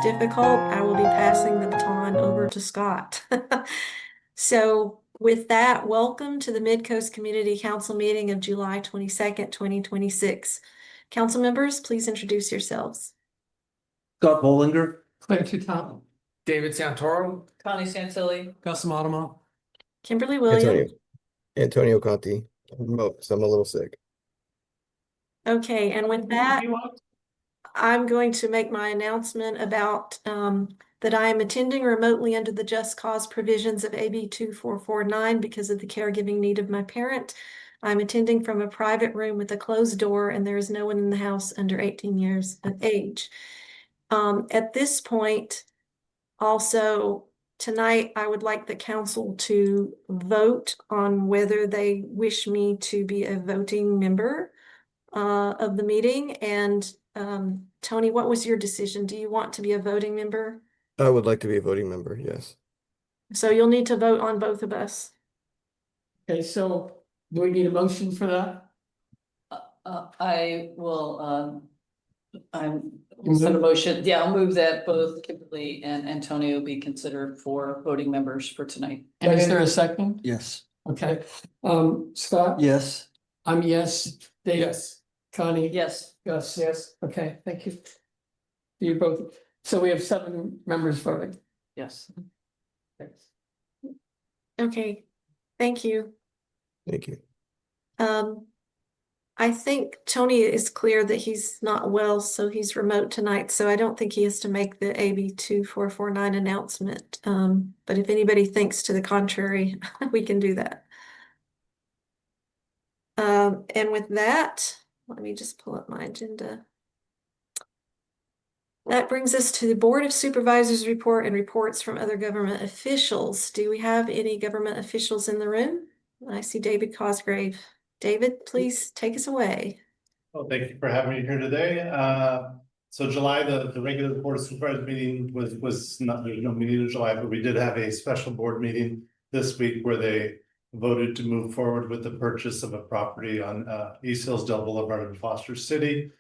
difficult, I will be passing the baton over to Scott. So with that, welcome to the Midcoast Community Council meeting of July 22nd, 2026. Council members, please introduce yourselves. Scott Bollinger. Claire Tutano. David Santoro. Connie Santilli. Gus Mottimo. Kimberly Williams. Antonio Conti. I'm a little sick. Okay, and with that, I'm going to make my announcement about that I am attending remotely under the Just Cause provisions of AB 2449 because of the caregiving need of my parent. I'm attending from a private room with a closed door, and there is no one in the house under 18 years of age. At this point, also, tonight, I would like the council to vote on whether they wish me to be a voting member of the meeting. And Tony, what was your decision? Do you want to be a voting member? I would like to be a voting member, yes. So you'll need to vote on both of us. Okay, so do we need a motion for that? I will, send a motion. Yeah, I'll move that both Kimberly and Antonio be considered for voting members for tonight. And is there a second? Yes. Okay, Scott? Yes. I'm yes. Dave? Yes. Connie? Yes, Gus, yes. Okay, thank you. You both, so we have 7 members voting. yes. Thanks. Okay, thank you. Thank you. I think Tony is clear that he's not well, so he's remote tonight. So I don't think he has to make the AB 2449 announcement. But if anybody thinks to the contrary, we can do that. And with that, let me just pull up my agenda. That brings us to the Board of Supervisors report and reports from other government officials. Do we have any government officials in the room? I see David Cosgrave. David, please take us away. Well, thank you for having me here today. So July, the regular Board of Supervisors meeting was not, there's no meeting in July, but we did have a special board meeting this week where they voted to move forward with the purchase of a property on East Hillsdale Boulevard in Foster City,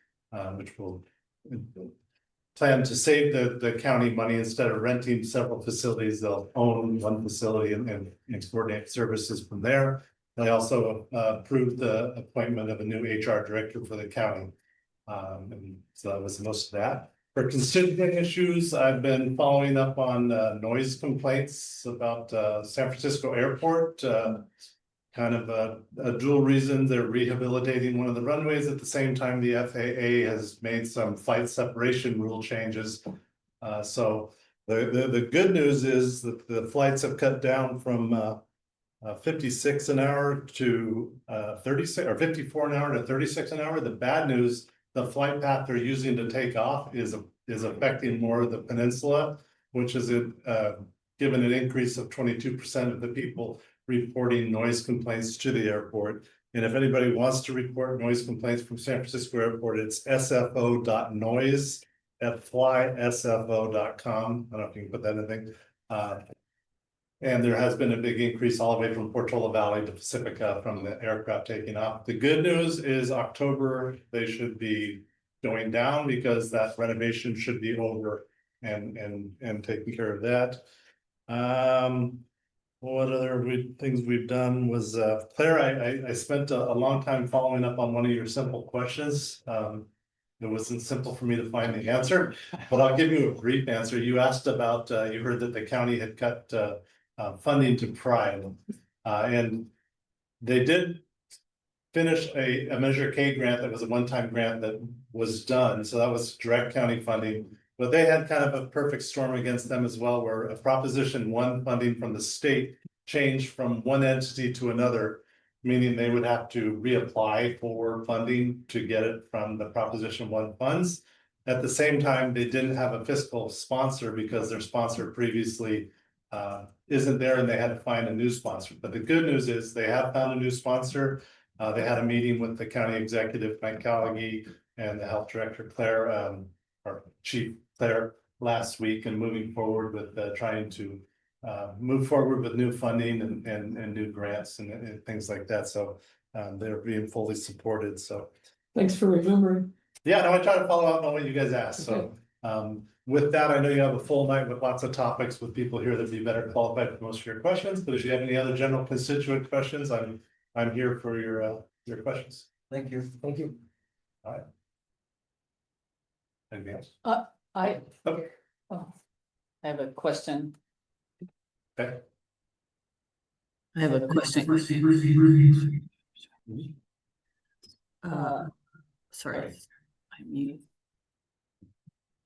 which will plan to save the county money. Instead of renting several facilities, they'll own one facility and coordinate services from there. They also approved the appointment of a new HR director for the county. And so that was most of that. For constituent issues, I've been following up on noise complaints about San Francisco Airport. Kind of a dual reason. They're rehabilitating one of the runways. At the same time, the FAA has made some flight separation rule changes. So the good news is that the flights have cut down from 56 an hour to 36 or 54 an hour to 36 an hour. The bad news, the flight path they're using to take off is affecting more of the peninsula, which has given an increase of 22% of the people reporting noise complaints to the airport. And if anybody wants to report noise complaints from San Francisco Airport, it's sfo.noise at flysfo.com. I don't know if you can put that in the thing. And there has been a big increase all the way from Portola Valley to Pacifica from the aircraft taking off. The good news is October, they should be going down because that renovation should be over and taking care of that. What other things we've done was, Claire, I spent a long time following up on one of your simple questions. It wasn't simple for me to find the answer, but I'll give you a brief answer. You asked about, you heard that the county had cut funding to Pride, and they did finish a Measure K grant that was a one-time grant that was done. So that was direct county funding, but they had kind of a perfect storm against them as well, where a Proposition 1 funding from the state changed from one entity to another, meaning they would have to reapply for funding to get it from the Proposition 1 funds. At the same time, they didn't have a fiscal sponsor because their sponsor previously isn't there, and they had to find a new sponsor. But the good news is they have found a new sponsor. They had a meeting with the county executive, Mike Callaghy, and the health director, Claire, or Chief Claire, last week, and moving forward with trying to move forward with new funding and new grants and things like that. So they're being fully supported. So Thanks for remembering. yeah, no, I try to follow up on what you guys asked. Okay. So with that, I know you have a full night with lots of topics with people here that'd be better qualified for most of your questions, but if you have any other general constituent questions, I'm here for your questions. Thank you. Thank you. Anything else? I, Okay. oh, I have a question. Okay. I have a question. Sorry, I muted.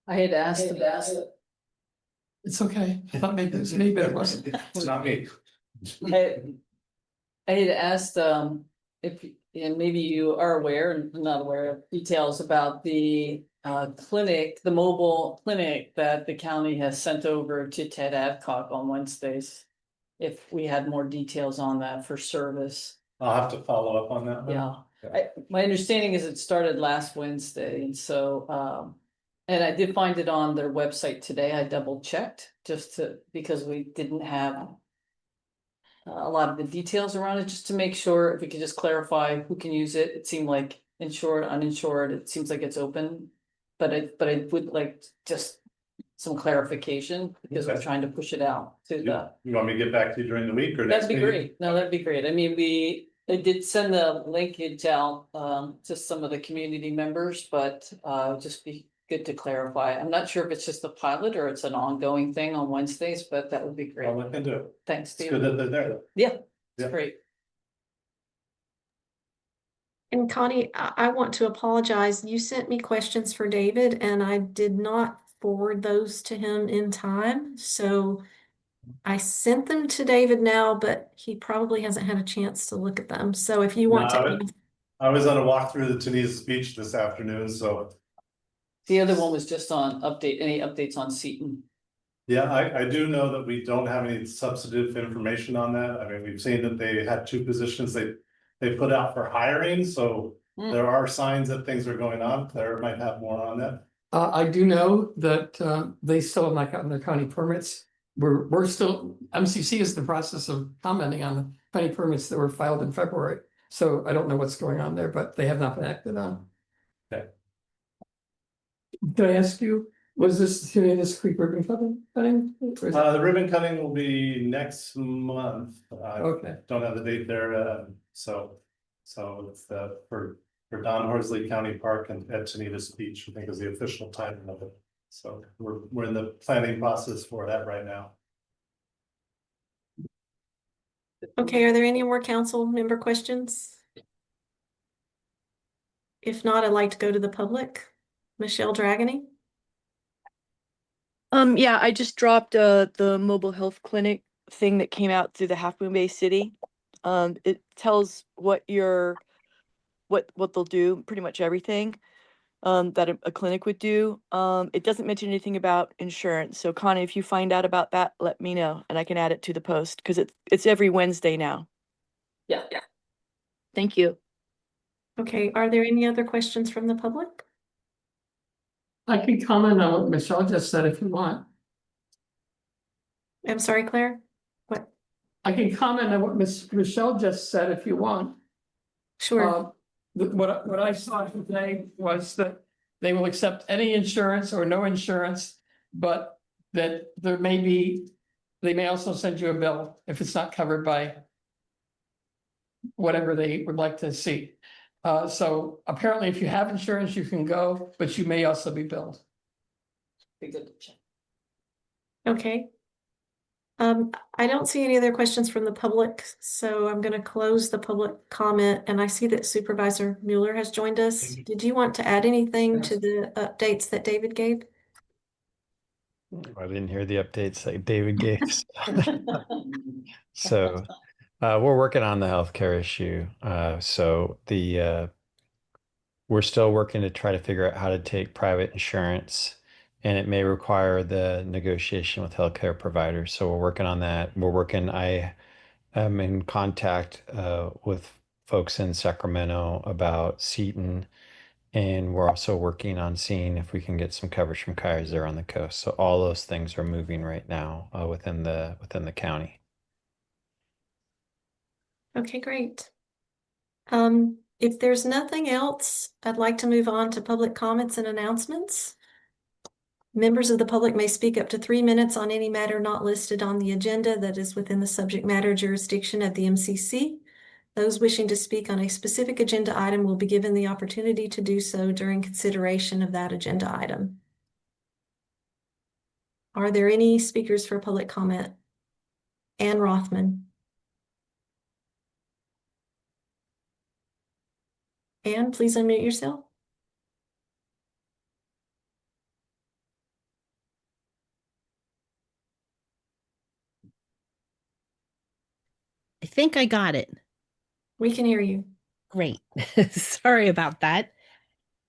I had asked. It's okay. I thought maybe it was me, but it wasn't. It's not me. I had asked, if, and maybe you are aware and not aware of details about the clinic, the mobile clinic that the county has sent over to Ted Adcock on Wednesdays. If we had more details on that for service, I'll have to follow up on that one. yeah. My understanding is it started last Wednesday, and so, and I did find it on their website today. I double checked because we didn't have a lot of the details around it, just to make sure if we could just clarify who can use it. It seemed like insured, uninsured, it seems like it's open. But I would like just some clarification because we're Okay. trying to push it out to the. You want me to get back to you during the week or next That'd be meeting? great. No, that'd be great. I mean, they did send the linkage out to some of the community members, but just be good to clarify. I'm not sure if it's just a pilot or it's an ongoing thing on Wednesdays, but that would be great. I'll look into it. Thanks, It's Steve. good that they're there. Yeah, Yeah. it's great. And Connie, I want to apologize. You sent me questions for David and I did not forward those to him in time. So I sent them to David now, but he probably hasn't had a chance to look at them. So if you want No, to, I was on a walk through the Tunisia beach this afternoon, so The other one was just on any updates on Seton. yeah, I do know that we don't have any substantive information on that. I mean, we've seen that they had two positions they put out for hiring, so Hmm. there are signs that things are going on. Claire might have more on that. I do know that they still have not gotten their county permits. We're still, MCC is in the process of commenting on the county permits that were filed in February. So I don't know what's going on there, but they have not been acted on. Okay. Did I ask you, was this Creek ribbon cutting? Or is it- The ribbon cutting will be next month. Okay, Don't have the date there, so it's for Don Horsley County Park and at Tanitas Beach, I think is the official title of it. So we're in the planning process for that right now. okay, are there any more council member questions? If not, I'd like to go to the public. Michelle Dragony. Yeah, I just dropped the mobile health clinic thing that came out through the Half Moon Bay City. It tells what they'll do, pretty much everything that a clinic would do. It doesn't mention anything about insurance. So Connie, if you find out about that, let me know and I can add it to the post because it's every Wednesday now. Yeah. Thank you. Okay, are there any other questions from the public? I can comment on what Michelle just said if you want. I'm sorry, Claire? What? I can comment on what Miss Michelle just said if you want. Sure. What I saw today was that they will accept any insurance or no insurance, but that they may also send you a bill if it's not covered by whatever they would like to see. So apparently if you have insurance, you can go, but you may also be billed. Be good to check. Okay. I don't see any other questions from the public, so I'm going to close the public comment. And I see that Supervisor Mueller has joined us. Did you want to add anything to the updates that David gave? I didn't hear the updates that David gave. So we're working on the healthcare issue. We're still working to try to figure out how to take private insurance, and it may require the negotiation with healthcare providers. So we're working on that. I am in contact with folks in Sacramento about Seton, and we're also working on seeing if we can get some coverage from Kaiser on the coast. So all those things are moving right now within the county. Okay, great. If there's nothing else, I'd like to move on to public comments and announcements. Members of the public may speak up to 3 minutes on any matter not listed on the agenda that is within the subject matter jurisdiction of the MCC. Those wishing to speak on a specific agenda item will be given the opportunity to do so during consideration of that agenda item. Are there any speakers for public comment? Ann Rothman. Ann, please unmute yourself. I think I got it. We can hear you. Great. Sorry about that.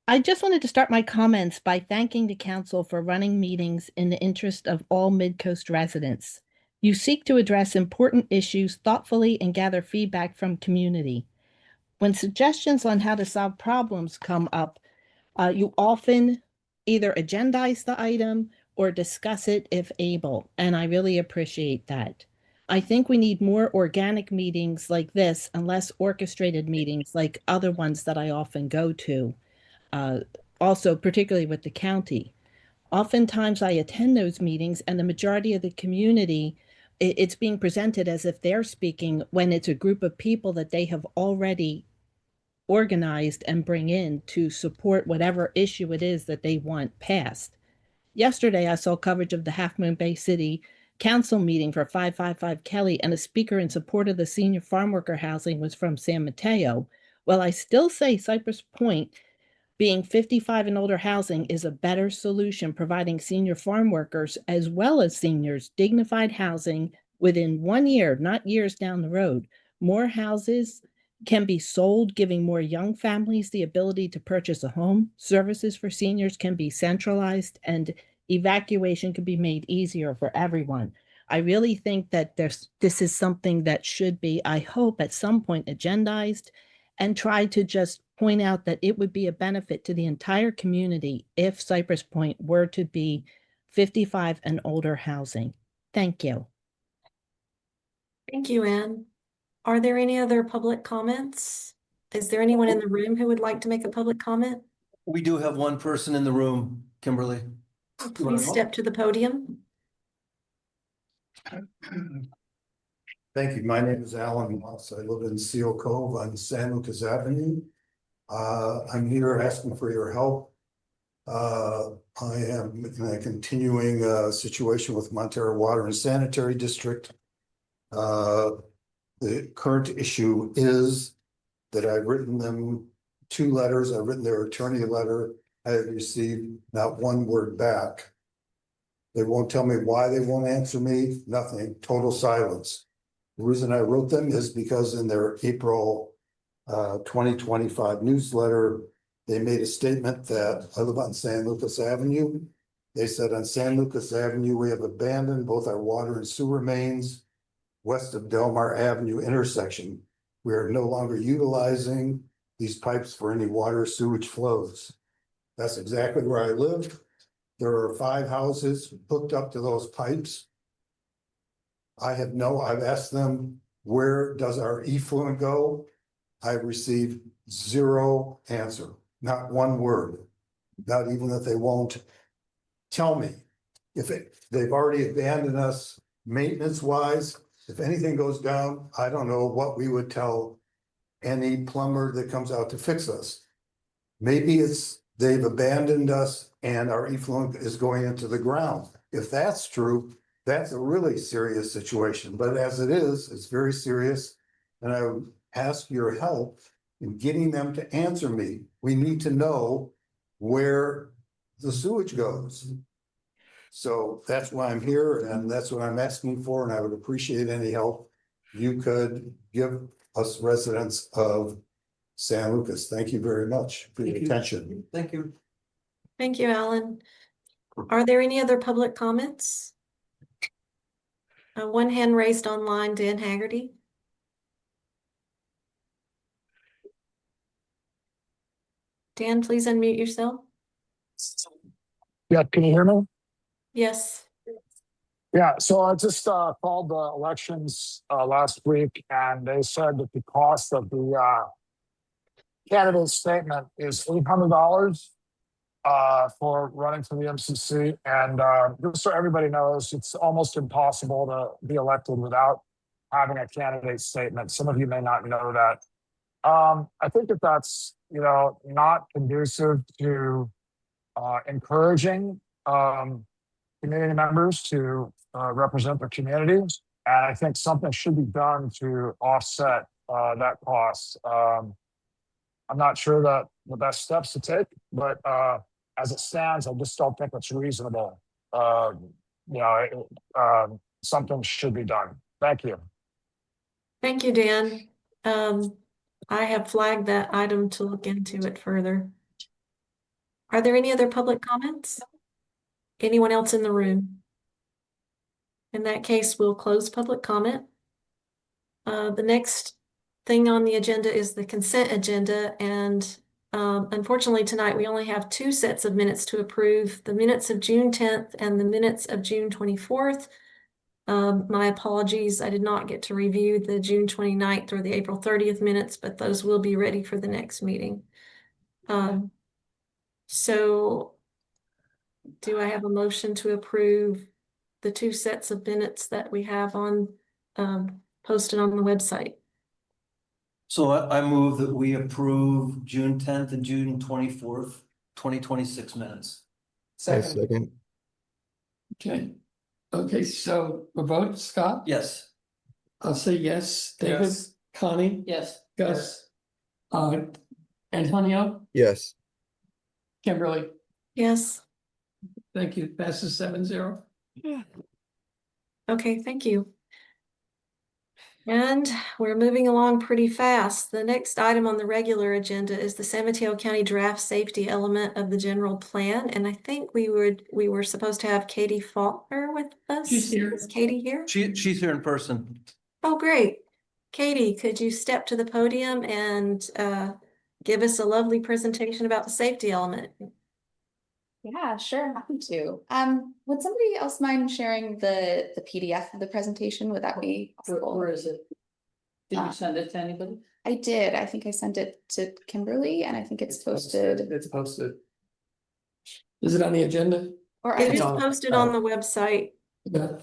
I just wanted to start my comments by thanking the council for running meetings in the interest of all Midcoast residents. You seek to address important issues thoughtfully and gather feedback from community. When suggestions on how to solve problems come up, you often either agendize the item or discuss it if able, and I really appreciate that. I think we need more organic meetings like this and less orchestrated meetings like other ones that I often go to. Also, particularly with the county. Oftentimes, I attend those meetings, and the majority of the community, it's being presented as if they're speaking when it's a group of people that they have already organized and bring in to support whatever issue it is that they want passed. Yesterday, I saw coverage of the Half Moon Bay City Council meeting for 555 Kelly, and a speaker in support of the senior farm worker housing was from San Mateo. Well, I still say Cypress Point being 55 and older housing is a better solution, providing senior farm workers as well as seniors dignified housing within 1 year, not years down the road. More houses can be sold, giving more young families the ability to purchase a home. Services for seniors can be centralized, and evacuation can be made easier for everyone. I really think that this is something that should be, I hope, at some point agendized, and try to just point out that it would be a benefit to the entire community if Cypress Point were to be 55 and older housing. Thank you. Thank you, Ann. Are there any other public comments? Is there anyone in the room who would like to make a public comment? We do have one person in the room, Kimberly. Please step to the podium. Thank you. My name is Alan Moss. I live in Seal Cove on San Lucas Avenue. I'm here asking for your help. I am in a continuing situation with Montero Water and Sanitary District. The current issue is that I've written them 2 letters. I've written their attorney a letter. I have received not 1 word back. They won't tell me why they won't answer me, nothing, total silence. The reason I wrote them is because in their April 2025 newsletter, they made a statement that I live on San Lucas Avenue. They said on San Lucas Avenue, we have abandoned both our water and sewer mains west of Delmar Avenue intersection. We are no longer utilizing these pipes for any water sewage flows. That's exactly where I live. There are 5 houses hooked up to those pipes. I've asked them, where does our effluent go? I've received 0 answer, not 1 word, not even that they won't tell me. They've already abandoned us maintenance wise. If anything goes down, I don't know what we would tell any plumber that comes out to fix us. Maybe they've abandoned us and our effluent is going into the ground. If that's true, that's a really serious situation. But as it is, it's very serious. And I would ask your help in getting them to answer me. We need to know where the sewage goes. So that's why I'm here and that's what I'm asking for. And I would appreciate any help you could give us residents of San Lucas. Thank you very much for your attention. Thank you. Thank you, Alan. Are there any other public comments? 1 hand raised online, Dan Haggerty. Dan, please unmute yourself. Yeah, can you hear me? Yes. Yeah, so I just called the elections last week, and they said that the cost of the candidate statement is $800. for running for the MCC. And just so everybody knows, it's almost impossible to be elected without having a candidate statement. Some of you may not know that. I think that that's, not conducive to encouraging community members to represent their communities. And I think something should be done to offset that cost. I'm not sure that the best steps to take, but as it stands, I just don't think it's reasonable. Something should be done. Thank you. Thank you, Dan. I have flagged that item to look into it further. Are there any other public comments? Anyone else in the room? In that case, we'll close public comment. The next thing on the agenda is the consent agenda, and unfortunately tonight we only have 2 sets of minutes to approve, the minutes of June 10th and the minutes of June 24th. My apologies, I did not get to review the June 29th or the April 30th minutes, but those will be ready for the next meeting. So do I have a motion to approve the 2 sets of minutes that we have on posted on the website? So I move that we approve June 10th and June 24th, 2026 minutes. I second. Okay, so a vote, Scott? Yes. I'll say yes. David, Yes. Connie, Yes. Gus, Antonio, Yes. Kimberly. Yes. Thank you. Passes 7-0. Okay, thank you. And we're moving along pretty fast. The next item on the regular agenda is the San Mateo County draft safety element of the general plan. And I think we were supposed to have Katie Faulkner with us. She's here. Is Katie here? She's here in person. Oh, great. Katie, could you step to the podium and give us a lovely presentation about the safety element? Yeah, sure, happy to. Would somebody else mind sharing the PDF of the presentation? Would that be possible? Where is it? Did you send it to anybody? I did. I think I sent it to Kimberly, and I think it's posted. It's posted. Is it on the agenda? Or It I is on- posted on the website. Yeah.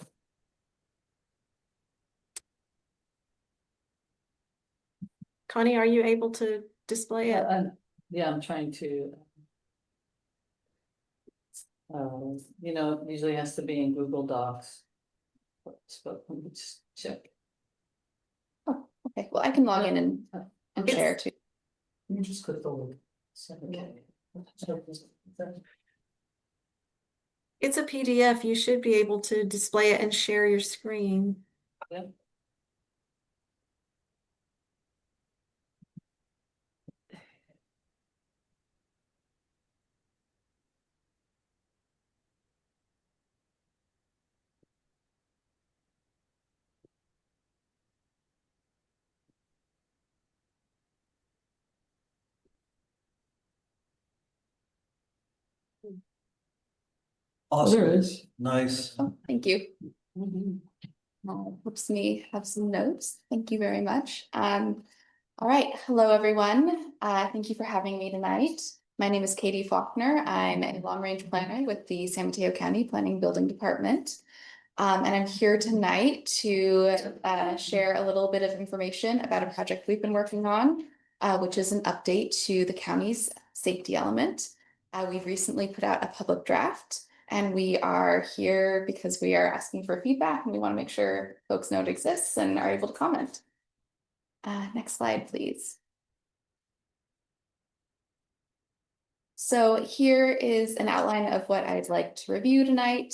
Connie, are you able to display it? Yeah, I'm trying to. It usually has to be in Google Docs. So let me just check. Oh, okay. Well, I can log in and It's- share too. Let me just click the link. Okay. It's a PDF. You should be able to display it and share your screen. Yeah. Oh, there it Awesome. is. Nice. Oh, thank you. Helps me have some notes. Thank you very much. All right. Hello, everyone. Thank you for having me tonight. My name is Katie Faulkner. I'm a long-range planner with the San Mateo County Planning Building Department. And I'm here tonight to share a little bit of information about a project we've been working on, which is an update to the county's safety element. We've recently put out a public draft, and we are here because we are asking for feedback and we want to make sure folks know it exists and are able to comment. Next slide, please. So here is an outline of what I'd like to review tonight,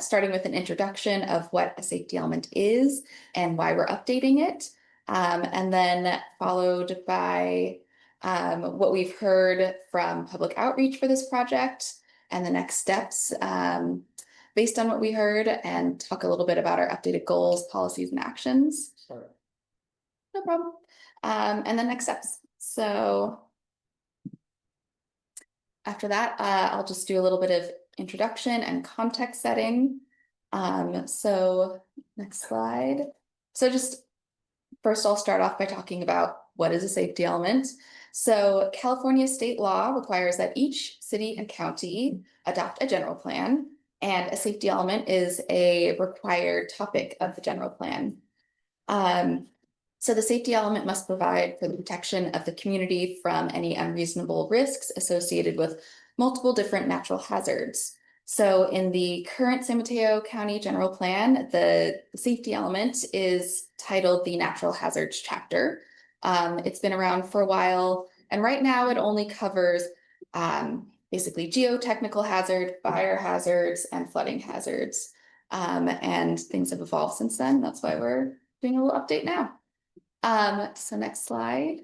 starting with an introduction of what a safety element is and why we're updating it, and then followed by what we've heard from public outreach for this project and the next steps based on what we heard, and talk a little bit about our updated goals, policies, and actions. Sorry. No problem. And then next steps. So after that, I'll just do a little bit of introduction and context setting. So next slide. So just first I'll start off by talking about what is a safety element. So California state law requires that each city and county adopt a general plan, and a safety element is a required topic of the general plan. So the safety element must provide for the protection of the community from any unreasonable risks associated with multiple different natural hazards. So in the current San Mateo County General Plan, the safety element is titled the Natural Hazards Chapter. It's been around for a while, and right now it only covers basically geotechnical hazard, fire hazards, and flooding hazards. And things have evolved since then. That's why we're doing a little update now. So next slide.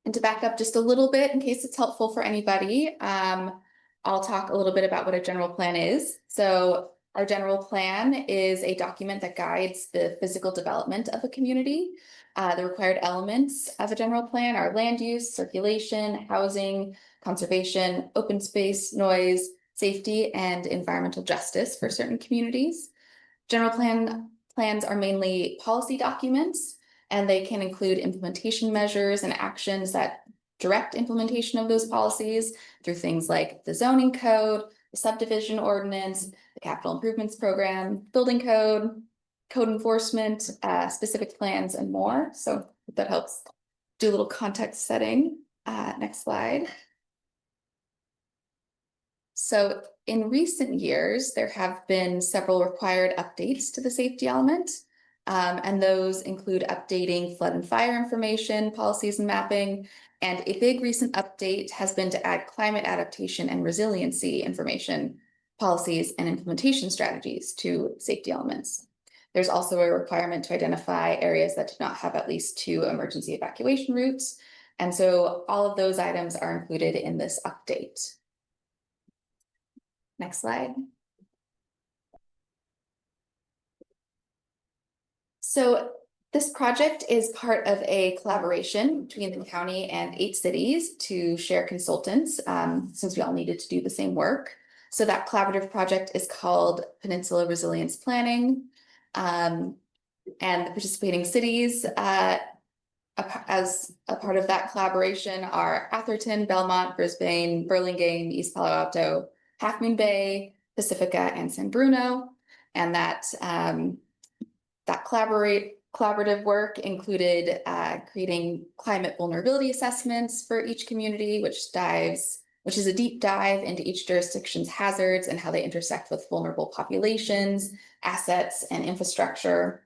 And to back up just a little bit, in case it's helpful for anybody, I'll talk a little bit about what a general plan is. So our general plan is a document that guides the physical development of a community. The required elements of a general plan are land use, circulation, housing, conservation, open space, noise, safety, and environmental justice for certain communities. General plans are mainly policy documents, and they can include implementation measures and actions that direct implementation of those policies through things like the zoning code, the subdivision ordinance, the capital improvements program, building code, code enforcement, specific plans, and more. So that helps do a little context setting. Next slide. So in recent years, there have been several required updates to the safety element. And those include updating flood and fire information, policies and mapping. And a big recent update has been to add climate adaptation and resiliency information, policies, and implementation strategies to safety elements. There's also a requirement to identify areas that do not have at least 2 emergency evacuation routes. And so all of those items are included in this update. Next slide. So this project is part of a collaboration between the county and 8 cities to share consultants, since we all needed to do the same work. So that collaborative project is called Peninsula Resilience Planning. And the participating cities as a part of that collaboration are Atherton, Belmont, Brisbane, Burlingame, East Palo Alto, Half Moon Bay, Pacifica, and San Bruno. And that collaborative work included creating climate vulnerability assessments for each community, which is a deep dive into each jurisdiction's hazards and how they intersect with vulnerable populations, assets, and infrastructure.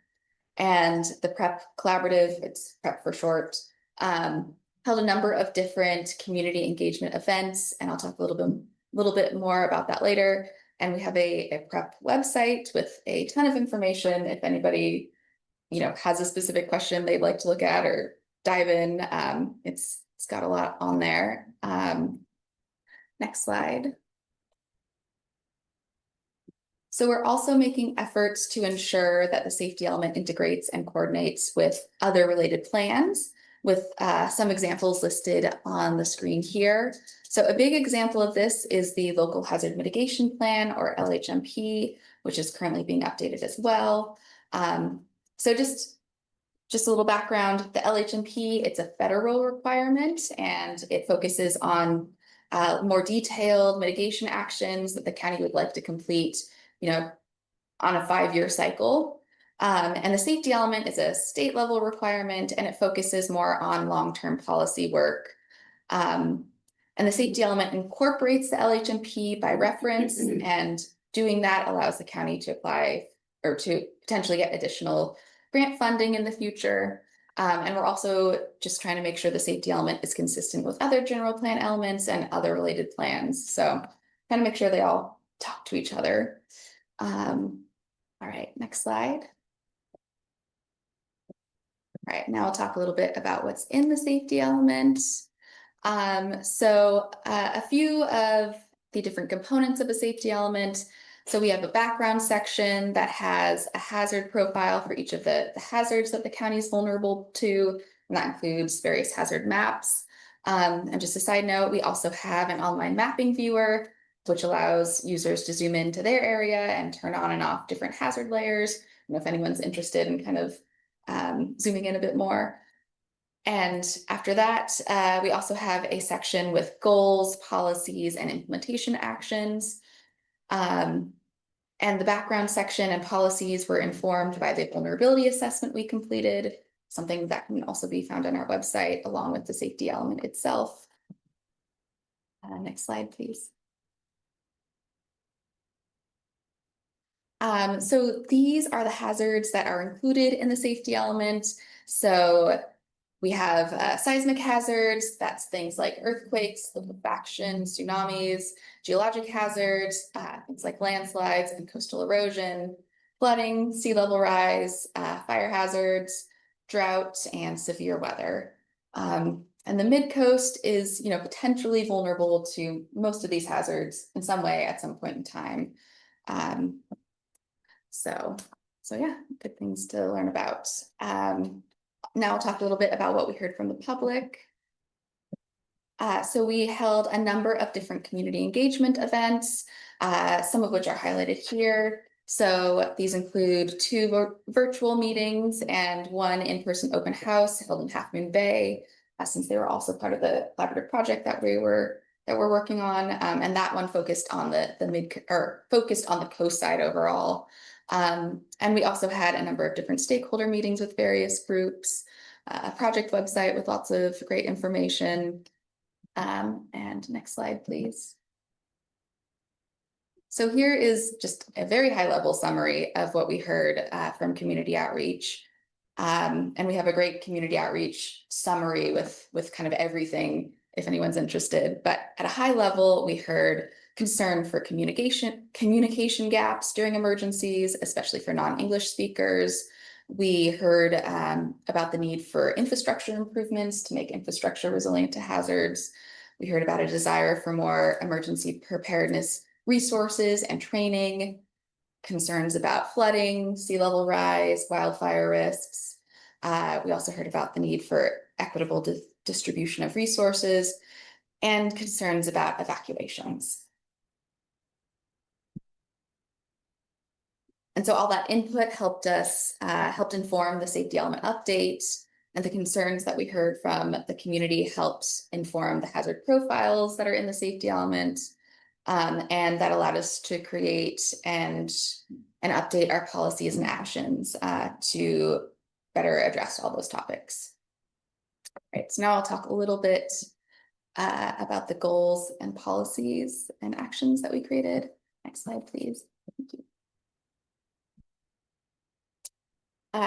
And the PREP collaborative, it's PREP for short, held a number of different community engagement events, and I'll talk a little bit more about that later. And we have a PREP website with a ton of information. If anybody, has a specific question they'd like to look at or dive in, it's got a lot on there. Next slide. So we're also making efforts to ensure that the safety element integrates and coordinates with other related plans, with some examples listed on the screen here. So a big example of this is the Local Hazard Mitigation Plan, or LHMP, which is currently being updated as well. So just a little background, the LHMP, it's a federal requirement, and it focuses on more detailed mitigation actions that the county would like to complete, on a 5-year cycle. And the safety element is a state level requirement, and it focuses more on long-term policy work. And the safety element incorporates the LHMP by reference, and doing that allows the county to apply or to potentially get additional grant funding in the future. And we're also just trying to make sure the safety element is consistent with other general plan elements and other related plans. So kind of make sure they all talk to each other. All right, next slide. All right, now I'll talk a little bit about what's in the safety element. So a few of the different components of a safety element. So we have a background section that has a hazard profile for each of the hazards that the county is vulnerable to, and that includes various hazard maps. And just a side note, we also have an online mapping viewer, which allows users to zoom into their area and turn on and off different hazard layers. If anyone's interested in kind of zooming in a bit more. And after that, we also have a section with goals, policies, and implementation actions. And the background section and policies were informed by the vulnerability assessment we completed, something that can also be found on our website, along with the safety element itself. Next slide, please. So these are the hazards that are included in the safety element. So we have seismic hazards, that's things like earthquakes, liquefaction, tsunamis, geologic hazards, things like landslides and coastal erosion, flooding, sea level rise, fire hazards, drought, and severe weather. And the Midcoast is, potentially vulnerable to most of these hazards in some way at some point in time. So yeah, good things to learn about. Now I'll talk a little bit about what we heard from the public. So we held a number of different community engagement events, some of which are highlighted here. So these include 2 virtual meetings and 1 in-person open house held in Half Moon Bay, since they were also part of the collaborative project that we're working on. And that one focused on focused on the coast side overall. And we also had a number of different stakeholder meetings with various groups, a project website with lots of great information. And next slide, please. So here is just a very high level summary of what we heard from community outreach. And we have a great community outreach summary with kind of everything, if anyone's interested. But at a high level, we heard concern for communication gaps during emergencies, especially for non-English speakers. We heard about the need for infrastructure improvements to make infrastructure resilient to hazards. We heard about a desire for more emergency preparedness resources and training, concerns about flooding, sea level rise, wildfire risks. We also heard about the need for equitable distribution of resources and concerns about evacuations. And so all that input helped inform the safety element update, and the concerns that we heard from the community helped inform the hazard profiles that are in the safety element. And that allowed us to create and update our policies and actions to better address all those topics. All right, so now I'll talk a little bit about the goals and policies and actions that we created. Next slide, please. Thank you.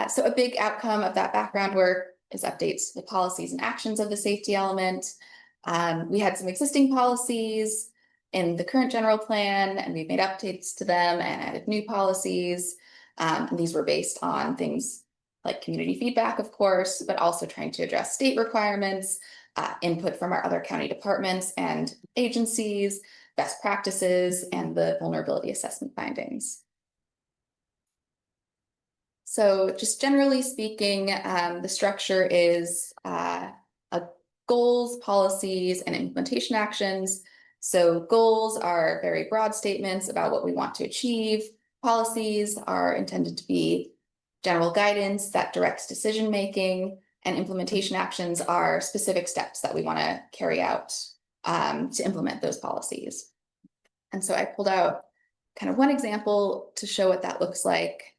So a big outcome of that background work is updates to the policies and actions of the safety element. We had some existing policies in the current general plan, and we've made updates to them and added new policies. And these were based on things like community feedback, of course, but also trying to address state requirements, input from our other county departments and agencies, best practices, and the vulnerability assessment findings. So just generally speaking, the structure is goals, policies, and implementation actions. So goals are very broad statements about what we want to achieve. Policies are intended to be general guidance that directs decision-making, and implementation actions are specific steps that we want to carry out to implement those policies. And so I pulled out kind of one example to show what that looks like.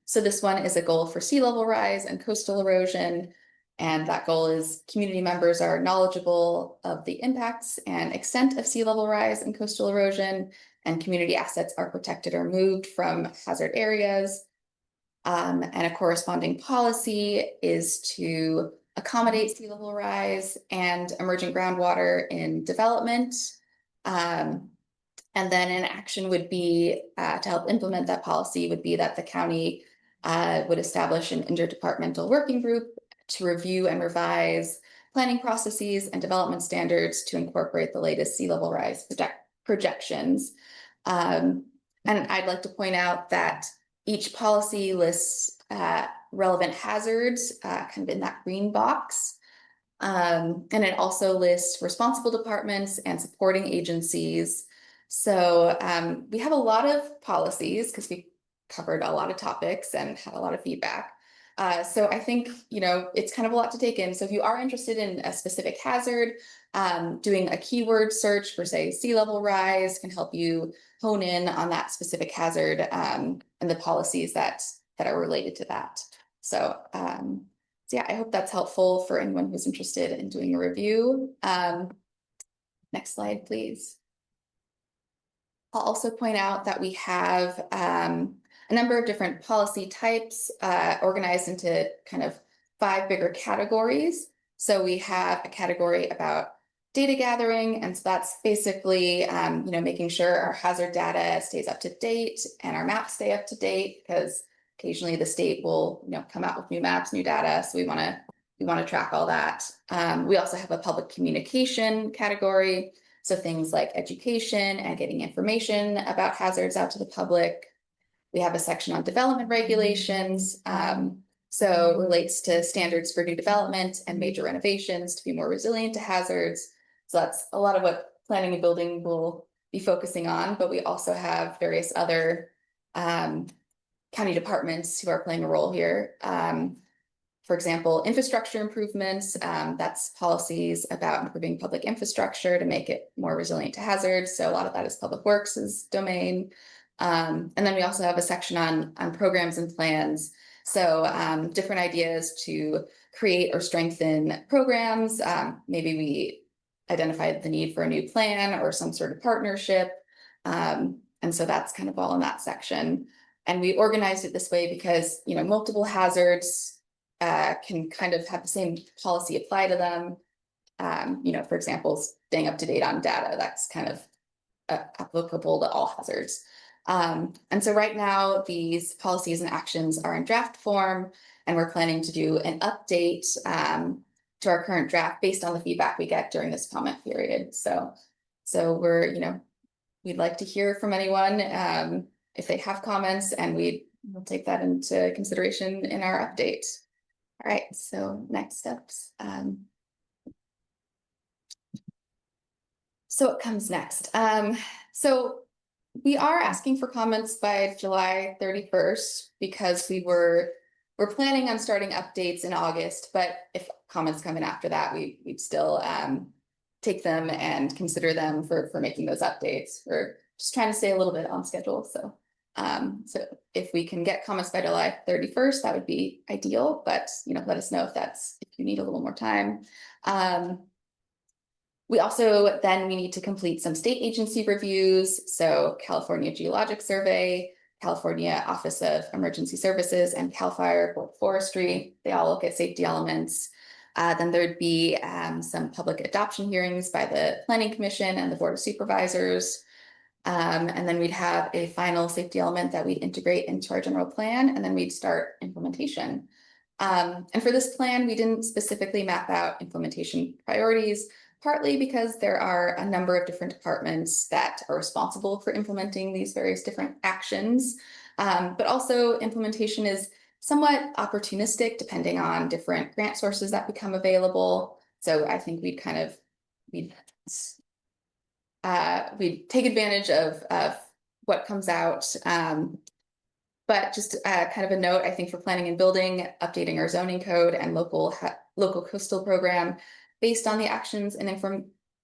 So this one is a goal for sea level rise and coastal erosion. And that goal is community members are knowledgeable of the impacts and extent of sea level rise and coastal erosion, and community assets are protected or moved from hazard areas. And a corresponding policy is to accommodate sea level rise and emerging groundwater in development. And then an action would be to help implement that policy would be that the county would establish an interdepartmental working group to review and revise planning processes and development standards to incorporate the latest sea level rise projections. And I'd like to point out that each policy lists relevant hazards kind of in that green box. And it also lists responsible departments and supporting agencies. So we have a lot of policies because we covered a lot of topics and had a lot of feedback. So I think, it's kind of a lot to take in. So if you are interested in a specific hazard, doing a keyword search for, say, sea level rise can help you hone in on that specific hazard, and the policies that are related to that. So, yeah, I hope that's helpful for anyone who's interested in doing a review. Next slide, please. I'll also point out that we have a number of different policy types organized into kind of 5 bigger categories. So we have a category about data gathering, and so that's basically making sure our hazard data stays up to date and our maps stay up to date, because occasionally the state will come out with new maps, new data, so we want to track all that. We also have a public communication category. So things like education and getting information about hazards out to the public. We have a section on development regulations. So it relates to standards for new development and major renovations to be more resilient to hazards. So that's a lot of what planning and building will be focusing on, but we also have various other county departments who are playing a role here. For example, infrastructure improvements, that's policies about improving public infrastructure to make it more resilient to hazards. So a lot of that is public works' domain. And then we also have a section on programs and plans. So different ideas to create or strengthen programs. Maybe we identified the need for a new plan or some sort of partnership. And so that's kind of all in that section. And we organized it this way because, multiple hazards can kind of have the same policy apply to them. For example, staying up to date on data, that's kind of applicable to all hazards. And so right now, these policies and actions are in draft form, and we're planning to do an update to our current draft based on the feedback we get during this comment period. So we're, we'd like to hear from anyone if they have comments, and we'll take that into consideration in our update. All right, so next steps. So what comes next? So we are asking for comments by July 31st because we're planning on starting updates in August, but if comments come in after that, we'd still take them and consider them for making those updates. We're just trying to stay a little bit on schedule. So if we can get comments by July 31st, that would be ideal, but let us know if you need a little more time. We also then need to complete some state agency reviews. So California Geologic Survey, California Office of Emergency Services, and CAL FIRE Board of Forestry. They all look at safety elements. Then there'd be some public adoption hearings by the Planning Commission and the Board of Supervisors. And then we'd have a final safety element that we'd integrate into our general plan, and then we'd start implementation. And for this plan, we didn't specifically map out implementation priorities, partly because there are a number of different departments that are responsible for implementing these various different actions. But also implementation is somewhat opportunistic depending on different grant sources that become available. So I think we'd take advantage of what comes out. But just kind of a note, I think for planning and building, updating our zoning code and local coastal program based on the actions and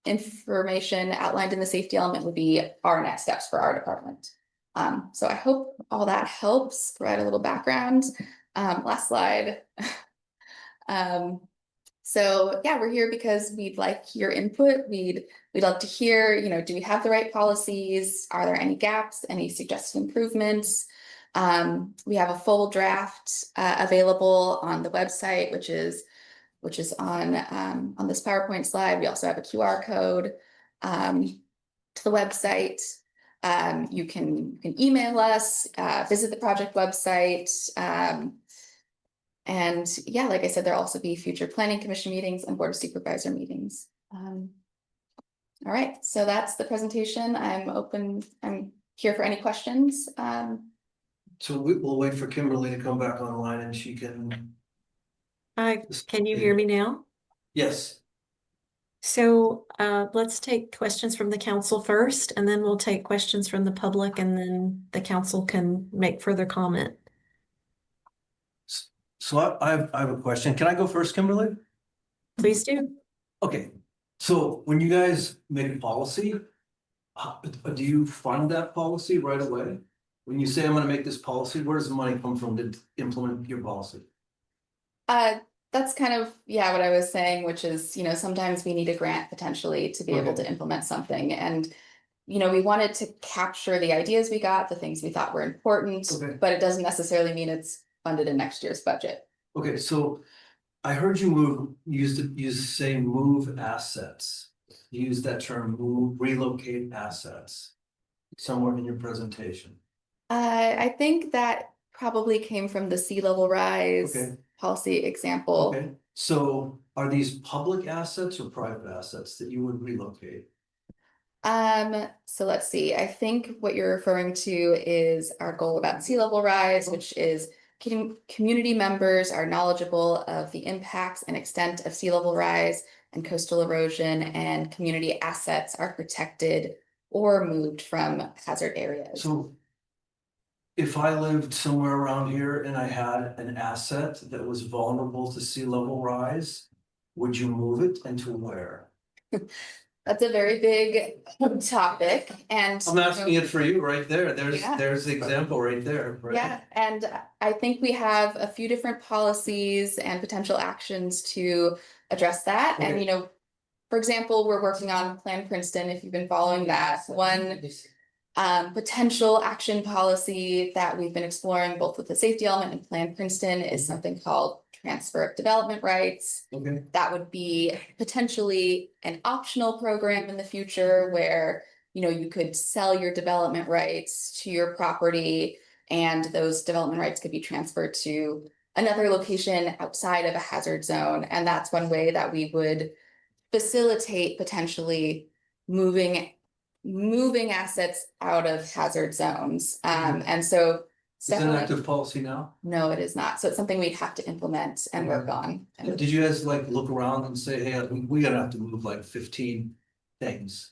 information outlined in the safety element would be our next steps for our department. So I hope all that helps provide a little background. Last slide. So yeah, we're here because we'd like your input. We'd love to hear, do we have the right policies? Are there any gaps, any suggested improvements? We have a full draft available on the website, which is on this PowerPoint slide. We also have a QR code to the website. You can email us, visit the project website. And yeah, like I said, there'll also be future planning commission meetings and board of supervisor meetings. All right, so that's the presentation. I'm here for any questions. So we'll wait for Kimberly to come back online and she can. Can you hear me now? Yes. So let's take questions from the council first, and then we'll take questions from the public, and then the council can make further comment. So I have a question. Can I go first, Kimberly? Please do. Okay, so when you guys make a policy, do you fund that policy right away? When you say I'm gonna make this policy, where does the money come from to implement your policy? That's kind of, yeah, what I was saying, which is, sometimes we need a grant potentially to be able Okay. to implement something. And, we wanted to capture the ideas we got, the things we thought were important, Okay. but it doesn't necessarily mean it's funded in next year's budget. Okay, so I heard you say move assets. You use that term, move, relocate assets somewhere in your presentation. I think that probably came from the sea level rise Okay. policy example. Okay, so are these public assets or private assets that you would relocate? So let's see. I think what you're referring to is our goal about sea level rise, which is community members are knowledgeable of the impacts and extent of sea level rise and coastal erosion, and community assets are protected or moved from hazard areas. So if I lived somewhere around here and I had an asset that was vulnerable to sea level rise, would you move it and to where? That's a very big topic, and I'm asking it for you right there. Yeah. There's the example right there, right? yeah, and I think we have a few different policies and potential actions to address that. And Okay. for example, we're working on Plan Princeton, if you've been following that. One potential action policy that we've been exploring both with the safety element and Plan Princeton is something called transfer of development rights. Okay. That would be potentially an optional program in the future where, you could sell your development rights to your property, and those development rights could be transferred to another location outside of a hazard zone. And that's one way that we would facilitate potentially moving assets out of hazard zones. And so it's Is it an definitely, active policy now? no, it is not. So it's something we'd have to implement and work on. Did you guys like look around and say, hey, we gotta have to move like 15 things?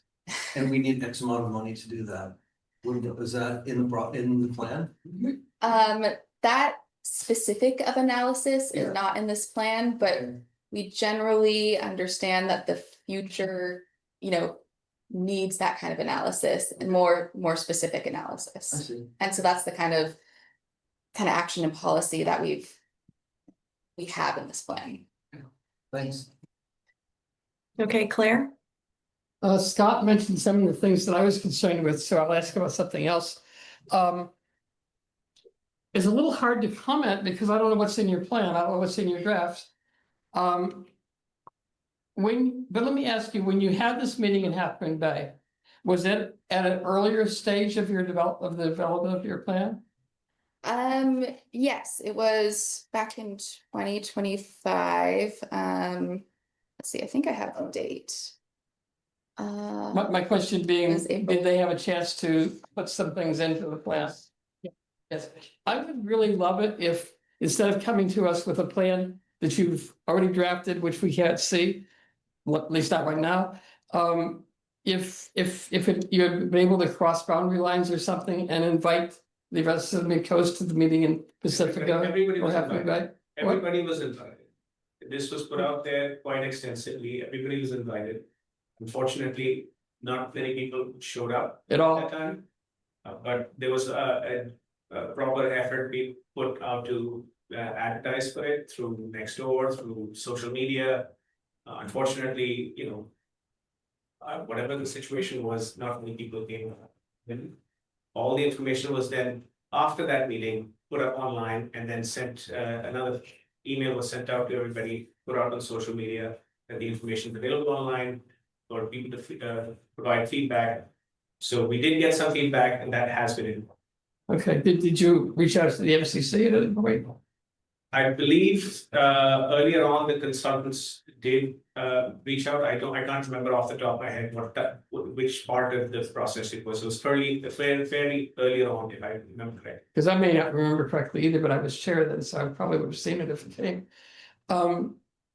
And we need X amount of money to do that. Is that in the plan? That specific of analysis Yeah. is not in this plan, but we generally understand that the future, needs that kind of analysis and more specific I analysis. see. And so that's the kind of action and policy that we have in this plan. Thanks. Okay, Claire? Scott mentioned some of the things that I was concerned with, so I'll ask about something else. It's a little hard to comment because I don't know what's in your plan, I don't know what's in your drafts. But let me ask you, when you had this meeting in Half Moon Bay, was it at an earlier stage of the development of your plan? Yes, it was back in 2025. Let's see, I think I have the date. My question being, It was April. did they have a chance to put some things into the plan? Yes, I would really love it if, instead of coming to us with a plan that you've already drafted, which we can't see, at least not right now. If you're able to cross boundary lines or something and invite the rest of the Midcoast to the meeting in Pacifica. Everybody or was Half Moon invited. Bay? What? Everybody was invited. This was put out there quite extensively. Everybody was invited. Unfortunately, not many people showed up At at all? that time. But there was a proper effort being put out to advertise for it through Nextdoor, through social media. Unfortunately, whatever the situation was, not many people came. All the information was then, after that meeting, put up online, and then sent, another email was sent out to everybody, put out on social media, that the information is available online for people to provide feedback. So we did get some feedback, and that has been in. Okay, did you reach out to the MCC at any point? I believe earlier on the consultants did reach out. I can't remember off the top of my head which part of the process it was. It was fairly earlier on, if I remember correctly. Because I may not remember correctly either, but I was chair then, so I probably would have seen it if it came.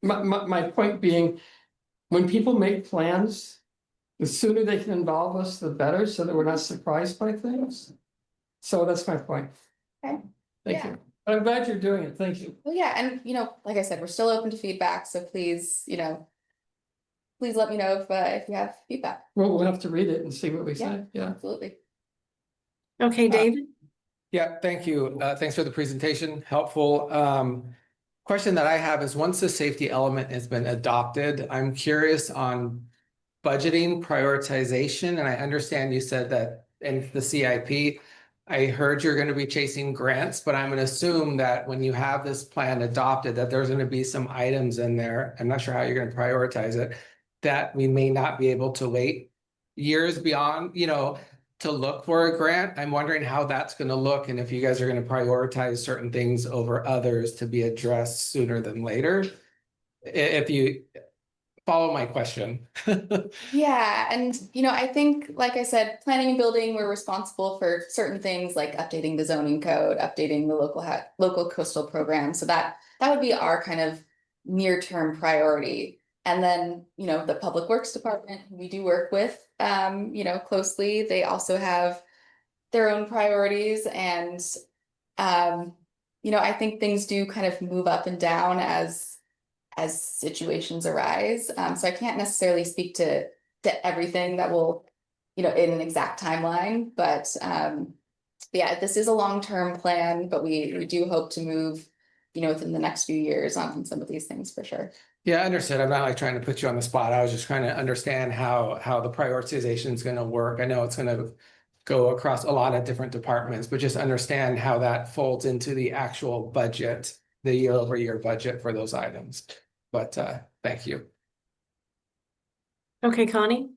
My point being, when people make plans, the sooner they can involve us, the better, so that we're not surprised by things. So that's my point. Okay. Thank Yeah. you. I'm glad you're doing it. Thank you. Well, yeah, and like I said, we're still open to feedback, so please, please let me know if you have feedback. Well, we'll have to read it and see what we say. Yeah. Absolutely. Okay, David? Yeah, thank you. Thanks for the presentation, helpful. Question that I have is, once the safety element has been adopted, I'm curious on budgeting prioritization, and I understand you said that in the CIP, I heard you're going to be chasing grants, but I'm going to assume that when you have this plan adopted, that there's going to be some items in there, I'm not sure how you're going to prioritize it, that we may not be able to wait years beyond, to look for a grant. I'm wondering how that's going to look, and if you guys are going to prioritize certain things over others to be addressed sooner than later. If you follow my question. Yeah, and I think, like I said, planning and building, we're responsible for certain things like updating the zoning code, updating the local coastal program. So that would be our kind of near-term priority. And then, the Public Works Department, we do work with, closely. They also have their own priorities, and I think things do kind of move up and down as situations arise. So I can't necessarily speak to everything that will, in an exact timeline, but yeah, this is a long-term plan, but we do hope to move, within the next few years on some of these things for sure. Yeah, I understood. I'm not like trying to put you on the spot. I was just trying to understand how the prioritization is going to work. I know it's going to go across a lot of different departments, but just understand how that folds into the actual budget, the year-over-year budget for those items. But thank you. Okay, Connie?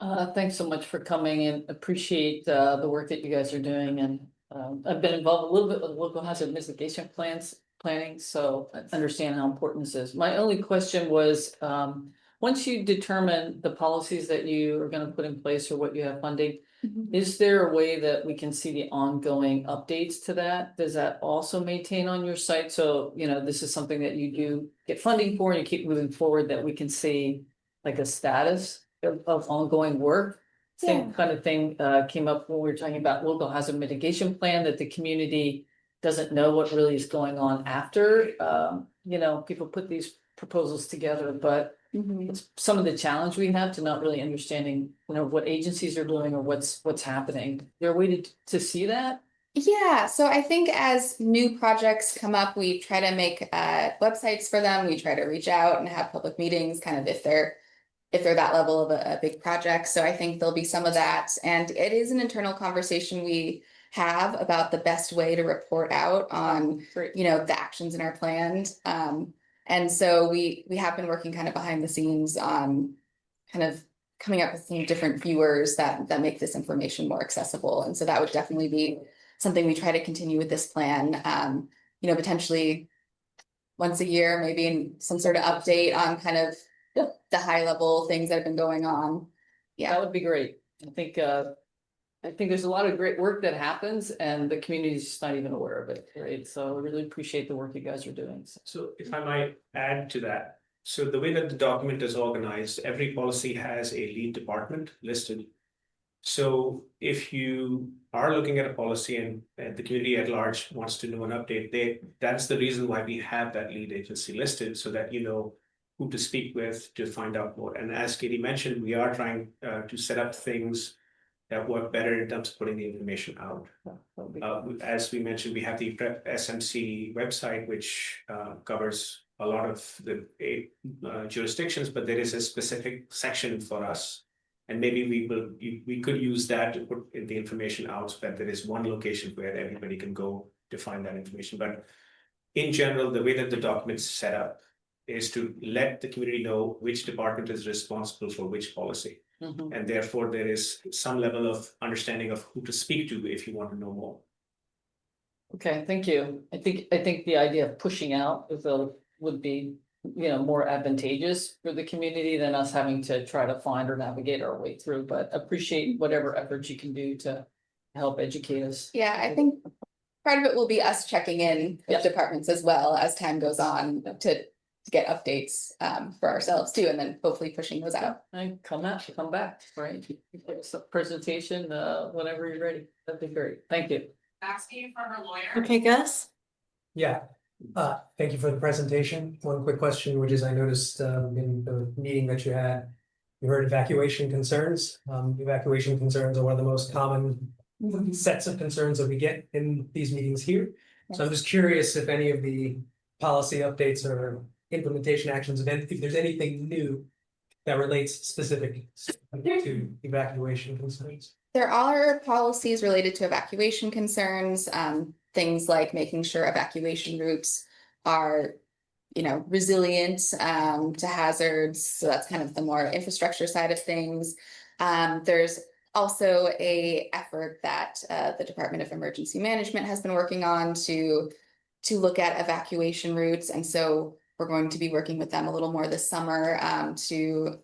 Thanks so much for coming, and appreciate the work that you guys are doing. And I've been involved a little bit with local hazard mitigation planning, so I understand how important this is. My only question was, once you determine the policies that you are going to put in place or what you have funding, is there a way that we can see the ongoing updates to that? Does that also maintain on your site? So, this is something that you do get funding for and you keep moving forward, that we can see like a status of ongoing work. Same kind of thing came up when we were talking about local hazard mitigation plan, that the community doesn't know what really is going on after, people put these proposals together, but it's some of the challenge we have to not really understanding, what agencies are doing or what's happening. Is there a way to see that? Yeah, so I think as new projects come up, we try to make websites for them. We try to reach out and have public meetings, kind of if they're that level of a big project. So I think there'll be some of that. And it is an internal conversation we have about the best way to report out on, the actions in our plans. And so we have been working kind of behind the scenes on kind of coming up with some different viewers that make this information more accessible. And so that would definitely be something we try to continue with this plan. Potentially once a year, maybe in some sort of update on kind of the high level things that have been going on. Yeah, that would be great. I think there's a lot of great work that happens and the community is just not even aware of it, right? So I really appreciate the work you guys are doing. So if I might add to that, so the way that the document is organized, every policy has a lead department listed. So if you are looking at a policy and the community at large wants to know an update, that's the reason why we have that lead agency listed, so that you know who to speak with to find out more. And as Katie mentioned, we are trying to set up things that work better in terms of putting the information out. As we mentioned, we have the SMC website, which covers a lot of the jurisdictions, but there is a specific section for us. And maybe we could use that to put the information out, so that there is one location where everybody can go to find that information. But in general, the way that the document's set up is to let the community know which department is responsible for which policy. And therefore, there is some level of understanding of who to speak to if you want to know more. Okay, thank you. I think the idea of pushing out would be, more advantageous for the community than us having to try to find or navigate our way through, but appreciate whatever efforts you can do to help educate us. Yeah, I think part of it will be us checking in with departments as well as time goes on to get updates for ourselves too, and then hopefully pushing those out. And come back, right? Presentation, whenever you're ready. That'd be great. Thank you. Okay, Gus? Yeah, thank you for the presentation. One quick question, which is I noticed in the meeting that you had, you heard evacuation concerns. Evacuation concerns are one of the most common sets of concerns that we get in these meetings here. So I'm just curious if any of the policy updates or implementation actions, if there's anything new that relates specific to evacuation concerns. There are policies related to evacuation concerns, things like making sure evacuation routes are, resilient to hazards. So that's kind of the more infrastructure side of things. There's also a effort that the Department of Emergency Management has been working on to look at evacuation routes. And so we're going to be working with them a little more this summer to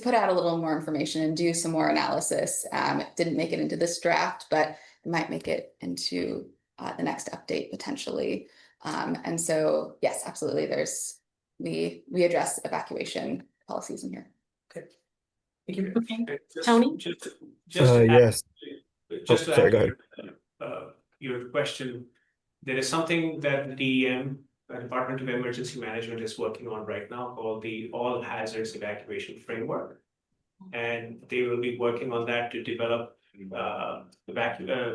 put out a little more information and do some more analysis. It didn't make it into this draft, but it might make it into the next update potentially. And so, yes, absolutely. We address evacuation policies in here. Okay. Thank you. Okay, Tony? Yes. Just to sorry, add go ahead. your question, there is something that the DEM, Department of Emergency Management, is working on right now called the All Hazards Evacuation Framework. And they will be working on that to develop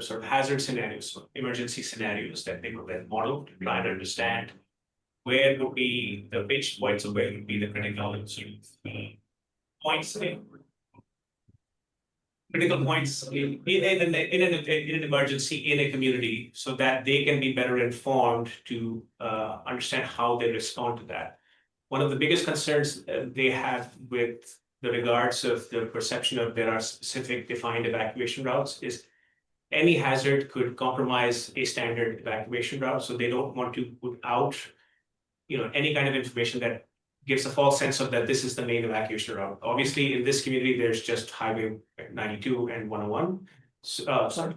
sort of hazard scenarios, emergency scenarios that they will then model to try and understand where would be the pinch points or where would be the critical points in an emergency in a community, so that they can be better informed to understand how they respond to that. One of the biggest concerns they have with the regards of the perception of there are specific defined evacuation routes is any hazard could compromise a standard evacuation route. So they don't want to put out, any kind of information that gives a false sense of that this is the main evacuation route. Obviously, in this community, there's just Highway 92 and 101.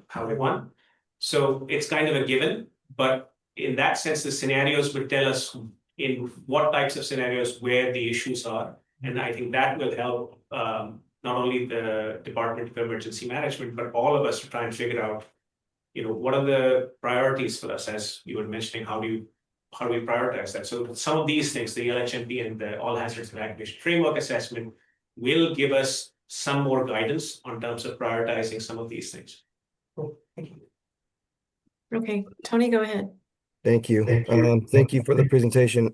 Highway 1. So it's kind of a given, but in that sense, the scenarios would tell us in what types of scenarios where the issues are. And I think that will help not only the Department of Emergency Management, but all of us to try and figure out, what are the priorities for us, as you were mentioning, how do we prioritize that? So some of these things, the LHMP and the All Hazards Evacuation Framework Assessment will give us some more guidance on terms of prioritizing some of these things. Cool. Thank you. Okay, Tony, go ahead. Thank you. Thank you for the presentation.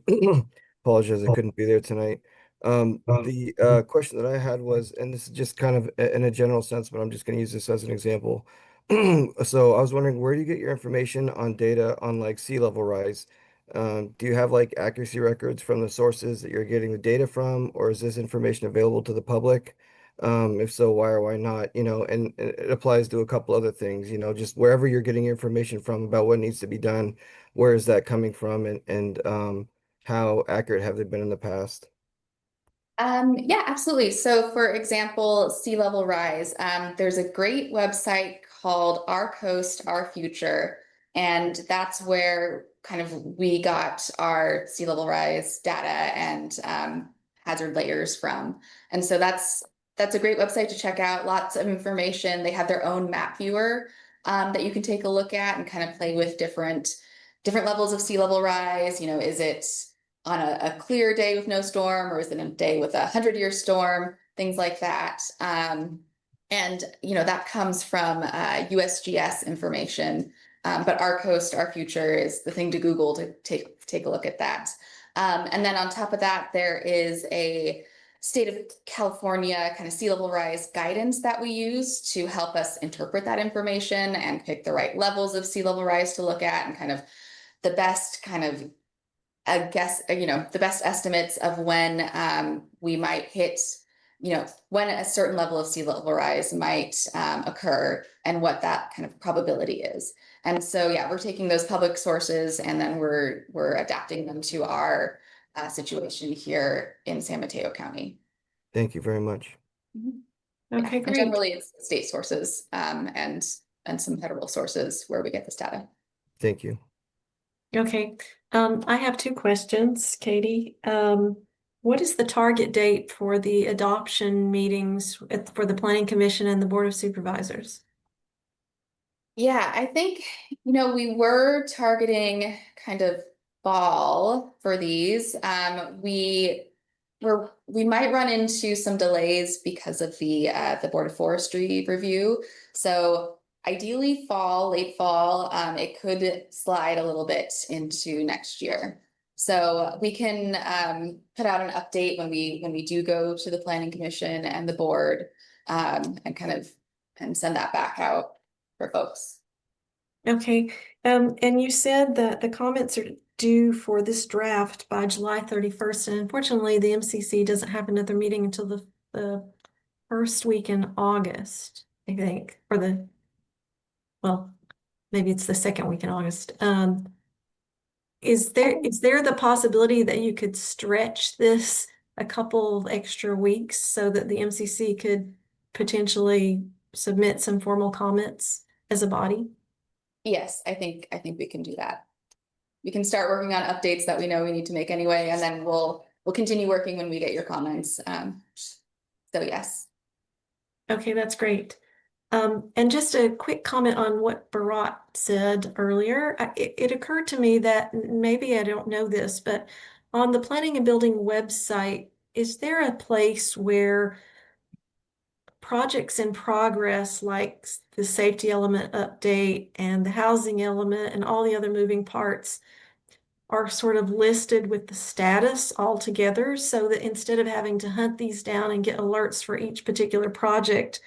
Apologize, I couldn't be there tonight. The question that I had was, and this is just kind of in a general sense, but I'm just going to use this as an example. So I was wondering, where do you get your information on data on like sea level rise? Do you have like accuracy records from the sources that you're getting the data from, or is this information available to the public? If so, why or why not? And it applies to a couple other things, just wherever you're getting your information from about what needs to be done, where is that coming from, and how accurate have they been in the past? Yeah, absolutely. So for example, sea level rise, there's a great website called Our Coast, Our Future. And that's where kind of we got our sea level rise data and hazard layers from. And so that's a great website to check out. Lots of information. They have their own map viewer that you can take a look at and kind of play with different levels of sea level rise. Is it on a clear day with no storm, or is it a day with 100-year storm, things like that. And that comes from USGS information. But Our Coast, Our Future is the thing to Google to take a look at that. And then on top of that, there is a state of California kind of sea level rise guidance that we use to help us interpret that information and pick the right levels of sea level rise to look at, and kind of the best the best estimates of when we might hit, when a certain level of sea level rise might occur and what that kind of probability is. And so, yeah, we're taking those public sources and then we're adapting them to our situation here in San Mateo County. Thank you very much. Okay, And great. generally it's state sources and some federal sources where we get this data. Thank you. Okay, I have two questions, Katie. What is the target date for the adoption meetings for the Planning Commission and the Board of Supervisors? Yeah, I think, we were targeting kind of fall for these. We might run into some delays because of the Board of Forestry review. So ideally fall, late fall, it could slide a little bit into next year. So we can put out an update when we do go to the Planning Commission and the board, and send that back out for folks. Okay, and you said that the comments are due for this draft by July 31st, and unfortunately, the MCC doesn't have another meeting until the first week in August, I think, well, maybe it's the second week in August. Is there the possibility that you could stretch this a couple of extra weeks so that the MCC could potentially submit some formal comments as a body? Yes, I think we can do that. We can start working on updates that we know we need to make anyway, and then we'll continue working when we get your comments. So yes. Okay, that's great. And just a quick comment on what Bharat said earlier. It occurred to me that maybe I don't know this, but on the Planning and Building website, is there a place where projects in progress, like the safety element update and the housing element and all the other moving parts, are sort of listed with the status all together, so that instead of having to hunt these down and get alerts for each particular project,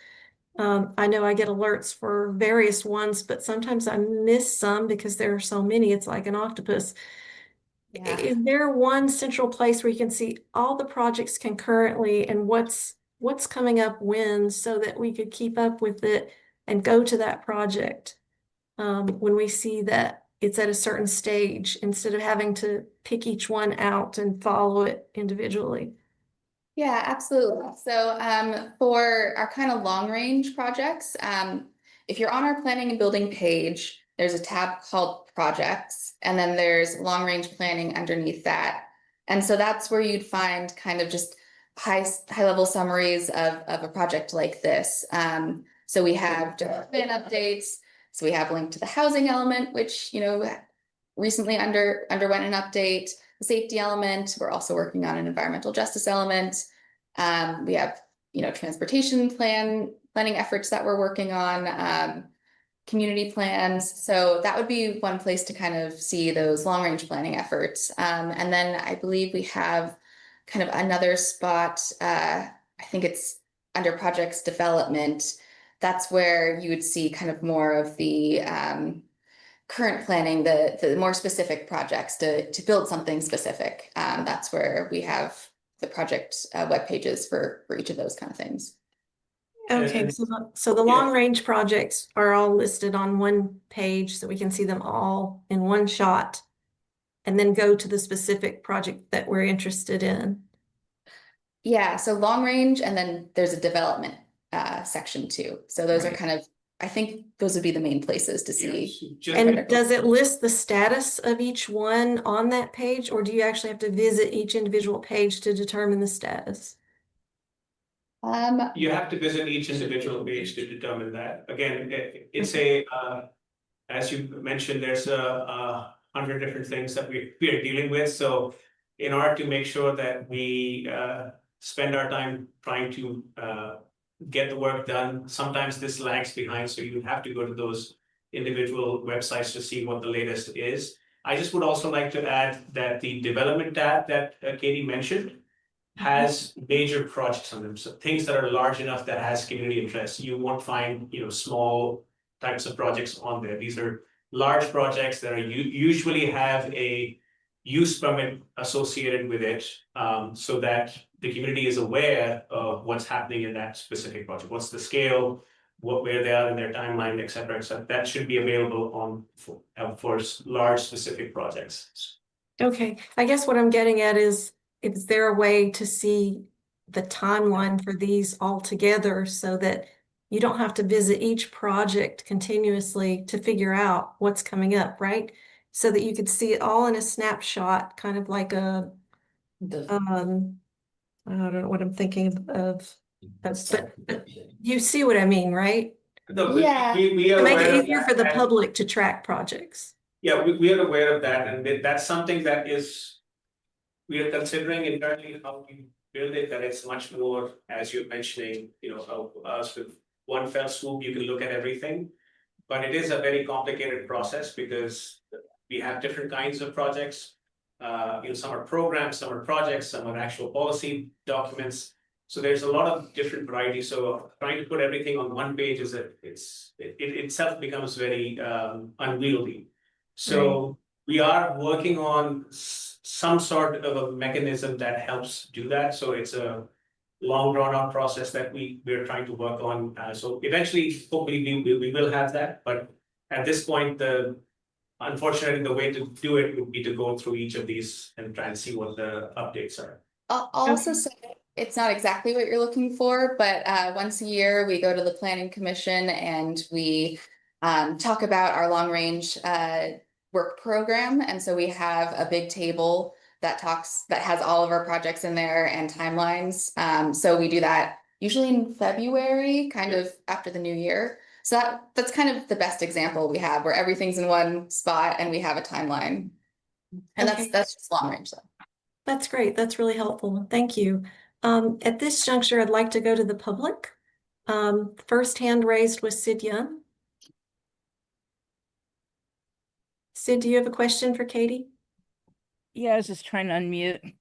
I know I get alerts for various ones, but sometimes I miss some because there are so many. It's like an octopus. Yeah. Is there one central place where you can see all the projects concurrently and what's coming up when, so that we could keep up with it and go to that project when we see that it's at a certain stage, instead of having to pick each one out and follow it individually? Yeah, absolutely. So for our kind of long range projects, if you're on our planning and building page, there's a tab called projects, and then there's long range planning underneath that. And so that's where you'd find kind of just high level summaries of a project like this. So we have development updates. So we have a link to the housing element, which recently underwent an update. Safety element. We're also working on an environmental justice element. We have, transportation planning efforts that we're working on, community plans. So that would be one place to kind of see those long range planning efforts. And then I believe we have kind of another spot, I think it's under projects development. That's where you would see kind of more of the current planning, the more specific projects to build something specific. That's where we have the project web pages for each of those kind of things. Okay, so the long range projects are all listed on one page, so we can see them all in one shot, and then go to the specific project that we're interested in. Yeah, so long range, and then there's a development section too. So those are kind of, I think those would be the main places to see. And does it list the status of each one on that page, or do you actually have to visit each individual page to determine the status? You have to visit each individual page to determine that. Again, it's as you mentioned, there's a 100 different things that we are dealing with. So in order to make sure that we spend our time trying to get the work done, sometimes this lags behind. So you have to go to those individual websites to see what the latest is. I just would also like to add that the development tab that Katie mentioned has major projects on them. So things that are large enough that has community interest. You won't find, small types of projects on there. These are large projects that are usually have a use permit associated with it, so that the community is aware of what's happening in that specific project. What's the scale, where they are in their timeline, et cetera, et cetera. That should be available on for large specific projects. Okay, I guess what I'm getting at is there a way to see the timeline for these all together so that you don't have to visit each project continuously to figure out what's coming up, right? So that you could see it all in a snapshot, kind of like I don't know what I'm thinking of, but you see what I mean, right? No, Yeah. we are To make aware it of easier that, for the and- public to track projects. Yeah, we are aware of that, and that's something that is. We are considering internally how we build it, that it's much more, as you're mentioning, us with one fell swoop, you can look at everything. But it is a very complicated process because we have different kinds of projects. Some are programs, some are projects, some are actual policy documents. So there's a lot of different varieties. So trying to put everything on one page it itself becomes very unwieldy. So we are working on some sort of a mechanism that helps do that. So it's a long drawn out process that we're trying to work on. So eventually, hopefully we will have that. But at this point, unfortunately, the way to do it would be to go through each of these and try and see what the updates are. I'll also say it's not exactly what you're looking for, but once a year we go to the planning commission and we talk about our long range work program. And so we have a big table that has all of our projects in there and timelines. So we do that usually in February, kind of after the new year. So that's kind of the best example we have, where everything's in one spot and we have a timeline. And Okay. that's just long range though. That's great. That's really helpful. Thank you. At this juncture, I'd like to go to the public. First hand raised was Sid Young. Sid, do you have a question for Katie? Yeah, I was just trying to unmute.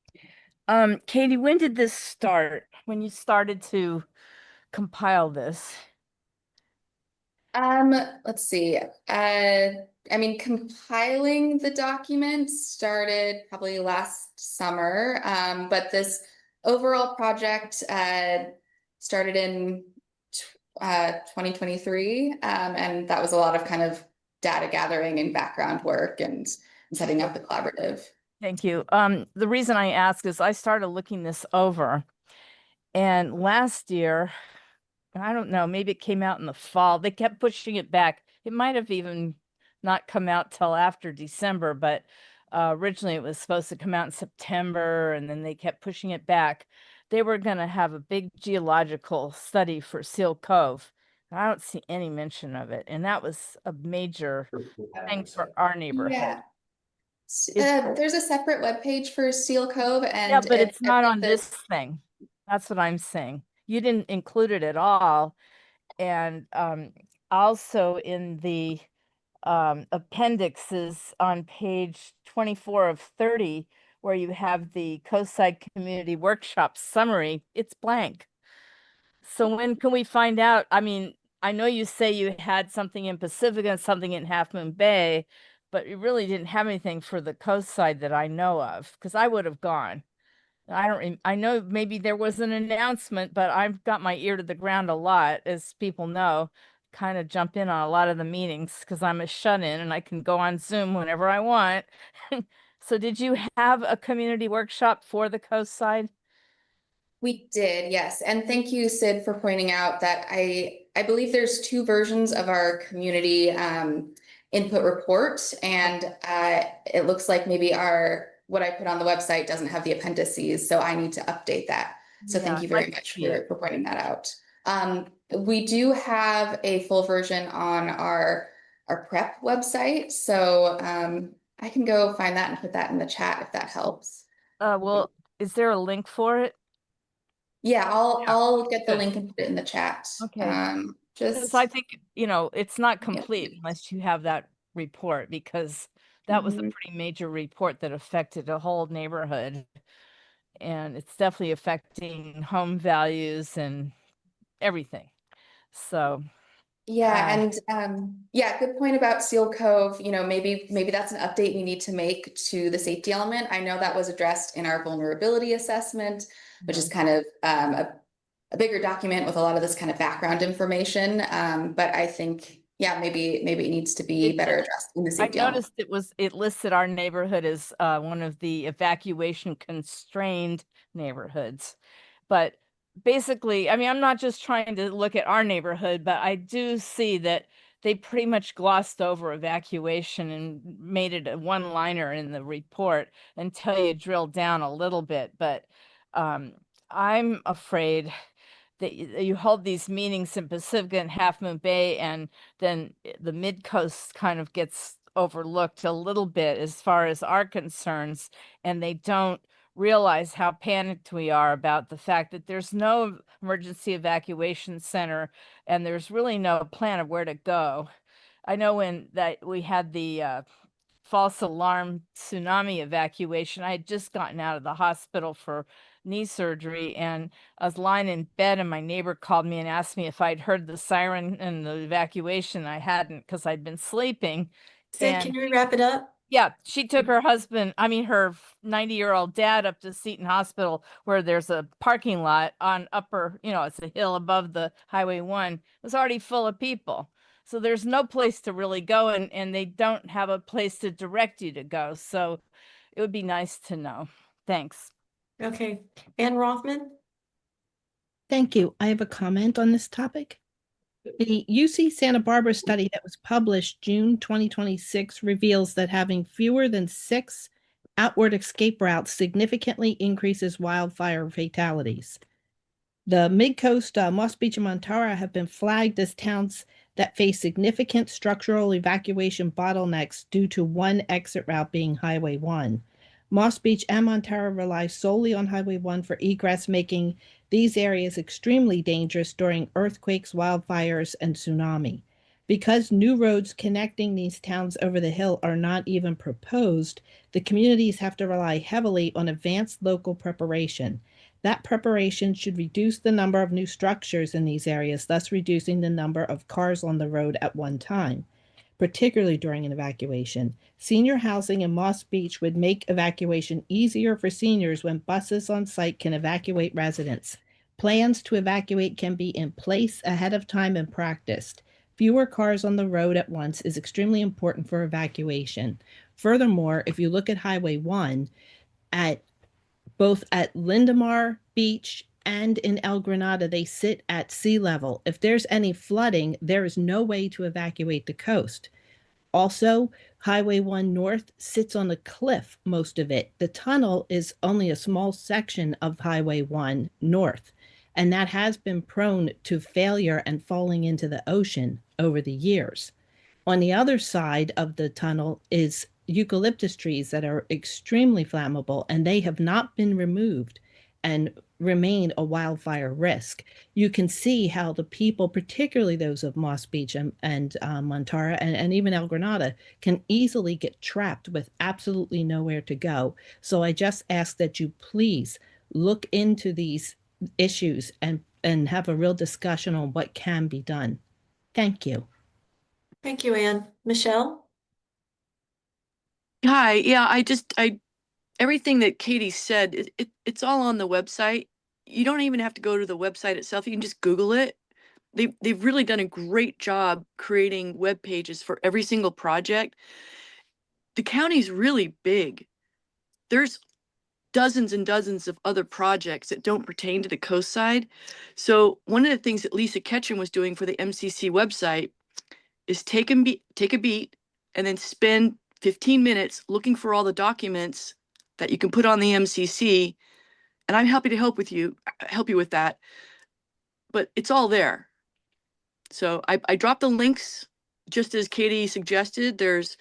Katie, when did this start? When you started to compile this? Let's see. I mean, compiling the document started probably last summer, but this overall project started in 2023, and that was a lot of kind of data gathering and background work and setting up the collaborative. Thank you. The reason I ask is I started looking this over, and last year, I don't know, maybe it came out in the fall. They kept pushing it back. It might have even not come out till after December, but originally it was supposed to come out in September, and then they kept pushing it back. They were going to have a big geological study for Seal Cove. I don't see any mention of it, and that was a major thing for our neighborhood. Yeah. There's a separate webpage for Seal Cove, and yeah, but it's not on this thing. That's what I'm saying. You didn't include it at all. And also in the appendixes on page 24 of 30, where you have the Coastside Community Workshop summary, it's blank. So when can we find out? I mean, I know you say you had something in Pacifica and something in Half Moon Bay, but you really didn't have anything for the coastside that I know of, because I would have gone. I know maybe there was an announcement, but I've got my ear to the ground a lot, as people know, kind of jump in on a lot of the meetings because I'm a shut-in and I can go on Zoom whenever I want. So did you have a community workshop for the coastside? We did, yes. And thank you, Sid, for pointing out that I believe there's two versions of our community input report. And it looks like maybe what I put on the website doesn't have the appendices, so I need to update that. So thank you very much for pointing that out. We do have a full version on our prep website. So I can go find that and put that in the chat if that helps. Well, is there a link for it? Yeah, I'll get the link and put it in the chat. Okay. Just I think, it's not complete unless you have that report, because that was a pretty major report that affected a whole neighborhood. And it's definitely affecting home values and everything. So yeah, and yeah, good point about Seal Cove. Maybe that's an update we need to make to the safety element. I know that was addressed in our vulnerability assessment, which is kind of a bigger document with a lot of this kind of background information. But I think, yeah, maybe it needs to be better addressed in the safety element. I noticed it listed our neighborhood as one of the evacuation constrained neighborhoods. But basically, I mean, I'm not just trying to look at our neighborhood, but I do see that they pretty much glossed over evacuation and made it a one-liner in the report until you drill down a little bit. But I'm afraid that you hold these meetings in Pacifica and Half Moon Bay, and then the Midcoast kind of gets overlooked a little bit as far as our concerns, and they don't realize how panicked we are about the fact that there's no emergency evacuation center and there's really no plan of where to go. I know when that we had the false alarm tsunami evacuation, I had just gotten out of the hospital for knee surgery, and I was lying in bed and my neighbor called me and asked me if I'd heard the siren and the evacuation. I hadn't, because I'd been sleeping. Sid, can you wrap it up? Yeah, she took her husband, I mean, her 90-year-old dad up to Seton Hospital, where there's a parking lot on upper, it's a hill above the Highway 1. It was already full of people. So there's no place to really go, and they don't have a place to direct you to go. So it would be nice to know. Thanks. Okay. Ann Rothman? Thank you. I have a comment on this topic. The UC Santa Barbara study that was published June 2026 reveals that having fewer than 6 outward escape routes significantly increases wildfire fatalities. The Midcoast, Moss Beach, and Montara have been flagged as towns that face significant structural evacuation bottlenecks due to one exit route being Highway 1. Moss Beach and Montara rely solely on Highway 1 for egress, making these areas extremely dangerous during earthquakes, wildfires, and tsunami. Because new roads connecting these towns over the hill are not even proposed, the communities have to rely heavily on advanced local preparation. That preparation should reduce the number of new structures in these areas, thus reducing the number of cars on the road at one time, particularly during an evacuation. Senior housing in Moss Beach would make evacuation easier for seniors when buses on site can evacuate residents. Plans to evacuate can be in place ahead of time and practiced. Fewer cars on the road at once is extremely important for evacuation. Furthermore, if you look at Highway 1, both at Lindemar Beach and in El Granada, they sit at sea level. If there's any flooding, there is no way to evacuate the coast. Also, Highway 1 North sits on a cliff, most of it. The tunnel is only a small section of Highway 1 North, and that has been prone to failure and falling into the ocean over the years. On the other side of the tunnel is eucalyptus trees that are extremely flammable, and they have not been removed and remain a wildfire risk. You can see how the people, particularly those of Moss Beach and Montara and even El Granada, can easily get trapped with absolutely nowhere to go. So I just ask that you please look into these issues and have a real discussion on what can be done. Thank you. Thank you, Ann. Michelle? Hi, yeah, everything that Katie said, it's all on the website. You don't even have to go to the website itself. You can just Google it. They've really done a great job creating web pages for every single project. The county's really big. There's dozens and dozens of other projects that don't pertain to the coast side. So one of the things that Lisa Ketchum was doing for the MCC website is take a beat and then spend 15 minutes looking for all the documents that you can put on the MCC. And I'm happy to help you with that. But it's all there. So I dropped the links just as Katie suggested. There's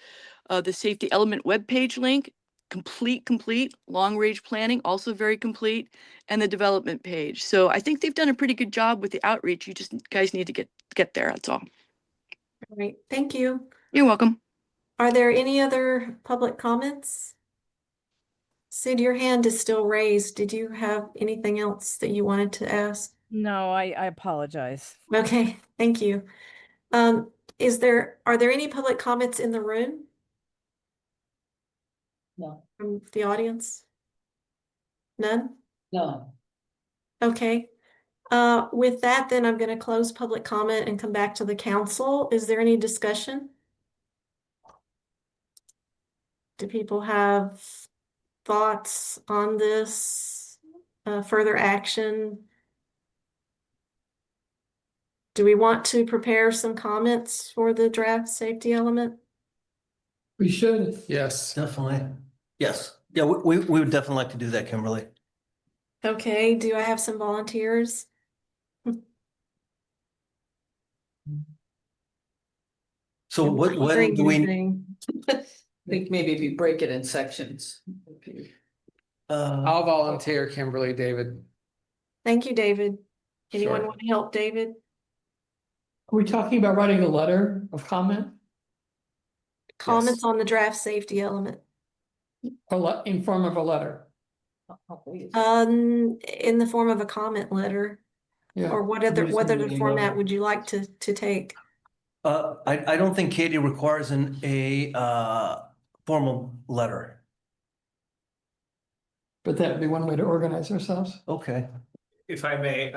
the safety element webpage link, complete, long range planning, also very complete, and the development page. So I think they've done a pretty good job with the outreach. You guys need to get there. That's all. All right, thank you. You're welcome. Are there any other public comments? Sid, your hand is still raised. Did you have anything else that you wanted to ask? No, I apologize. Okay, thank you. Are there any public comments in the room No, from the audience? None? no. Okay. With that, then I'm going to close public comment and come back to the council. Is there any discussion? Do people have thoughts on this? Further action? Do we want to prepare some comments for the draft safety element? We should. Yes. Definitely. Yes. Yeah, we would definitely like to do that, Kimberly. Okay, do I have some volunteers? So what, when Bring do we, anything. I think maybe if you break it in sections. I'll volunteer, Kimberly, David. Thank you, David. Anyone Sure. want to help David? Are we talking about writing a letter of comment? Comments on the draft safety element. In form of a letter? In the form of a comment letter, Yeah. or what We just need other an email. format would you like to take? I don't think Katie requires a formal letter. But that would be one way to organize ourselves. Okay. If I may,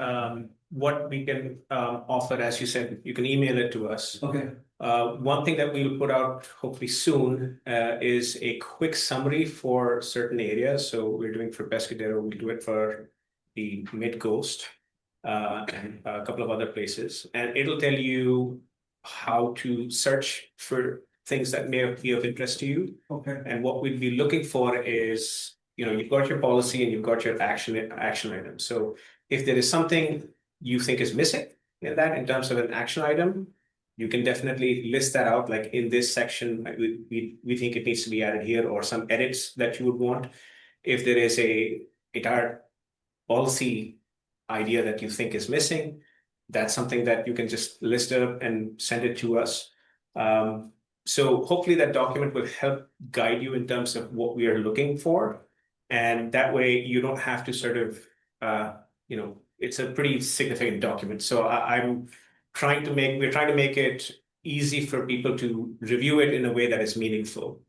what we can offer, as you said, you can email it to us. Okay. One thing that we'll put out hopefully soon is a quick summary for certain areas. So we're doing for Pescadero, we'll do it for the Midcoast and a couple of other places. And it'll tell you how to search for things that may be of interest to you. Okay. And what we'd be looking for is, you've got your policy and you've got your action item. So if there is something you think is missing in that in terms of an action item, you can definitely list that out, like in this section, we think it needs to be added here, or some edits that you would want. If there is a entire policy idea that you think is missing, that's something that you can just list up and send it to us. So hopefully that document will help guide you in terms of what we are looking for. And that way you don't have to sort of, it's a pretty significant document. So we're trying to make it easy for people to review it in a way that is meaningful.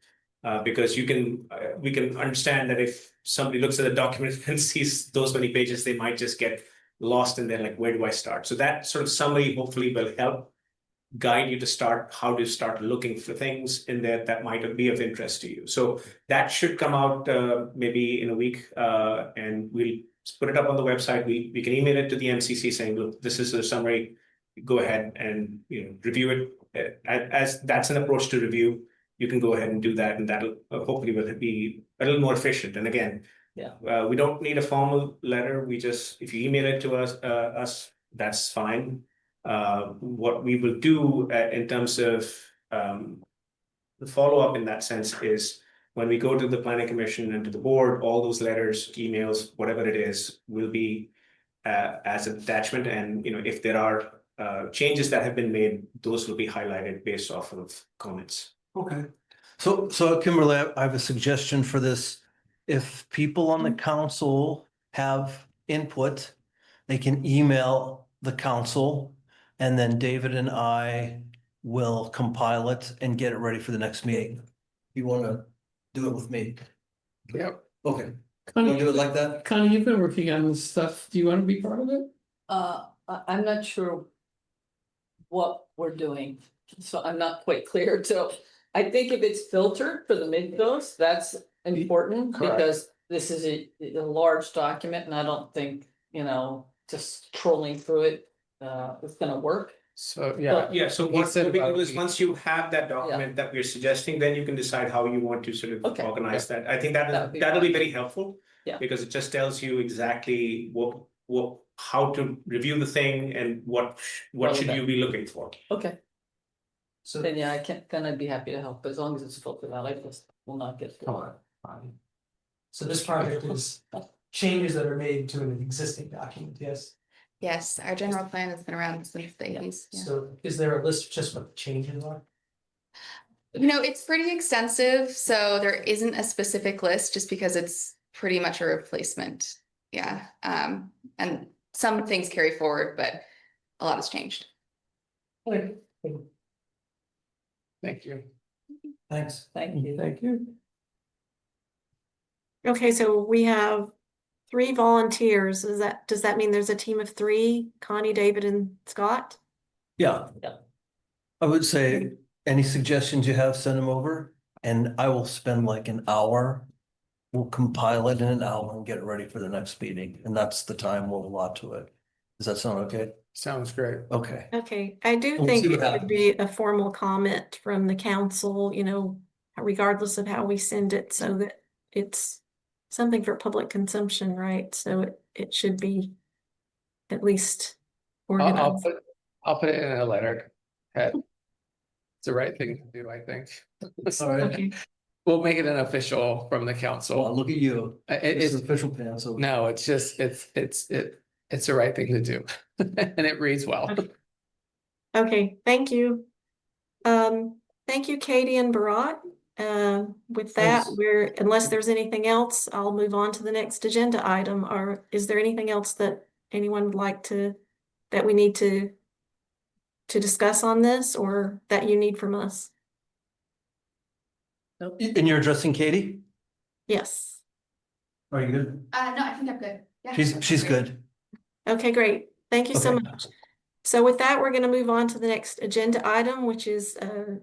Because we can understand that if somebody looks at the document and sees those many pages, they might just get lost and then like, where do I start? So that sort of summary hopefully will help guide you to how to start looking for things in there that might be of interest to you. So that should come out maybe in a week, and we'll put it up on the website. We can email it to the MCC saying, look, this is a summary. Go ahead and review it. As that's an approach to review, you can go ahead and do that, and that'll hopefully will be a little more efficient. And again, we don't need a formal letter. If you email it to us, that's fine. What we will do in terms of the follow-up in that sense is when we go to the planning commission and to the board, all those letters, emails, whatever it is, will be as an attachment. And if there are changes that have been made, those will be highlighted based off of comments. Okay. So Kimberly, I have a suggestion for this. If people on the council have input, they can email the council, and then David and I will compile it and get it ready for the next meeting. You want to do it with me? Yep. Okay. Connie, Wanna do it like that? Connie, you've been working on this stuff. Do you want to be part of it? I'm not sure what we're doing, so I'm not quite clear. So I think if it's filtered for the Midcoast, that's important Correct. because this is a large document, and I don't think, just trolling through it is gonna work. So, yeah. Yeah, so He what said we do about is the- once you have that document that we're suggesting, then you can decide how you want to sort of Okay. organize that. I think That'd be that'll be fine. very helpful. Yeah. Because it just tells you exactly how to review the thing and what should you be looking for. Okay, So, then I can be happy to help, as long as it's filtered out. I just will not get. come on, fine. So this project is changes that are made to an existing document, yes? Yes, our general plan has been around since the 80s. Yeah. So is there a list of just what the changes are? It's pretty extensive, so there isn't a specific list just because it's pretty much a replacement. Yeah. And some things carry forward, but a lot has changed. Okay. Thank you. Thanks. Thank you. Thank you. Okay, so we have 3 volunteers. Does that mean there's a team of 3? Connie, David, and Scott? Yeah. Yeah. I would say any suggestions you have, send them over, and I will spend like an hour. We'll compile it in an hour and get it ready for the next meeting, and that's the time we'll allot to it. Does that sound okay? Sounds great. Okay. Okay, I do We'll think see it what should be a formal comment from the council, regardless of how we send it, so that it's something for public consumption, right? So it should be at least I'll organized. put it in a letter. It's the right thing to do, I think. All right. Okay. We'll make it an official from the council. Well, look at you. It's It's, official pan, so. no, it's just, it's the right thing to do. And it reads well. Okay, thank you. Thank you, Katie and Barat. With that, Thanks. unless there's anything else, I'll move on to the next agenda item. Or is there anything else that anyone would like that we need to discuss on this or that you need from us? And you're addressing Katie? Yes. Are you good? No, I think I'm good. Yeah. She's good. Okay, great. Thank you so Okay. much. So with that, we're going to move on to the next agenda item, which is a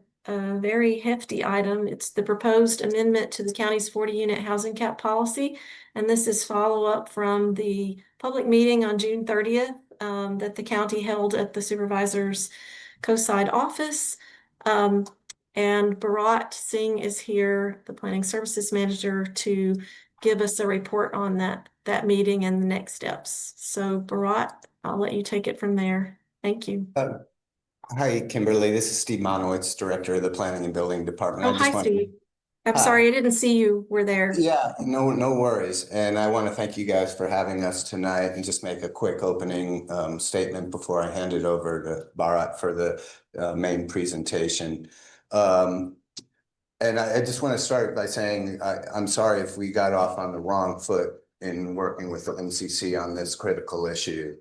very hefty item. It's the proposed amendment to the county's 40-unit housing cap policy. And this is follow-up from the public meeting on June 30th that the county held at the supervisor's co-side office. And Bharat Singh is here, the planning services manager, to give us a report on that meeting and the next steps. So Bharat, I'll let you take it from there. Thank you. Hi, Kimberly. This is Steve Monowitz, Director of the Planning and Building Department. Oh, hi, Steve. I'm sorry, I didn't see you were there. Yeah, no worries. And I want to thank you guys for having us tonight and just make a quick opening statement before I hand it over to Bharat for the main presentation. And I just want to start by saying I'm sorry if we got off on the wrong foot in working with the MCC on this critical issue.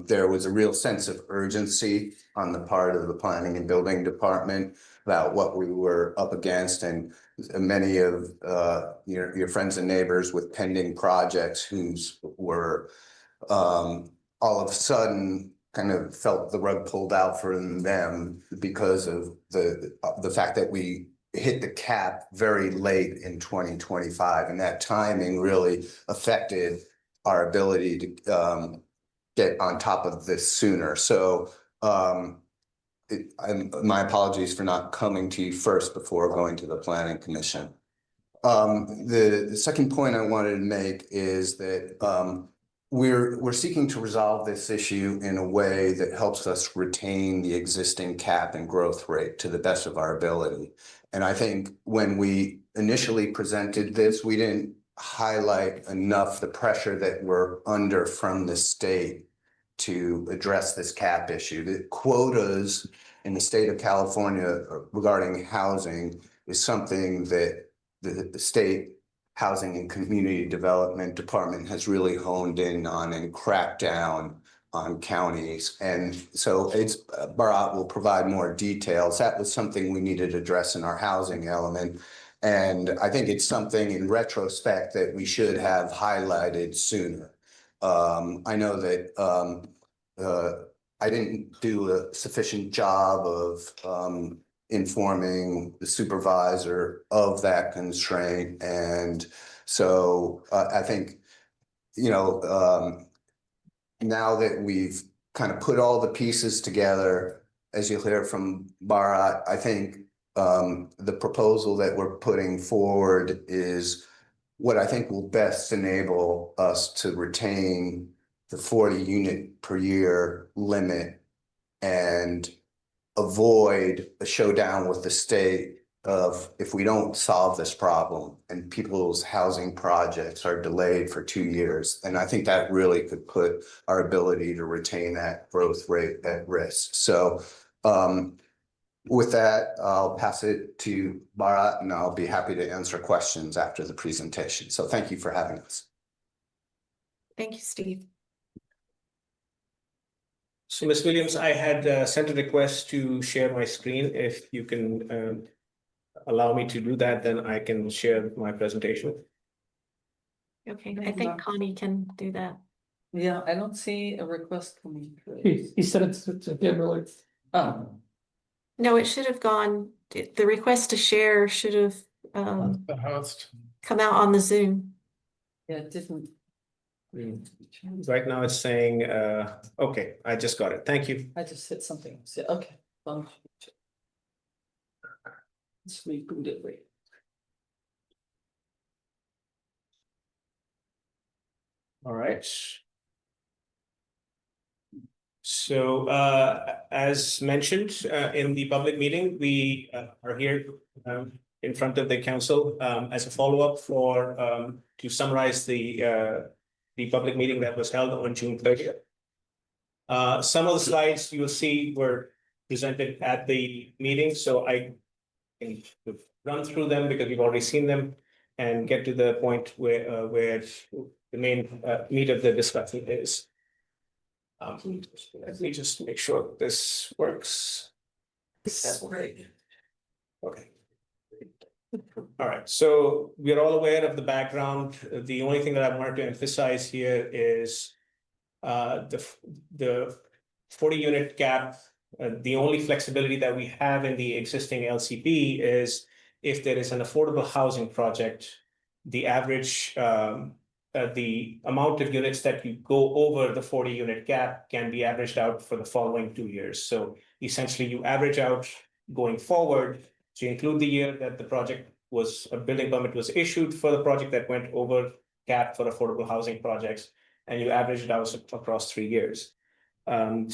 There was a real sense of urgency on the part of the Planning and Building Department about what we were up against, and many of your friends and neighbors with pending projects who's were all of a sudden kind of felt the rug pulled out from them because of the fact that we hit the cap very late in 2025, and that timing really affected our ability to get on top of this sooner. So my apologies for not coming to you first before going to the Planning Commission. The second point I wanted to make is that we're seeking to resolve this issue in a way that helps us retain the existing cap and growth rate to the best of our ability. And I think when we initially presented this, we didn't highlight enough the pressure that we're under from the state to address this cap issue. The quotas in the state of California regarding housing is something that the state Housing and Community Development Department has really honed in on and cracked down on counties. And so Bharat will provide more details. That was something we needed to address in our housing element. And I think it's something in retrospect that we should have highlighted sooner. I know that I didn't do a sufficient job of informing the supervisor of that constraint. And so I think, now that we've kind of put all the pieces together, as you'll hear from Bharat, I think the proposal that we're putting forward is what I think will best enable us to retain the 40 unit per year limit and avoid a showdown with the state of if we don't solve this problem and people's housing projects are delayed for 2 years. And I think that really could put our ability to retain that growth rate at risk. So with that, I'll pass it to Bharat and I'll be happy to answer questions after the presentation. So thank you for having us. Thank you, Steve. So Ms. Williams, I had sent a request to share my screen. If you can allow me to do that, then I can share my presentation. Okay, I think Connie can do that. Yeah, I don't see a request coming through. He said it's Kimberly. Oh, No, it should have gone, the request to share should have The host. come out on the Zoom. yeah, it didn't. Right now it's saying, okay, I just got it. Thank you. I just hit something. So, okay. Let's reboot it. Wait. All right. So as mentioned in the public meeting, we are here in front of the council as a follow-up for to summarize the public meeting that was held on June 30th. Some of the slides you will see were presented at the meeting, so I can run through them because we've already seen them and get to the point where the main meat of the discussion is. Let me just make sure this works. That's great. Okay. All right, so we're all aware of the background. The only thing that I wanted to emphasize here is the 40-unit cap. The only flexibility that we have in the existing LCP is if there is an affordable housing project, the average the amount of units that you go over the 40-unit cap can be averaged out for the following 2 years. So essentially you average out going forward to include the year that the project was, a building permit was issued for the project that went over cap for affordable housing projects, and you average it out across 3 years. From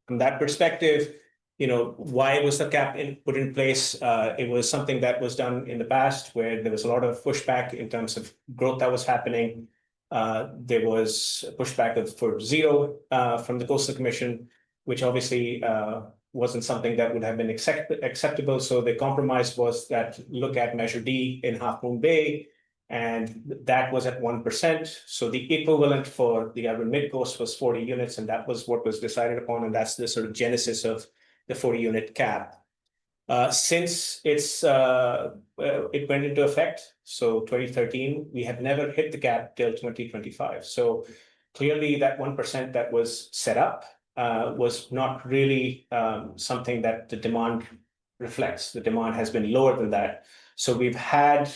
that perspective, why was the cap put in place? It was something that was done in the past where there was a lot of pushback in terms of growth that was happening. There was pushback for zero from the Coastal Commission, which obviously wasn't something that would have been acceptable. So the compromise was that look at Measure D in Half Moon Bay, and that was at 1%. So the equivalent for the urban Midcoast was 40 units, and that was what was decided upon, and that's the sort of genesis of the 40-unit cap. Since it went into effect, so 2013, we had never hit the cap till 2025. So clearly that 1% that was set up was not really something that the demand reflects. The demand has been lower than that. So we've had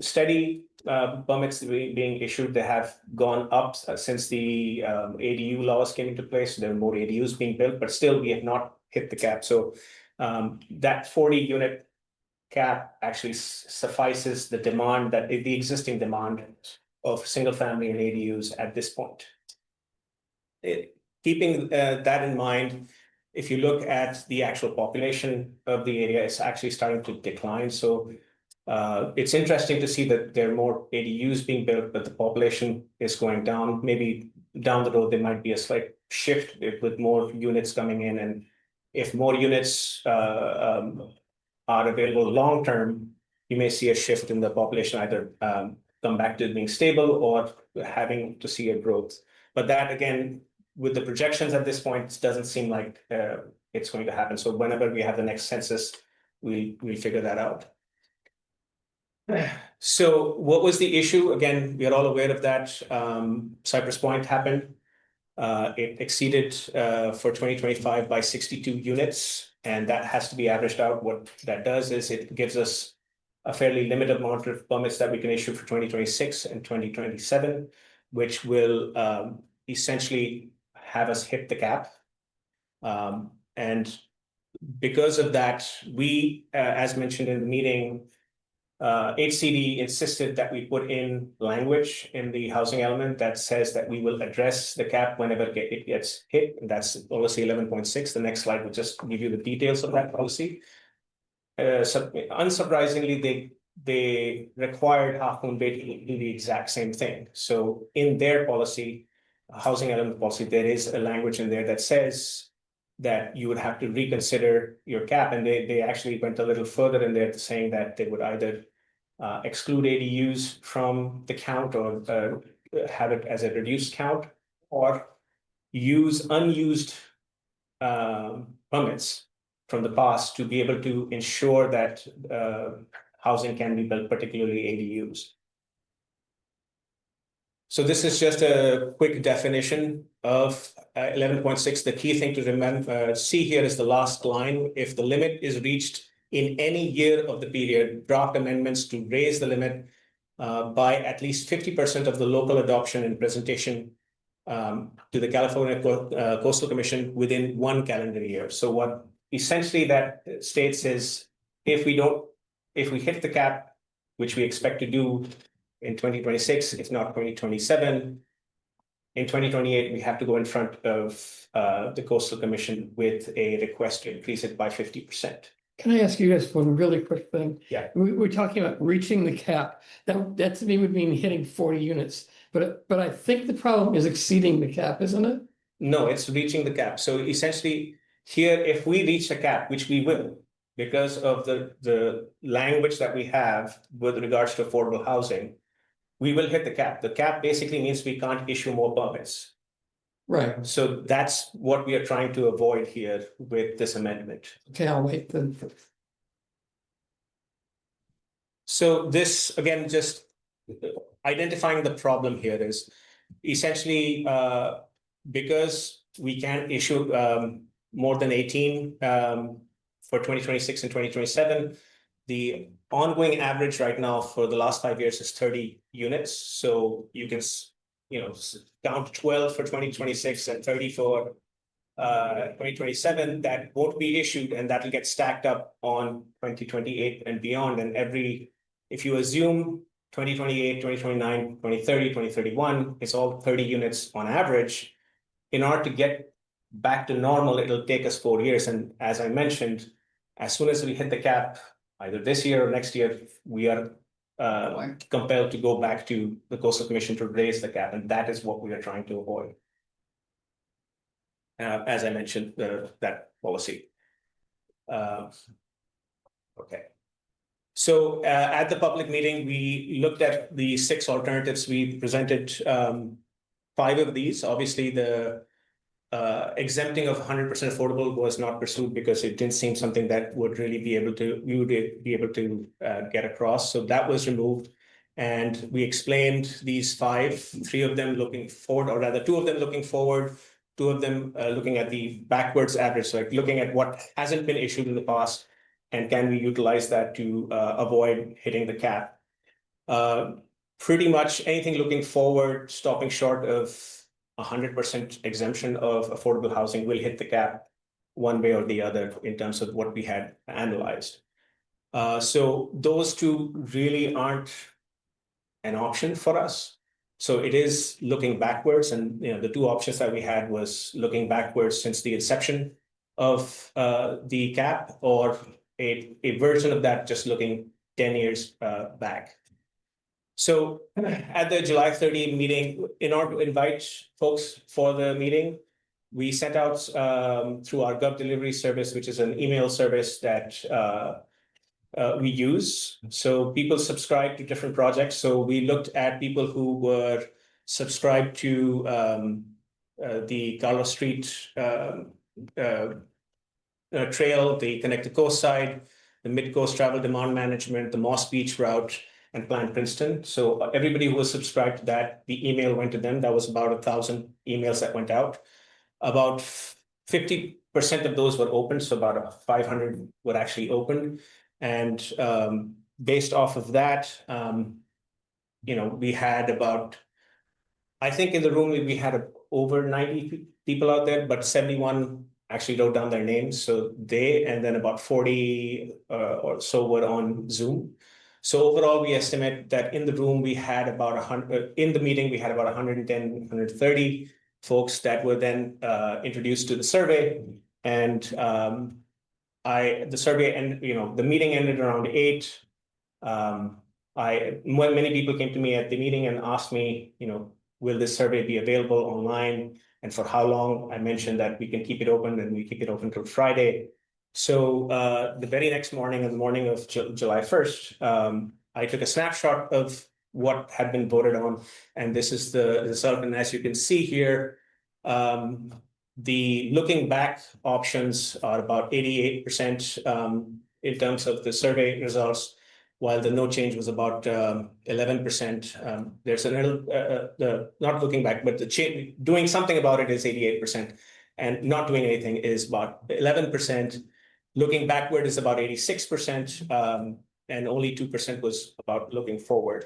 steady permits being issued. They have gone up since the ADU laws came into place. There are more ADUs being built, but still we have not hit the cap. So that 40-unit cap actually suffices the demand, that the existing demand of single family and ADUs at this point. Keeping that in mind, if you look at the actual population of the area, it's actually starting to decline. So it's interesting to see that there are more ADUs being built, but the population is going down. Maybe down the road, there might be a slight shift with more units coming in. And if more units are available long-term, you may see a shift in the population, either come back to being stable or having to see a growth. But that, again, with the projections at this point, doesn't seem like it's going to happen. So whenever we have the next census, we'll figure that out. So what was the issue? Again, we are all aware of that. Cypress Point happened. It exceeded for 2025 by 62 units, and that has to be averaged out. What that does is it gives us a fairly limited amount of permits that we can issue for 2026 and 2027, which will essentially have us hit the cap. And because of that, we, as mentioned in the meeting, HCD insisted that we put in language in the housing element that says that we will address the cap whenever it gets hit. And that's policy 11.6. The next slide will just give you the details of that policy. So unsurprisingly, they required Half Moon Bay to do the exact same thing. So in their policy, housing element policy, there is a language in there that says that you would have to reconsider your cap. And they actually went a little further in there, saying that they would either exclude ADUs from the count or have it as a reduced count, or use unused permits from the past to be able to ensure that housing can be built, particularly ADUs. So this is just a quick definition of 11.6. The key thing to remember, see here is the last line. If the limit is reached in any year of the period, draft amendments to raise the limit by at least 50% of the local adoption and presentation to the California Coastal Commission within 1 calendar year. So what essentially that states is if we hit the cap, which we expect to do in 2026, if not 2027. In 2028, we have to go in front of the Coastal Commission with a request to increase it by 50%. Can I ask you guys one really quick thing? Yeah. We're talking about reaching the cap. That to me would mean hitting 40 units. But I think the problem is exceeding the cap, isn't it? No, it's reaching the cap. So essentially, here, if we reach the cap, which we will, because of the language that we have with regards to affordable housing, we will hit the cap. The cap basically means we can't issue more permits. Right. So that's what we are trying to avoid here with this amendment. Okay, I'll wait then. So this, again, just identifying the problem here is essentially because we can't issue more than 18 for 2026 and 2027, the ongoing average right now for the last 5 years is 30 units. So you can, count 12 for 2026 and 30 for 2027 that won't be issued, and that will get stacked up on 2028 and beyond. And if you assume 2028, 2029, 2030, 2031, it's all 30 units on average. In order to get back to normal, it'll take us 4 years. And as I mentioned, as soon as we hit the cap, either this year or next year, we are compelled to go back to the Coastal Commission to raise the cap. And that is what we are trying to avoid. As I mentioned, that policy. Okay. So at the public meeting, we looked at the 6 alternatives. We presented 5 of these. Obviously, the exempting of 100% affordable was not pursued because it didn't seem something that we would be able to get across. So that was removed. And we explained these 5, 3 of them looking forward, or rather 2 of them looking forward, 2 of them looking at the backwards average, so like looking at what hasn't been issued in the past, and can we utilize that to avoid hitting the cap. Pretty much anything looking forward, stopping short of 100% exemption of affordable housing will hit the cap one way or the other in terms of what we had analyzed. So those 2 really aren't an option for us. So it is looking backwards, and the 2 options that we had was looking backwards since the inception of the cap, or a version of that just looking 10 years back. So at the July 30 meeting, in order to invite folks for the meeting, we sent out through our Gov delivery service, which is an email service that we use. So people subscribe to different projects. So we looked at people who were subscribed to the Carlos Street Trail, the Connect the Coast side, the Midcoast Travel Demand Management, the Moss Beach Route, and Plan Princeton. So everybody who was subscribed to that, the email went to them. That was about 1,000 emails that went out. About 50% of those were opened, so about 500 were actually opened. And based off of that, we had about, I think in the room we had over 90 people out there, but 71 actually wrote down their names. So and then about 40 or so were on Zoom. So overall, we estimate that in the room we had about 100, in the meeting we had about 110, 130 folks that were then introduced to the survey. And the survey, and the meeting ended around 8. Many people came to me at the meeting and asked me, will this survey be available online and for how long? I mentioned that we can keep it open, and we keep it open till Friday. So the very next morning, on the morning of July 1st, I took a snapshot of what had been voted on, and this is the result. And as you can see here, the looking back options are about 88% in terms of the survey results, while the no change was about 11%. There's a little, not looking back, but the change, doing something about it is 88%, and not doing anything is about 11%. Looking backward is about 86%, and only 2% was about looking forward.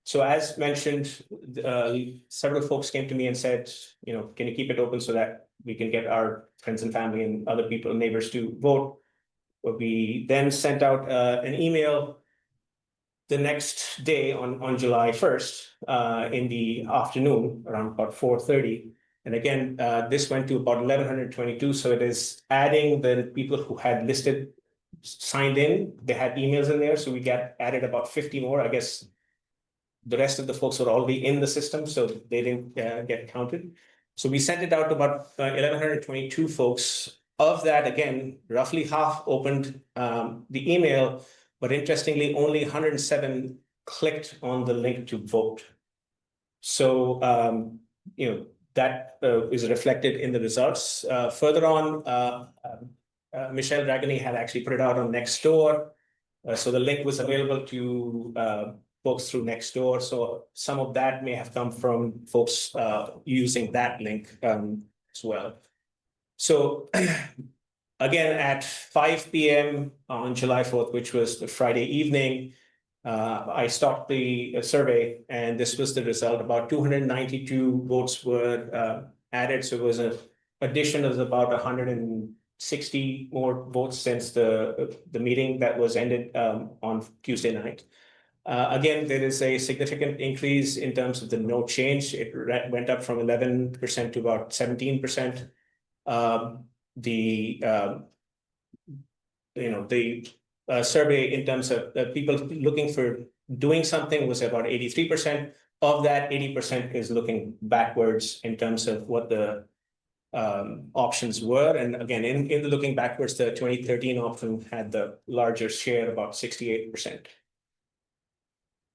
So as mentioned, several folks came to me and said, can you keep it open so that we can get our friends and family and other people, neighbors to vote? We then sent out an email the next day on July 1st, in the afternoon, around about 4:30. And again, this went to about 1,122. So it is adding the people who had signed in, they had emails in there. So we added about 50 more. I guess the rest of the folks were already in the system, so they didn't get counted. So we sent it out to about 1,122 folks. Of that, again, roughly half opened the email, but interestingly, only 107 clicked on the link to vote. So, that is reflected in the results. Further on, Michelle Dragoni had actually put it out on Nextdoor. So the link was available to folks through Nextdoor. So some of that may have come from folks using that link as well. So again, at 5 p.m. on July 4th, which was the Friday evening, I stopped the survey, and this was the result. About 292 votes were added. So it was an addition of about 160 more votes since the meeting that was ended on Tuesday night. Again, there is a significant increase in terms of the no change. It went up from 11% to about 17%. The survey in terms of people looking for doing something was about 83%. Of that, 80% is looking backwards in terms of what the options were. And again, in the looking backwards, the 2013 option had the larger share, about 68%.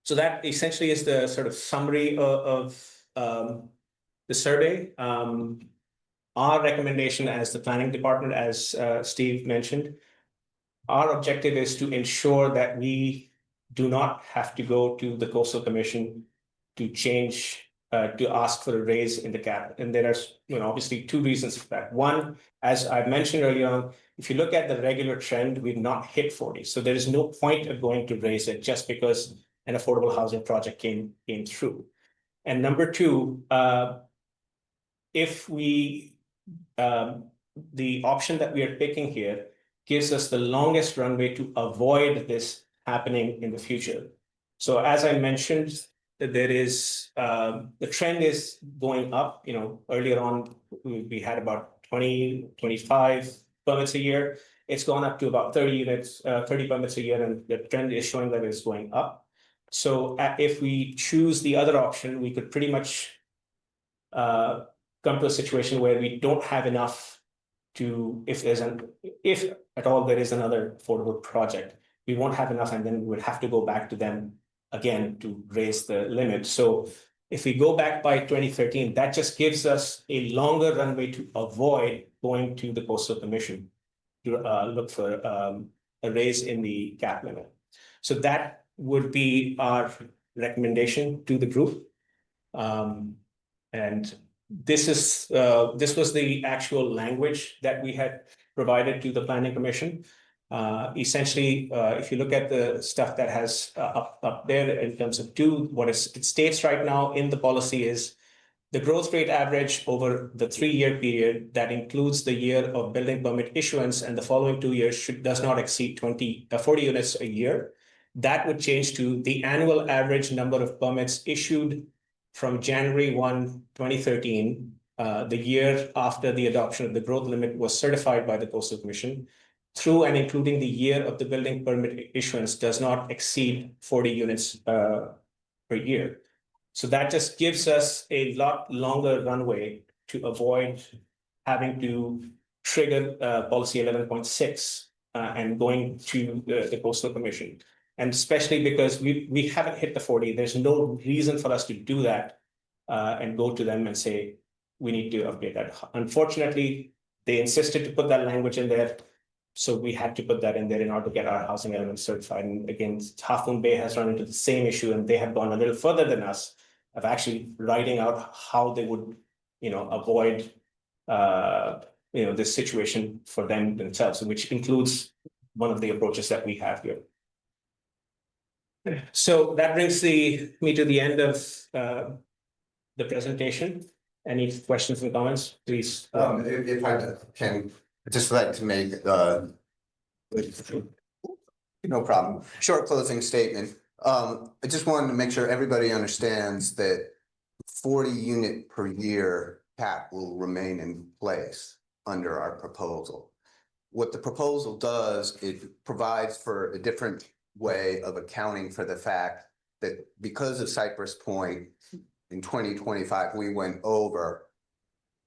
So that essentially is the sort of summary of the survey. Our recommendation as the planning department, as Steve mentioned, our objective is to ensure that we do not have to go to the Coastal Commission to change, to ask for a raise in the cap. And there are, obviously 2 reasons for that. One, as I mentioned earlier on, if you look at the regular trend, we've not hit 40. So there is no point of going to raise it just because an affordable housing project came through. And number 2, if the option that we are picking here gives us the longest runway to avoid this happening in the future. So as I mentioned, there is the trend is going up. Earlier on, we had about 20, 25 permits a year. It's gone up to about 30 units, 30 permits a year, and the trend is showing that it's going up. So if we choose the other option, we could pretty much come to a situation where we don't have enough to, if at all there is another affordable project, we won't have enough, and then we would have to go back to them again to raise the limit. So if we go back by 2013, that just gives us a longer runway to avoid going to the Coastal Commission to look for a raise in the cap limit. So that would be our recommendation to the group. And this was the actual language that we had provided to the Planning Commission. Essentially, if you look at the stuff that has up there in terms of it states right now in the policy is the growth rate average over the 3-year period that includes the year of building permit issuance and the following 2 years does not exceed 40 units a year. That would change to the annual average number of permits issued from January 1, 2013, the year after the adoption of the growth limit was certified by the Coastal Commission, through and including the year of the building permit issuance does not exceed 40 units per year. So that just gives us a lot longer runway to avoid having to trigger policy 11.6 and going to the Coastal Commission. And especially because we haven't hit the 40, there's no reason for us to do that and go to them and say, we need to update that. Unfortunately, they insisted to put that language in there. So we had to put that in there in order to get our housing element certified. And again, Half Moon Bay has run into the same issue, and they have gone a little further than us of actually writing out how they would, avoid, this situation for them themselves, which includes one of the approaches that we have here. So that brings me to the end of the presentation. Any questions and comments, please? If I can, I'd just like to make no problem. Short closing statement. I just wanted to make sure everybody understands that 40 unit per year cap will remain in place under our proposal. What the proposal does, it provides for a different way of accounting for the fact that because of Cypress Point in 2025, we went over.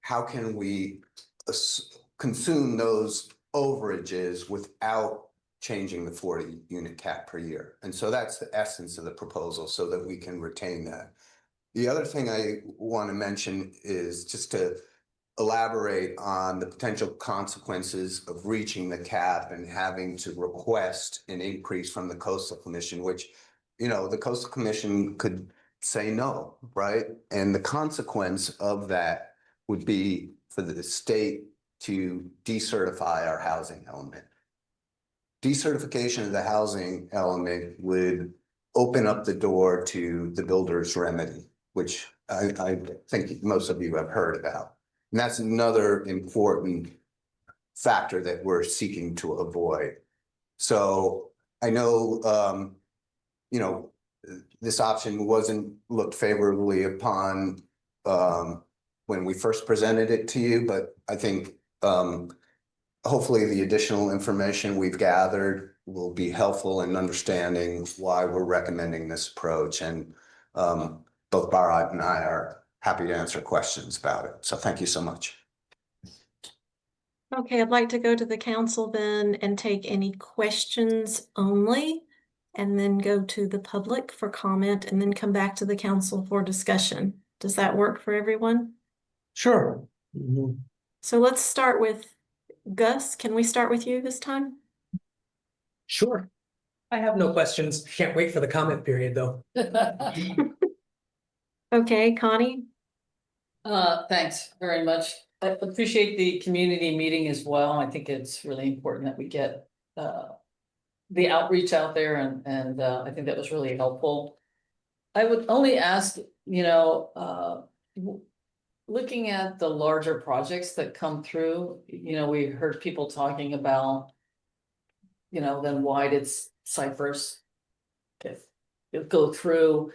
How can we consume those overages without changing the 40 unit cap per year? And so that's the essence of the proposal, so that we can retain that. The other thing I want to mention is just to elaborate on the potential consequences of reaching the cap and having to request an increase from the Coastal Commission, which, you know, the Coastal Commission could say no, right? And the consequence of that would be for the state to decertify our housing element. Decertification of the housing element would open up the door to the builder's remedy, which I think most of you have heard about. And that's another important factor that we're seeking to avoid. So I know, you know, this option wasn't looked favorably upon when we first presented it to you, but I think hopefully the additional information we've gathered will be helpful in understanding why we're recommending this approach. And both Bharat and I are happy to answer questions about it. So thank you so much. Okay, I'd like to go to the council then and take any questions only, and then go to the public for comment, and then come back to the council for discussion. Does that work for everyone? Sure. So let's start with Gus. Can we start with you this time? Sure. I have no questions. Can't wait for the comment period, though. Okay, Connie? Thanks very much. I appreciate the community meeting as well. I think it's really important that we get the outreach out there, and I think that was really helpful. I would only ask, you know, looking at the larger projects that come through, you know, we heard people talking about, you know, then why did Cypress go through?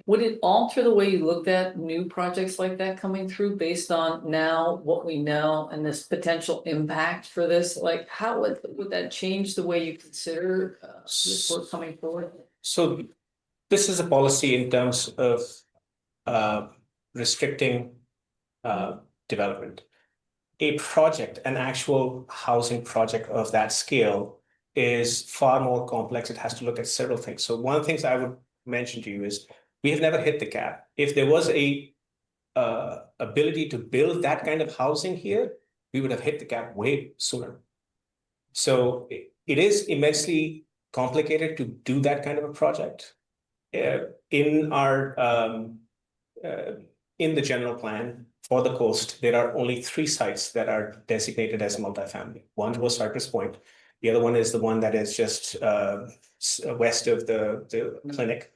Would it alter the way you looked at new projects like that coming through based on now what we know and this potential impact for this? Like, how would that change the way you consider this work coming forward? So this is a policy in terms of restricting development. A project, an actual housing project of that scale, is far more complex. It has to look at several things. So one of the things I would mention to you is we have never hit the cap. If there was a ability to build that kind of housing here, we would have hit the cap way sooner. So it is immensely complicated to do that kind of a project. In our in the general plan for the coast, there are only 3 sites that are designated as multifamily. One was Cypress Point. The other one is the one that is just west of the clinic.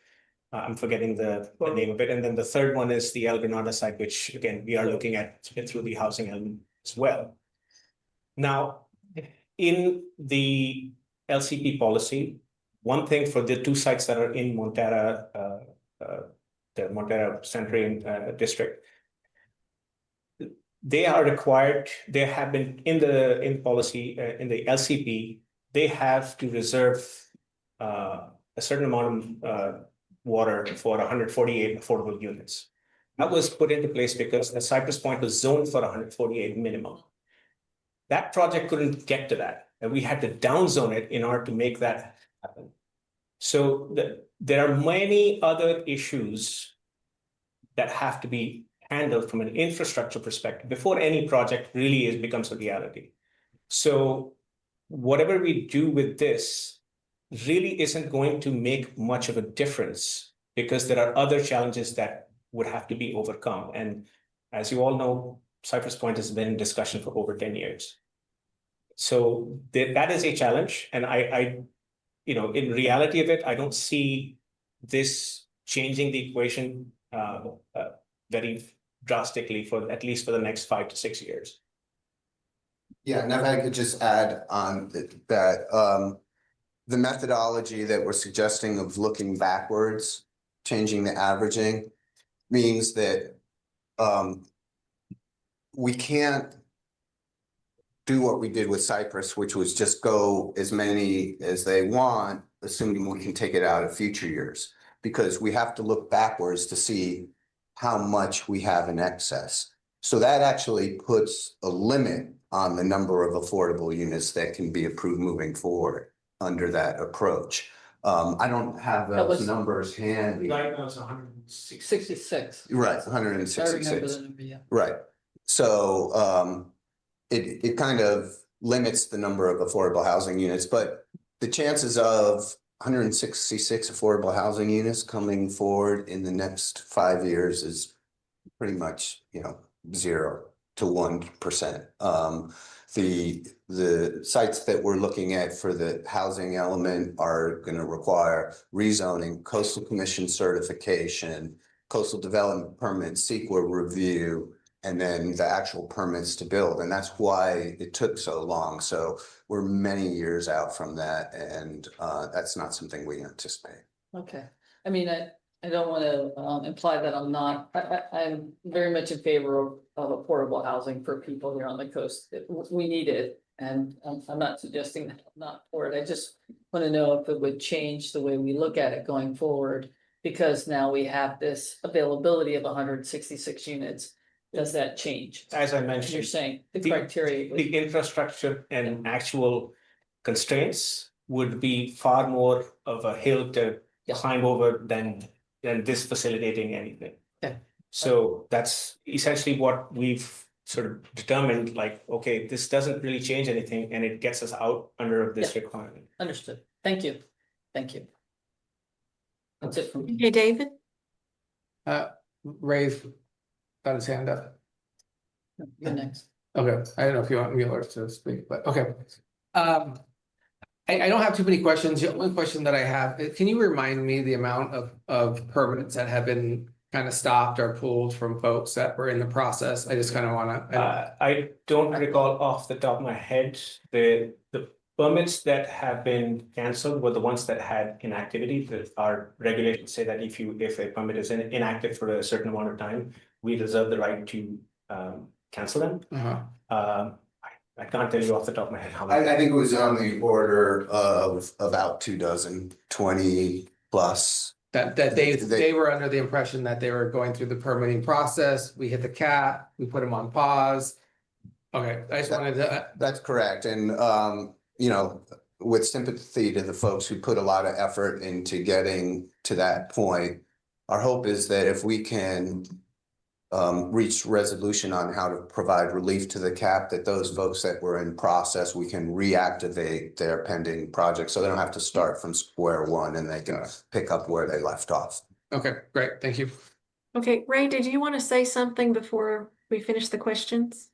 I'm forgetting the name of it. And then the third one is the El Granada site, which again, we are looking at through the housing element as well. Now, in the LCP policy, one thing for the 2 sites that are in Montara, the Montara Central district, they are required, they have been in policy, in the LCP, they have to reserve a certain amount of water for 148 affordable units. That was put into place because the Cypress Point was zoned for 148 minimum. That project couldn't get to that, and we had to downzone it in order to make that happen. So there are many other issues that have to be handled from an infrastructure perspective before any project really becomes a reality. So whatever we do with this really isn't going to make much of a difference because there are other challenges that would have to be overcome. And as you all know, Cypress Point has been in discussion for over 10 years. So that is a challenge. And I, you know, in reality of it, I don't see this changing the equation very drastically for at least for the next 5 to 6 years. Yeah, and if I could just add on that, the methodology that we're suggesting of looking backwards, changing the averaging, means that we can't do what we did with Cyprus, which was just go as many as they want, assuming we can take it out of future years. Because we have to look backwards to see how much we have in excess. So that actually puts a limit on the number of affordable units that can be approved moving forward under that approach. I don't have That those was- numbers handy. Right now it's 160. 66. Right, I remember 166. the number, yeah. Right. So it kind of limits the number of affordable housing units, but the chances of 166 affordable housing units coming forward in the next 5 years is pretty much, 0 to 1%. The sites that we're looking at for the housing element are going to require rezoning, coastal commission certification, coastal development permit, CEQA review, and then the actual permits to build. And that's why it took so long. So we're many years out from that, and that's not something we anticipate. Okay, I mean, I don't want to imply that I'm not, I'm very much in favor of affordable housing for people here on the coast. We need it, and I'm not suggesting that I'm not for it. I just want to know if it would change the way we look at it going forward, because now we have this availability of 166 units. Does that change? As I You're mentioned, saying the criteria. the infrastructure and actual constraints would be far more of a hill to climb over than this facilitating anything. Okay. So that's essentially what we've sort of determined, like, okay, this doesn't really change anything and it gets us out under this requirement. Understood. Thank you. Thank you. That's it from me. Hey, David? Ray's got his hand up. You're next. Okay, I don't know if you want Mueller to speak, but okay. I don't have too many questions. The only question that I have, can you remind me the amount of permits that have been kind of stopped or pulled from folks that were in the process? I just kind of want to. I don't recall off the top of my head, the permits that have been canceled were the ones that had inactivity. That our regulations say that if a permit is inactive for a certain amount of time, we reserve the right to cancel them. I can't tell you off the top of my head how many. I think it was on the order of about 24, 20 plus. That they were under the impression that they were going through the permitting process. We hit the cap, we put them on pause. Okay, I just wanted to. That's correct. And, with sympathy to the folks who put a lot of effort into getting to that point, our hope is that if we can reach resolution on how to provide relief to the cap, that those folks that were in process, we can reactivate their pending project so they don't have to start from square one and they can pick up where they left off. Okay, great. Thank you. Okay, Ray, did you want to say something before we finish the questions?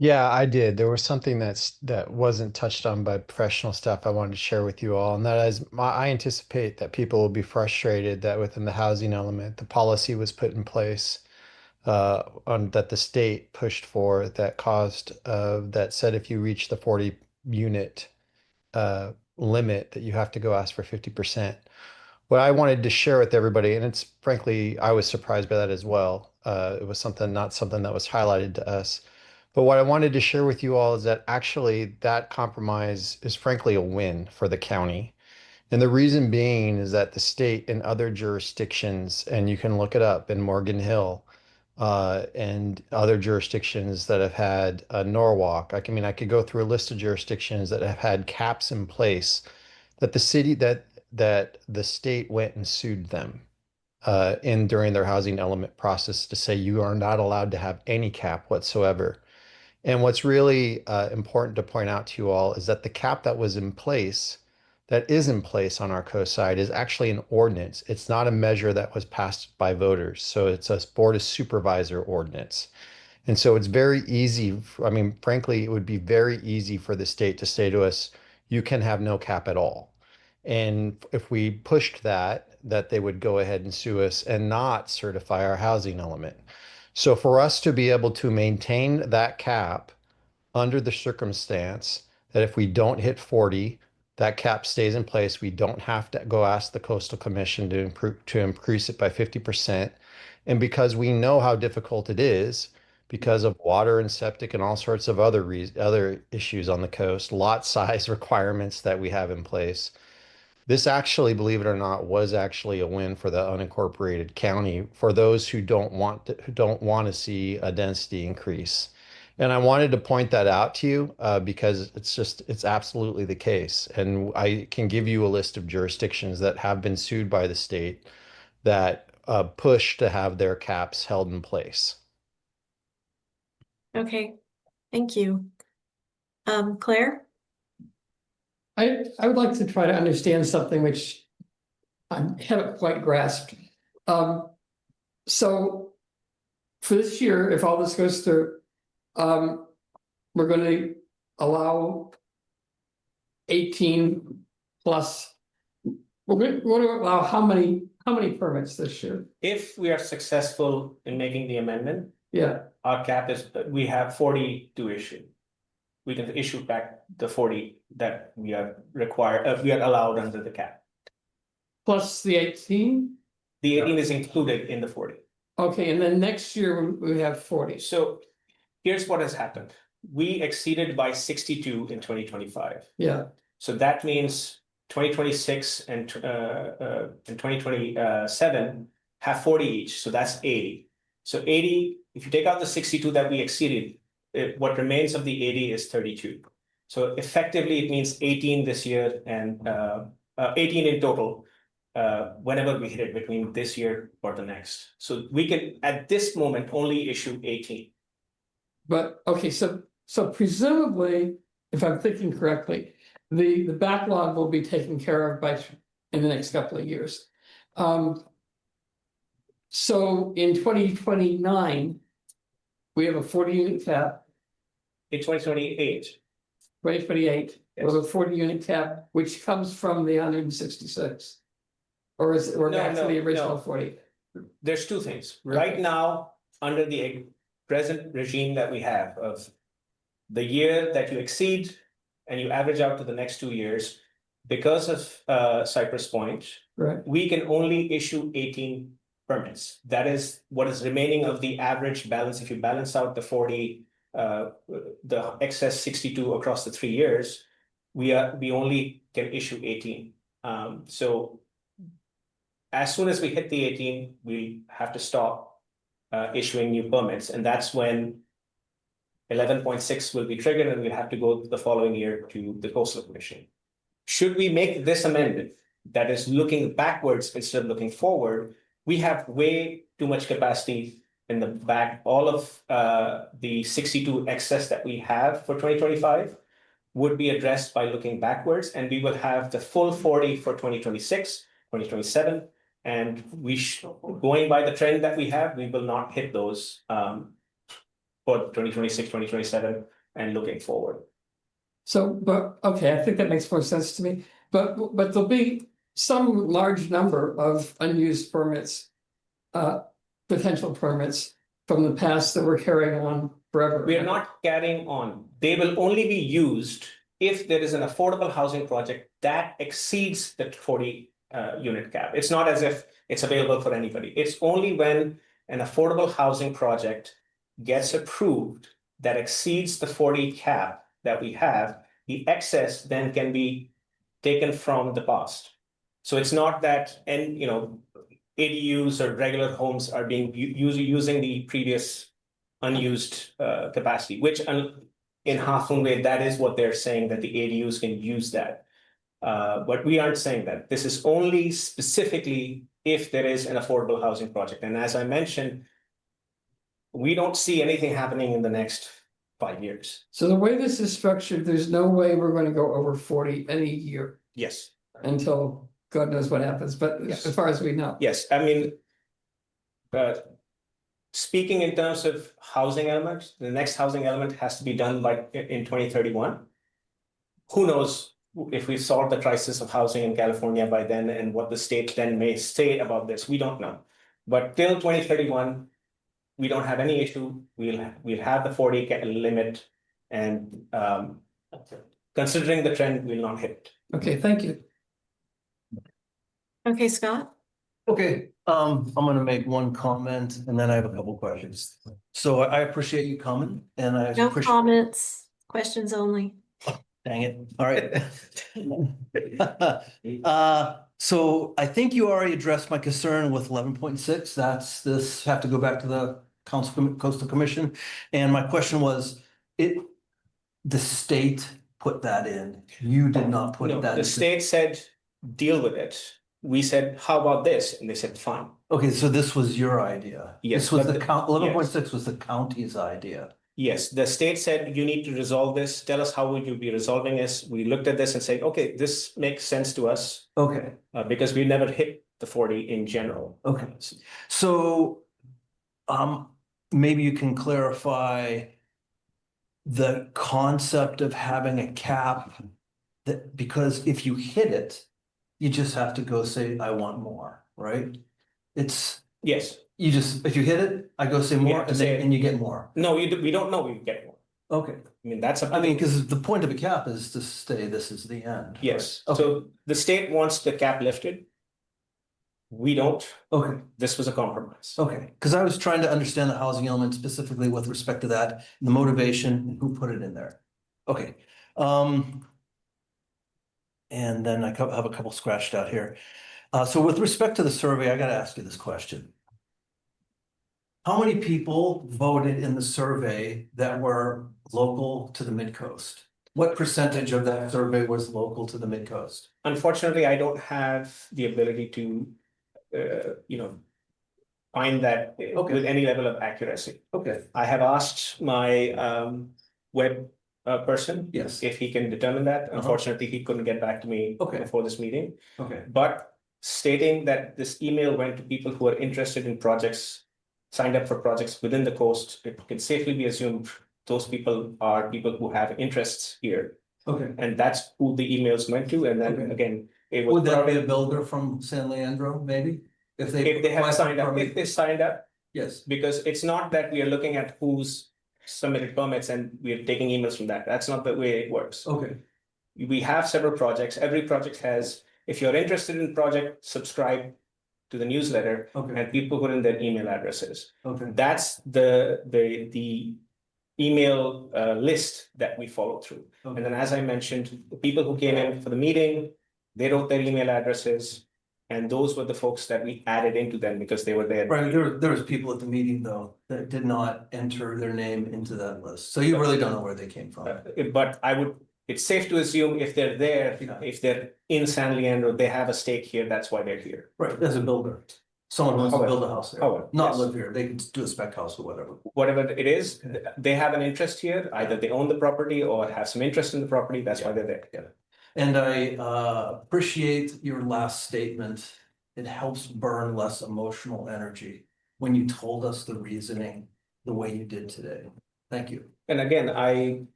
Yeah, I did. There was something that wasn't touched on by professional staff I wanted to share with you all, and that is I anticipate that people will be frustrated that within the housing element, the policy was put in place that the state pushed for that caused that said if you reach the 40 unit limit that you have to go ask for 50%. What I wanted to share with everybody, and it's frankly, I was surprised by that as well. It was not something that was highlighted to us. But what I wanted to share with you all is that actually that compromise is frankly a win for the county. And the reason being is that the state and other jurisdictions, and you can look it up in Morgan Hill, and other jurisdictions that have had Norwalk. I could go through a list of jurisdictions that have had caps in place that the state went and sued them during their housing element process to say you are not allowed to have any cap whatsoever. And what's really important to point out to you all is that the cap that is in place on our coast side is actually an ordinance. It's not a measure that was passed by voters. So it's a Board of Supervisor ordinance. And so it's very easy. Frankly, it would be very easy for the state to say to us, you can have no cap at all. And if we pushed that they would go ahead and sue us and not certify our housing element. So for us to be able to maintain that cap under the circumstance that if we don't hit 40, that cap stays in place. We don't have to go ask the Coastal Commission to increase it by 50%. And because we know how difficult it is, because of water and septic and all sorts of other issues on the coast, lot size requirements that we have in place. This actually, believe it or not, was actually a win for the unincorporated county for those who don't want to see a density increase. And I wanted to point that out to you because it's absolutely the case. And I can give you a list of jurisdictions that have been sued by the state that push to have their caps held in place. Okay, thank you. Claire? I would like to try to understand something which I haven't quite grasped. So for this year, if all this goes through, we're going to allow 18 plus. We're going to allow how many permits this year? If we are successful in making the amendment, Yeah. our cap is, we have 40 to issue. We can issue back the 40 that we are required, we are allowed under the cap. Plus the 18? The 18 is included in the 40. Okay, and then next year we have 40. So here's what has happened. We exceeded by 62 in 2025. Yeah. So that means 2026 and 2027 have 40 each. So that's 80. So 80, if you take out the 62 that we exceeded, what remains of the 80 is 32. So effectively, it means 18 this year and 18 in total, whenever we hit it between this year or the next. So we can, at this moment, only issue 18. But okay, so presumably, if I'm thinking correctly, the backlog will be taken care of in the next couple of years. So in 2029, we have a 40-unit cap. In 2028. 2028, we have a 40-unit cap, which comes from the 166. Or is it, we're back to the original 40? There's two things. Right now, under the present regime that we have of the year that you exceed and you average out to the next 2 years, because of Cypress Point, right, we can only issue 18 permits. That is what is remaining of the average balance. If you balance out the 40, the excess 62 across the 3 years, we only can issue 18. So as soon as we hit the 18, we have to stop issuing new permits, and that's when 11.6 will be triggered, and we'll have to go the following year to the Coastal Commission. Should we make this amendment that is looking backwards instead of looking forward, we have way too much capacity in the back. All of the 62 excess that we have for 2025 would be addressed by looking backwards, and we will have the full 40 for 2026, 2027, and going by the trend that we have, we will not hit those for 2026, 2027, and looking forward. So, but okay, I think that makes more sense to me. But there'll be some large number of unused permits, potential permits from the past that we're carrying on forever. We are not carrying on. They will only be used if there is an affordable housing project that exceeds the 40 unit cap. It's not as if it's available for anybody. It's only when an affordable housing project gets approved that exceeds the 40 cap that we have, the excess then can be taken from the past. So it's not that, and ADUs or regular homes are being using the previous unused capacity, which in Half Moon Bay, that is what they're saying, that the ADUs can use that. But we aren't saying that. This is only specifically if there is an affordable housing project. And as I mentioned, we don't see anything happening in the next 5 years. So the way this is structured, there's no way we're going to go over 40 any year. Yes. Until God knows what happens, but yes, as far as we know. Yes, I mean, speaking in terms of housing elements, the next housing element has to be done by in 2031. Who knows if we solve the crisis of housing in California by then, and what the state then may say about this, we don't know. But till 2031, we don't have any issue. We'll have the 40 limit, and considering the trend, we'll not hit Okay, thank you. Okay, Scott? Okay, I'm gonna make one comment and then I have a couple questions. So I appreciate you coming and I No appreciate, comments, questions only. dang it, all right. So I think you already addressed my concern with 11.6. That's this have to go back to the Coastal Commission. And my question was, the state put that in. You did not put No, that the in. state said, deal with it. We said, how about this? And they said, fine. Okay, so this was your idea. Yes, This was but the the- count, 11.6 was the county's idea. Yes, the state said, you need to resolve this. Tell us how would you be resolving this? We looked at this and said, okay, this makes sense to us Okay, because we never hit the 40 in general. okay. So, maybe you can clarify the concept of having a cap that, because if you hit it, you just have to go say, I want more, right? It's, Yes. you just, if you hit it, I go say We more have to and say then, it. and you get more. No, we don't know we get more. Okay. I mean, that's up to I mean, the- because the point of a cap is to say this is the end. Yes, right? Okay. so the state wants the cap lifted. We don't. Okay. This was a compromise. Okay, because I was trying to understand the housing element specifically with respect to that, the motivation, and who put it in there. Okay. And then I have a couple scratched out here. So with respect to the survey, I gotta ask you this question. How many people voted in the survey that were local to the Midcoast? What percentage of that survey was local to the Midcoast? Unfortunately, I don't have the ability to, find that with any level of accuracy. Okay. I have asked my web person. Yes. If he can determine that. Unfortunately, he couldn't get back to me before this meeting. Okay. But stating that this email went to people who are interested in projects, signed up for projects within the coast, it can safely be assumed those people are people who have interests here. Okay. And that's who the emails went to. And then again, it was. Would that be a builder from San Leandro, maybe? If they have applied for signed up, permit? if they signed up, Yes. because it's not that we are looking at who's submitted permits and we're taking emails from that. That's not the way it works. Okay. We have several projects. Every project has, if you're interested in the project, subscribe to the newsletter. Okay. And people put in their email addresses. Okay. That's the email list that we follow through. Okay. And then, as I mentioned, the people who came in for the meeting, they wrote their email addresses. And those were the folks that we added into them because they were there. Right, there was people at the meeting though, that did not enter their name into that list, so you really don't know where they came from. But it's safe to assume if they're there, if they're in San Leandro, they have a stake here, that's why they're here. Right, as a builder, someone who wants to build a house there, However, not yes. live here, they could do a spec house or whatever. Whatever it is, they have an interest here, either they own the property or have some interest in the property, that's why they're there. Yeah. And I appreciate your last statement. It helps burn less emotional energy when you told us the reasoning the way you did today. Thank you. And again,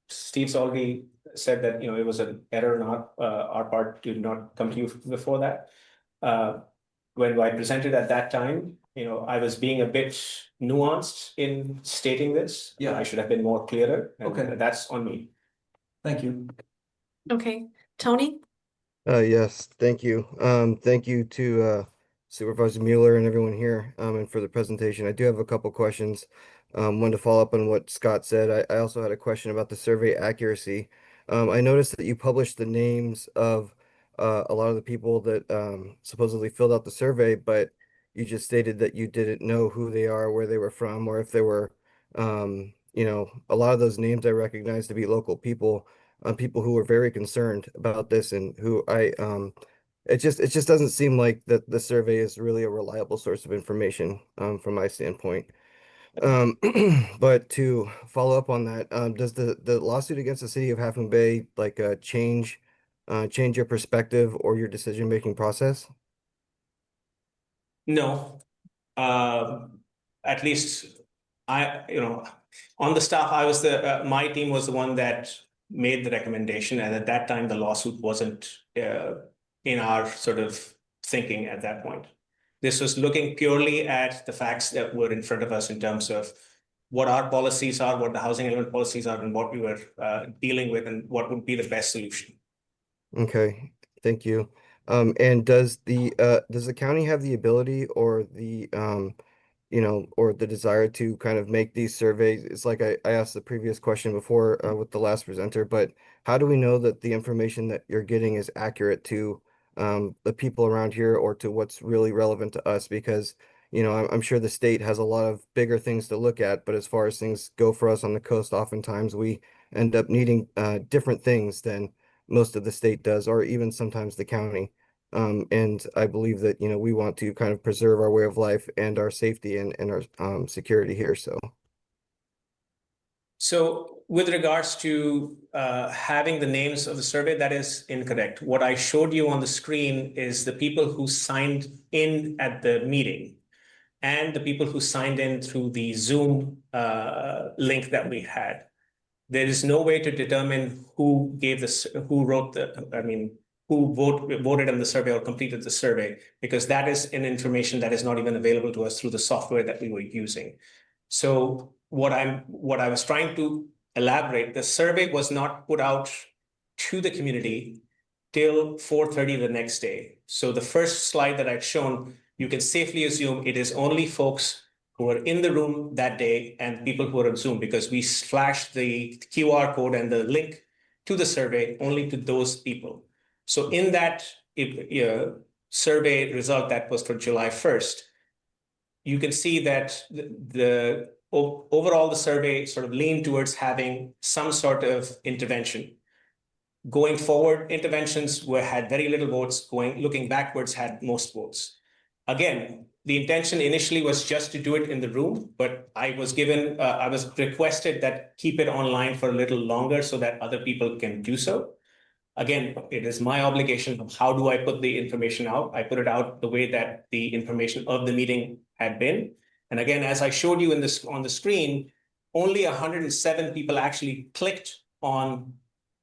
Steve's already said that, it was an error on our part to not come to you before that. When I presented at that time, I was being a bit nuanced in stating this. Yeah. I should have been more clearer. And Okay. that's on me. Thank you. Okay, Tony? Yes, thank you. Thank you to Supervisor Mueller and everyone here, and for the presentation. I do have a couple questions. One to follow up on what Scott said. I also had a question about the survey accuracy. I noticed that you published the names of a lot of the people that supposedly filled out the survey, but you just stated that you didn't know who they are, where they were from, or if they were, a lot of those names I recognize to be local people. People who are very concerned about this and who it just doesn't seem like that the survey is really a reliable source of information from my standpoint. But to follow up on that, does the lawsuit against the city of Half Moon Bay change your perspective or your decision-making process? No, at least on the staff, I was my team was the one that made the recommendation. And at that time, the lawsuit wasn't in our sort of thinking at that point. This was looking purely at the facts that were in front of us in terms of what our policies are, what the housing element policies are, and what we were dealing with, and what would be the best solution. Okay, thank you. And does the county have the ability or the or the desire to kind of make these surveys? It's like I asked the previous question before with the last presenter, but how do we know that the information that you're getting is accurate to the people around here or to what's really relevant to us? Because, I'm sure the state has a lot of bigger things to look at, but as far as things go for us on the coast, oftentimes we end up needing different things than most of the state does, or even sometimes the county. And I believe that, we want to kind of preserve our way of life and our safety and our security here. So with regards to having the names of the survey, that is incorrect. What I showed you on the screen is the people who signed in at the meeting and the people who signed in through the Zoom link that we had. There is no way to determine who gave this, who wrote the, I mean, who voted on the survey or completed the survey, because that is an information that is not even available to us through the software that we were using. So what I was trying to elaborate, the survey was not put out to the community till 4:30 the next day. So the first slide that I've shown, you can safely assume it is only folks who were in the room that day and people who were on Zoom, because we flashed the QR code and the link to the survey only to those people. So in that survey result that was for July 1st, you can see that the overall the survey sort of leaned towards having some sort of intervention. Going forward, interventions had very little votes. Looking backwards had most votes. Again, the intention initially was just to do it in the room, but I was requested that keep it online for a little longer so that other people can do so. Again, it is my obligation of how do I put the information out? I put it out the way that the information of the meeting had been. And again, as I showed you on the screen, only 107 people actually clicked on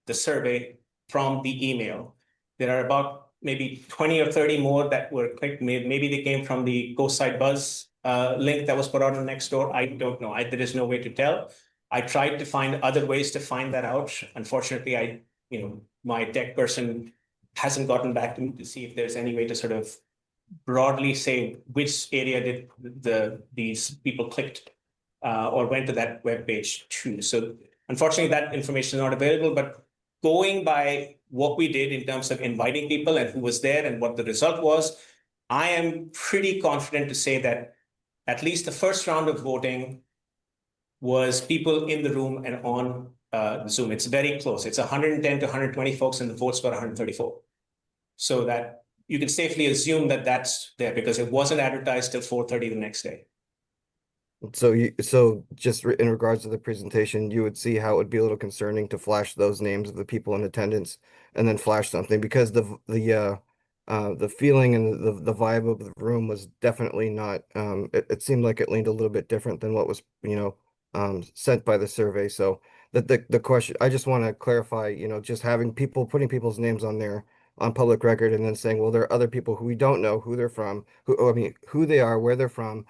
the survey from the email. There are about maybe 20 or 30 more that were clicked. Maybe they came from the Ghost Site Buzz link that was put out on Nextdoor. I don't know. There is no way to tell. I tried to find other ways to find that out. Unfortunately, my tech person hasn't gotten back to me to see if there's any way to sort of broadly say which area did these people clicked or went to that web page to. So unfortunately, that information is not available, but going by what we did in terms of inviting people and who was there and what the result was, I am pretty confident to say that at least the first round of voting was people in the room and on Zoom. It's very close. It's 110 to 120 folks and the votes were 134. So that you can safely assume that that's there because it wasn't advertised till 4:30 the next day. So just in regards to the presentation, you would see how it would be a little concerning to flash those names of the people in attendance and then flash something because the feeling and the vibe of the room was definitely not it seemed like it leaned a little bit different than what was sent by the survey. So the question, I just want to clarify, just having putting people's names on there on public record and then saying, well, there are other people who we don't know who they're from, who they are, where they're from,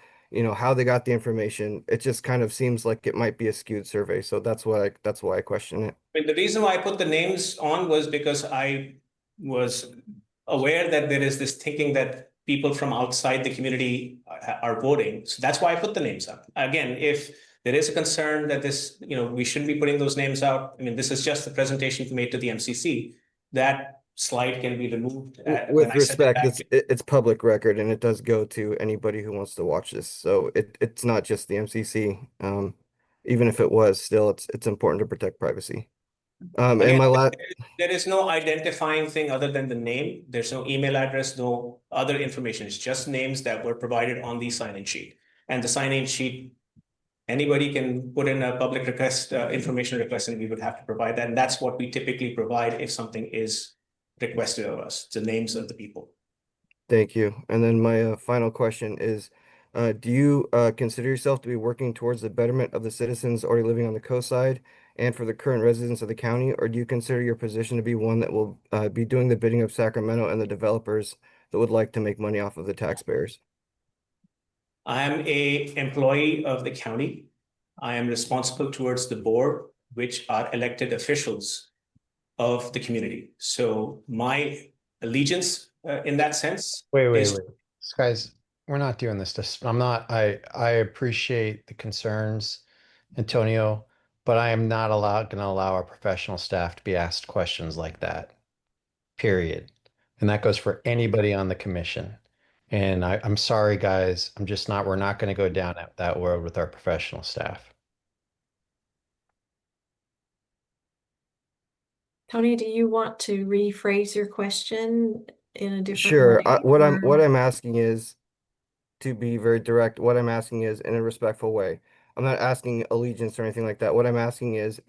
how they got the information. It just kind of seems like it might be a skewed survey. So that's why I question it. I mean, the reason why I put the names on was because I was aware that there is this thinking that people from outside the community are voting. So that's why I put the names up. Again, if there is a concern that we shouldn't be putting those names out. I mean, this is just the presentation made to the MCC. That slide can be removed. With respect, it's public record and it does go to anybody who wants to watch this. So it's not just the MCC. Even if it was, still it's important to protect privacy. Again, there is no identifying thing other than the name. There's no email address, no other information. It's just names that were provided on the sign-in sheet. And the sign-in sheet, anybody can put in a public request, information request, and we would have to provide that. And that's what we typically provide if something is requested of us, the names of the people. Thank you. And then my final question is, do you consider yourself to be working towards the betterment of the citizens already living on the coast side and for the current residents of the county, or do you consider your position to be one that will be doing the bidding of Sacramento and the developers that would like to make money off of the taxpayers? I am an employee of the county. I am responsible towards the board, which are elected officials. of the community. So my allegiance in that sense Wait. is Guys, we're not doing this. I appreciate the concerns, Antonio, but I am not gonna allow our professional staff to be asked questions like that. Period. And that goes for anybody on the commission. And I'm sorry, guys. We're not gonna go down that road with our professional staff. Tony, do you want to rephrase your question in a different Sure. way? What I'm asking is, to be very direct, what I'm asking is in a respectful way. I'm not asking allegiance or anything like that. What I'm asking is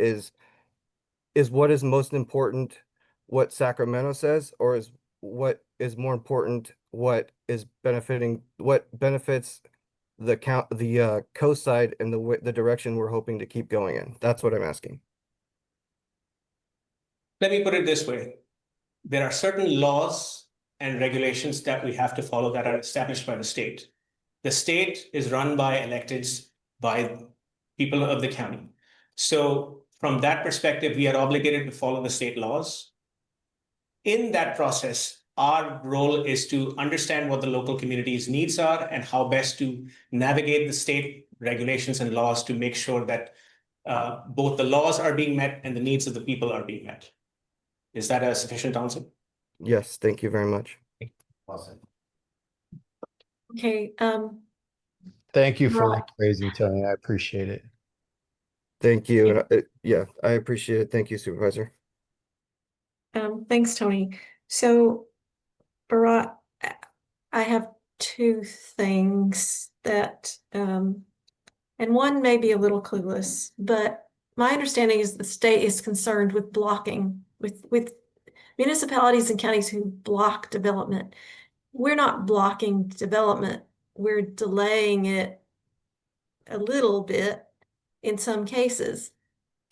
what is most important what Sacramento says, or is what is more important what benefits the coast side and the direction we're hoping to keep going in? That's what I'm asking. Let me put it this way. There are certain laws and regulations that we have to follow that are established by the state. The state is run by electeds by people of the county. So from that perspective, we are obligated to follow the state laws. In that process, our role is to understand what the local community's needs are and how best to navigate the state regulations and laws to make sure that both the laws are being met and the needs of the people are being met. Is that a sufficient answer? Yes, thank you very much. Awesome. Okay, Thank you for Right. rephrasing, Tony. I appreciate it. Thank you. And yeah, I appreciate it. Thank you, Supervisor. thanks, Tony. So, Bharat, I have two things that, and one may be a little clueless, but my understanding is the state is concerned with blocking, with municipalities and counties who block development. We're not blocking development, we're delaying it a little bit in some cases.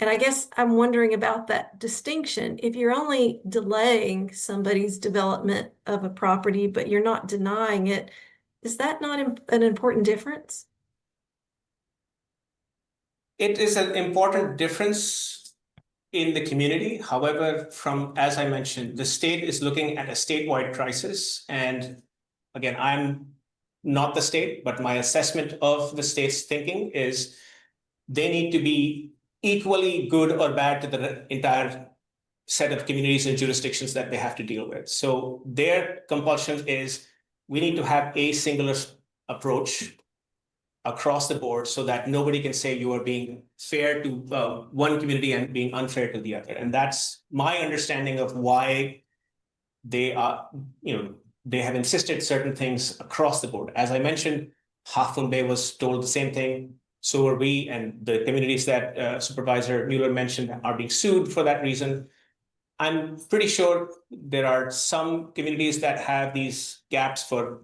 And I guess I'm wondering about that distinction. If you're only delaying somebody's development of a property, but you're not denying it, is that not an important difference? It is an important difference in the community. However, as I mentioned, the state is looking at a statewide crisis. And again, I'm not the state, but my assessment of the state's thinking is they need to be equally good or bad to the entire set of communities and jurisdictions that they have to deal with. So their compulsion is we need to have a singular approach across the board so that nobody can say you are being fair to one community and being unfair to the other. And that's my understanding of why they are, they have insisted certain things across the board. As I mentioned, Half Moon Bay was told the same thing. So are we, and the communities that Supervisor Mueller mentioned are being sued for that reason. I'm pretty sure there are some communities that have these gaps for,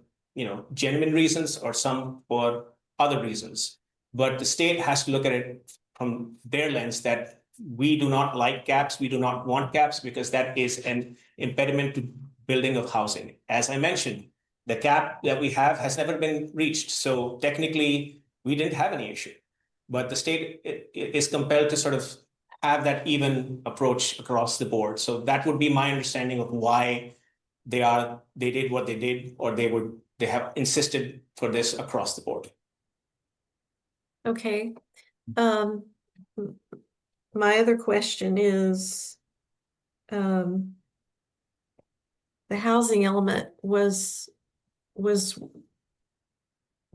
genuine reasons or some for other reasons. But the state has to look at it from their lens that we do not like gaps, we do not want gaps because that is an impediment to building of housing. As I mentioned, the cap that we have has never been reached. So technically, we didn't have any issue. But the state is compelled to sort of have that even approach across the board. So that would be my understanding of why they did what they did, or they have insisted for this across the board. Okay. My other question is, the housing element was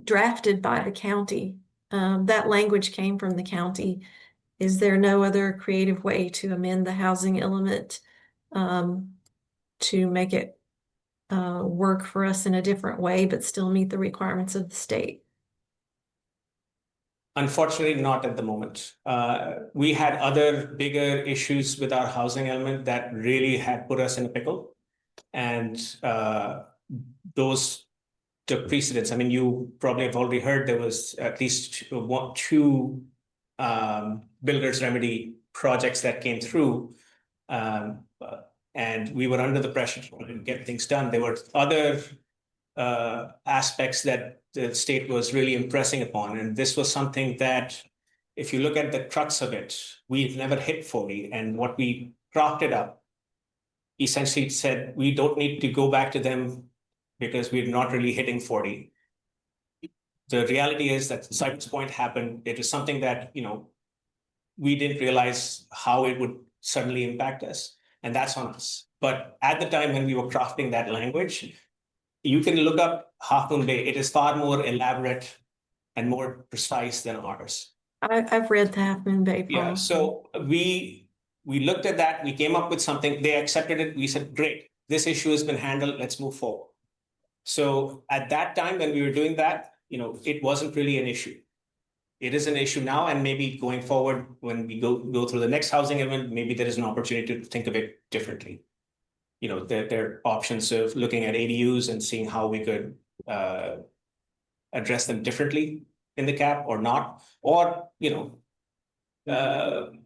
drafted by the county. That language came from the county. Is there no other creative way to amend the housing element to make it work for us in a different way, but still meet the requirements of the state? Unfortunately, not at the moment. We had other bigger issues with our housing element that really had put us in a pickle. And those took precedence. I mean, you probably have already heard there was at least two builder's remedy projects that came through. And we were under the pressure to get things done. There were other aspects that the state was really impressing upon. And this was something that, if you look at the crux of it, we've never hit fully. And what we crafted up essentially said, we don't need to go back to them because we're not really hitting 40. The reality is that the Cypress Point happened. It was something that, we didn't realize how it would suddenly impact us, and that's on us. But at the time when we were crafting that language, you can look up Half Moon Bay. It is far more elaborate and more precise than ours. I've read the Half Moon Bay Yeah, policy. so we looked at that, we came up with something, they accepted it, we said, great, this issue has been handled, let's move forward. So at that time when we were doing that, it wasn't really an issue. It is an issue now, and maybe going forward, when we go through the next housing event, maybe there is an opportunity to think of it differently. There are options of looking at ADUs and seeing how we could address them differently in the cap or not, or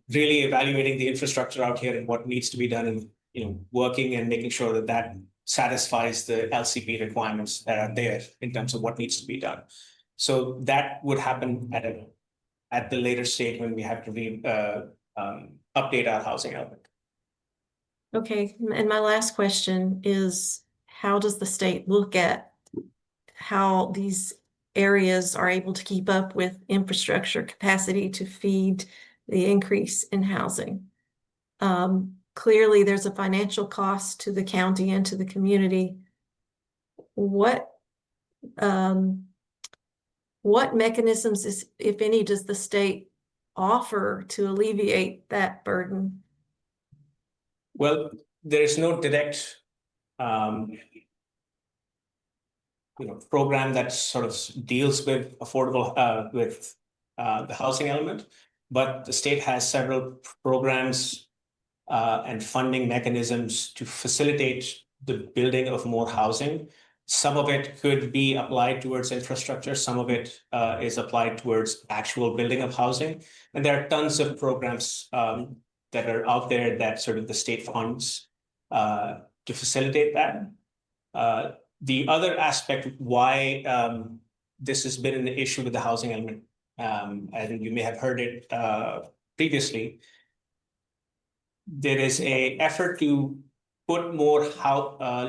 really evaluating the infrastructure out here and what needs to be done, and working and making sure that that satisfies the LCP requirements that are there in terms of what needs to be done. So that would happen at the later stage when we have to update our housing element. Okay, and my last question is, how does the state look at how these areas are able to keep up with infrastructure capacity to feed the increase in housing? Clearly, there's a financial cost to the county and to the community. What mechanisms, if any, does the state offer to alleviate that burden? Well, there is no direct program that sort of deals with affordable the housing element, but the state has several programs and funding mechanisms to facilitate the building of more housing. Some of it could be applied towards infrastructure. Some of it is applied towards actual building of housing. And there are tons of programs that are out there that sort of the state funds to facilitate that. The other aspect why this has been an issue with the housing element, and you may have heard it previously, there is an effort to put more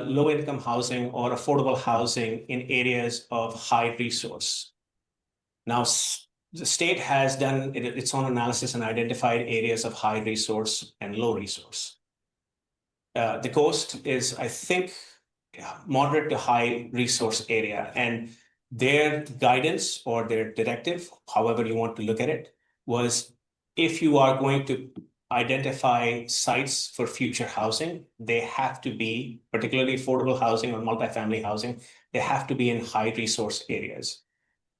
low-income housing or affordable housing in areas of high resource. Now, the state has done its own analysis and identified areas of high resource and low resource. The coast is, I think, moderate to high resource area, and their guidance or their directive, however you want to look at it, was if you are going to identify sites for future housing, they have to be, particularly affordable housing or multifamily housing, they have to be in high resource areas.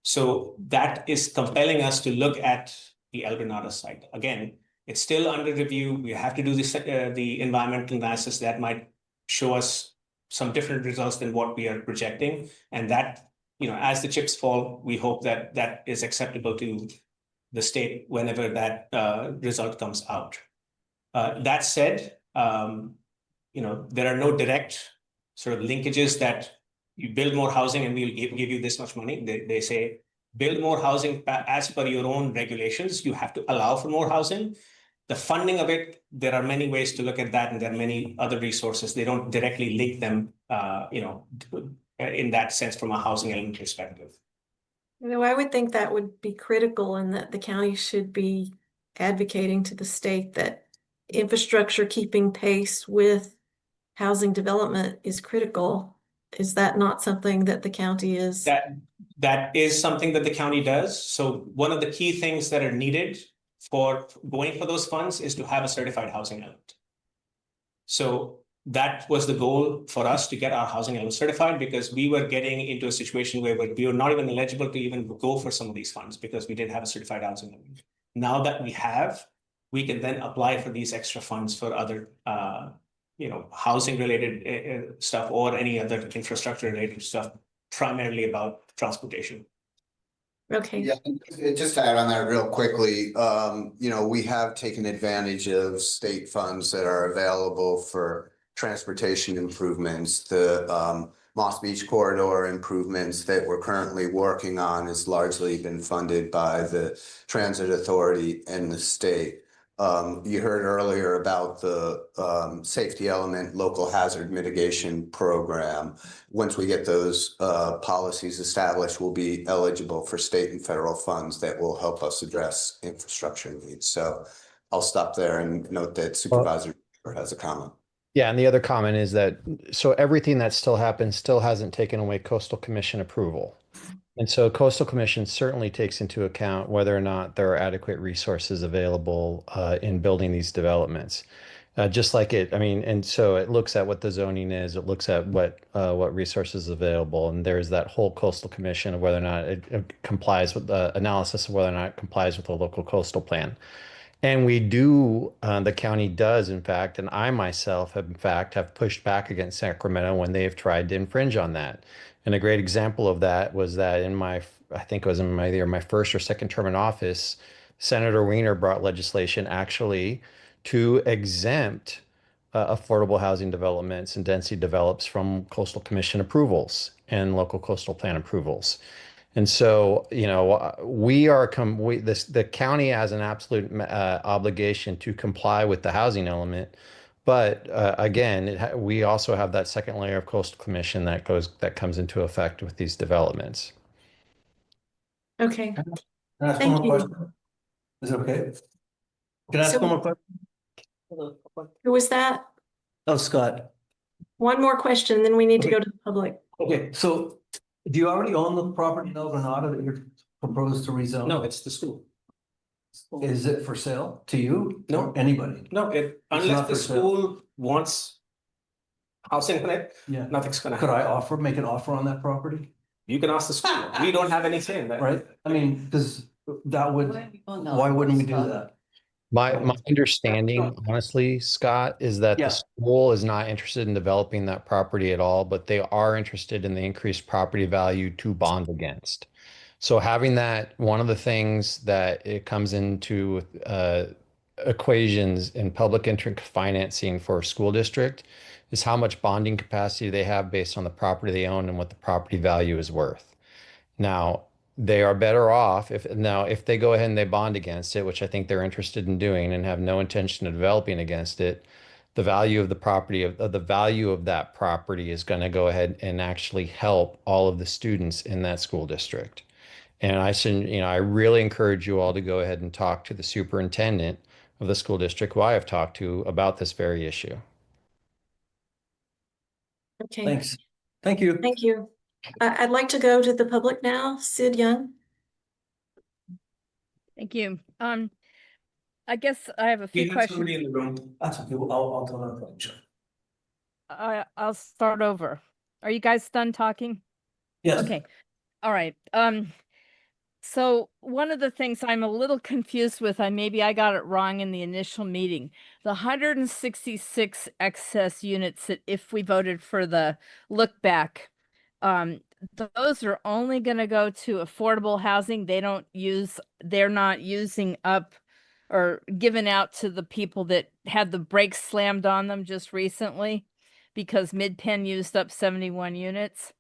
So that is compelling us to look at the El Granada site. Again, it's still under review. We have to do the environmental analysis that might show us some different results than what we are projecting. And that, as the chips fall, we hope that that is acceptable to the state whenever that result comes out. That said, there are no direct sort of linkages that you build more housing and we'll give you this much money. They say, build more housing as per your own regulations. You have to allow for more housing. The funding of it, there are many ways to look at that, and there are many other resources. They don't directly link them, in that sense from a housing element perspective. I would think that would be critical, and that the county should be advocating to the state that infrastructure keeping pace with housing development is critical. Is that not something that the county is? That is something that the county does. So one of the key things that are needed for going for those funds is to have a certified housing element. So that was the goal for us, to get our housing element certified, because we were getting into a situation where we were not even eligible to even go for some of these funds because we didn't have a certified housing element. Now that we have, we can then apply for these extra funds for other housing related stuff or any other infrastructure related stuff, primarily about transportation. Okay. Yeah, just to add on that real quickly, we have taken advantage of state funds that are available for transportation improvements. The Moss Beach corridor improvements that we're currently working on has largely been funded by the Transit Authority and the state. You heard earlier about the safety element, local hazard mitigation program. Once we get those policies established, we'll be eligible for state and federal funds that will help us address infrastructure needs. So I'll stop there and note that Supervisor has a comment. Yeah, and the other comment is that, so everything that still happens still hasn't taken away Coastal Commission approval. And so Coastal Commission certainly takes into account whether or not there are adequate resources available in building these developments. Just like it, I mean, and so it looks at what the zoning is, it looks at what resources available, and there's that whole Coastal Commission of whether or not it complies with the analysis of whether or not it complies with the local coastal plan. And we do, the county does, in fact, and I myself have, in fact, have pushed back against Sacramento when they've tried to infringe on that. And a great example of that was that in my, I think it was in either my first or second term in office, Senator Wiener brought legislation actually to exempt affordable housing developments and density develops from Coastal Commission approvals and local coastal plan approvals. And so, you know, the county has an absolute obligation to comply with the housing element. But again, we also have that second layer of coastal commission that comes into effect with these developments. Okay, Can I ask thank one more you. question? Is it okay? Can I ask So- one more question? Who was that? Oh, Scott. One more question, then we need to Okay. go to the public. Okay, so do you already own the property in El Granada that you're proposed to rezone? No, it's the school. Is it for sale to you? No. Or anybody? No, unless not the for sale. school wants housing on it, Yeah. nothing's gonna Could happen. I make an offer on that property? You can ask the school. We don't have any say in that. Right? I mean, because that would, why wouldn't we do that? My understanding, honestly, Scott, is that Yeah. the school is not interested in developing that property at all, but they are interested in the increased property value to bond against. So having that, one of the things that it comes into equations in public interest financing for a school district is how much bonding capacity they have based on the property they own and what the property value is worth. Now, they are better off if they go ahead and they bond against it, which I think they're interested in doing and have no intention of developing against it. The value of the property of the value of that property is going to go ahead and actually help all of the students in that school district. And I really encourage you all to go ahead and talk to the superintendent of the school district who I have talked to about this very issue. Okay. Thanks. Thank you. Thank you. I'd like to go to the public now. Sid Young. Thank you. I guess I have a few We have questions. somebody in the room. That's okay. I'll tell them. I'll start over. Are you guys done talking? Yes. Okay. All right. So one of the things I'm a little confused with, maybe I got it wrong in the initial meeting, the 166 excess units that if we voted for the look back, those are only going to go to affordable housing. They're not using up or given out to the people that had the brakes slammed on them just recently because Mid-Penn used up 71 units.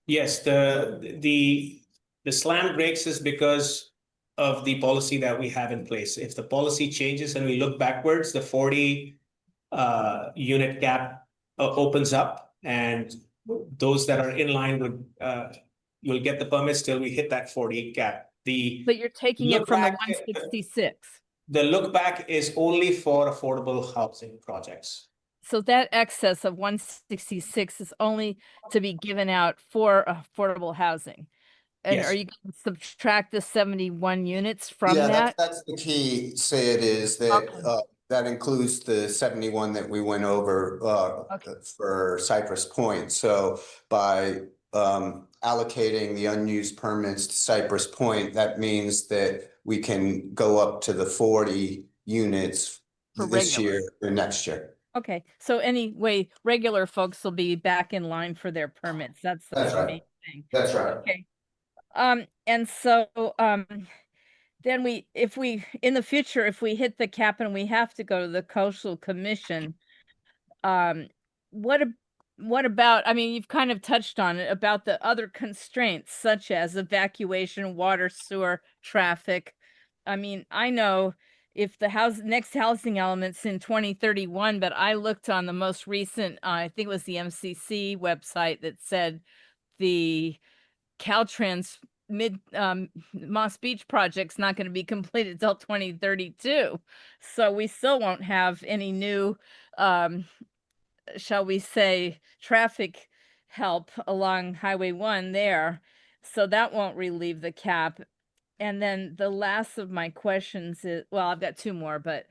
Yes, the slam breaks is because of the policy that we have in place. If the policy changes and we look backwards, the 40 unit gap opens up, and those that are in line would will get the permits till we hit that 40 gap. But you're taking it from the 166. The look back is only for affordable housing projects. So that excess of 166 is only to be given out for affordable housing. And Yes. are you going to subtract the 71 units from Yeah, that? that's the key, Sid, is that Okay. that includes the 71 that we went over for Cypress Point. So by allocating the unused permits to Cypress Point, that means that we can go up to the 40 units For this regular. year or next year. Okay, so anyway, regular folks will be back in line for their permits. That's That's the right. main thing. That's right. Okay. And so then if we in the future, if we hit the cap and we have to go to the coastal commission, what about, I mean, you've kind of touched on it about the other constraints such as evacuation, water, sewer, traffic. I mean, I know if the next housing element's in 2031, but I looked on the most recent, I think it was the MCC website that said the Caltrans Moss Beach project's not going to be completed till 2032. So we still won't have any new, shall we say, traffic help along Highway 1 there. So that won't relieve the cap. And then the last of my questions is, well, I've got two more, but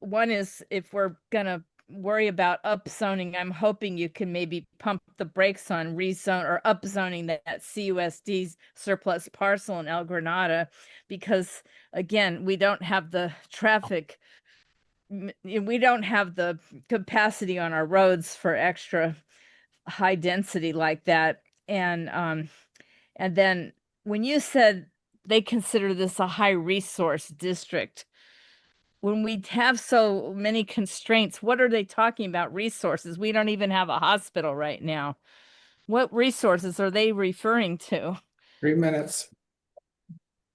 one is if we're gonna worry about upzoning, I'm hoping you can maybe pump the brakes on rezone or upzoning that CUSD surplus parcel in El Granada, because again, we don't have the traffic, we don't have the capacity on our roads for extra high density like that. And then when you said they consider this a high resource district, when we have so many constraints, what are they talking about resources? We don't even have a hospital right now. What resources are they referring to? 3 minutes.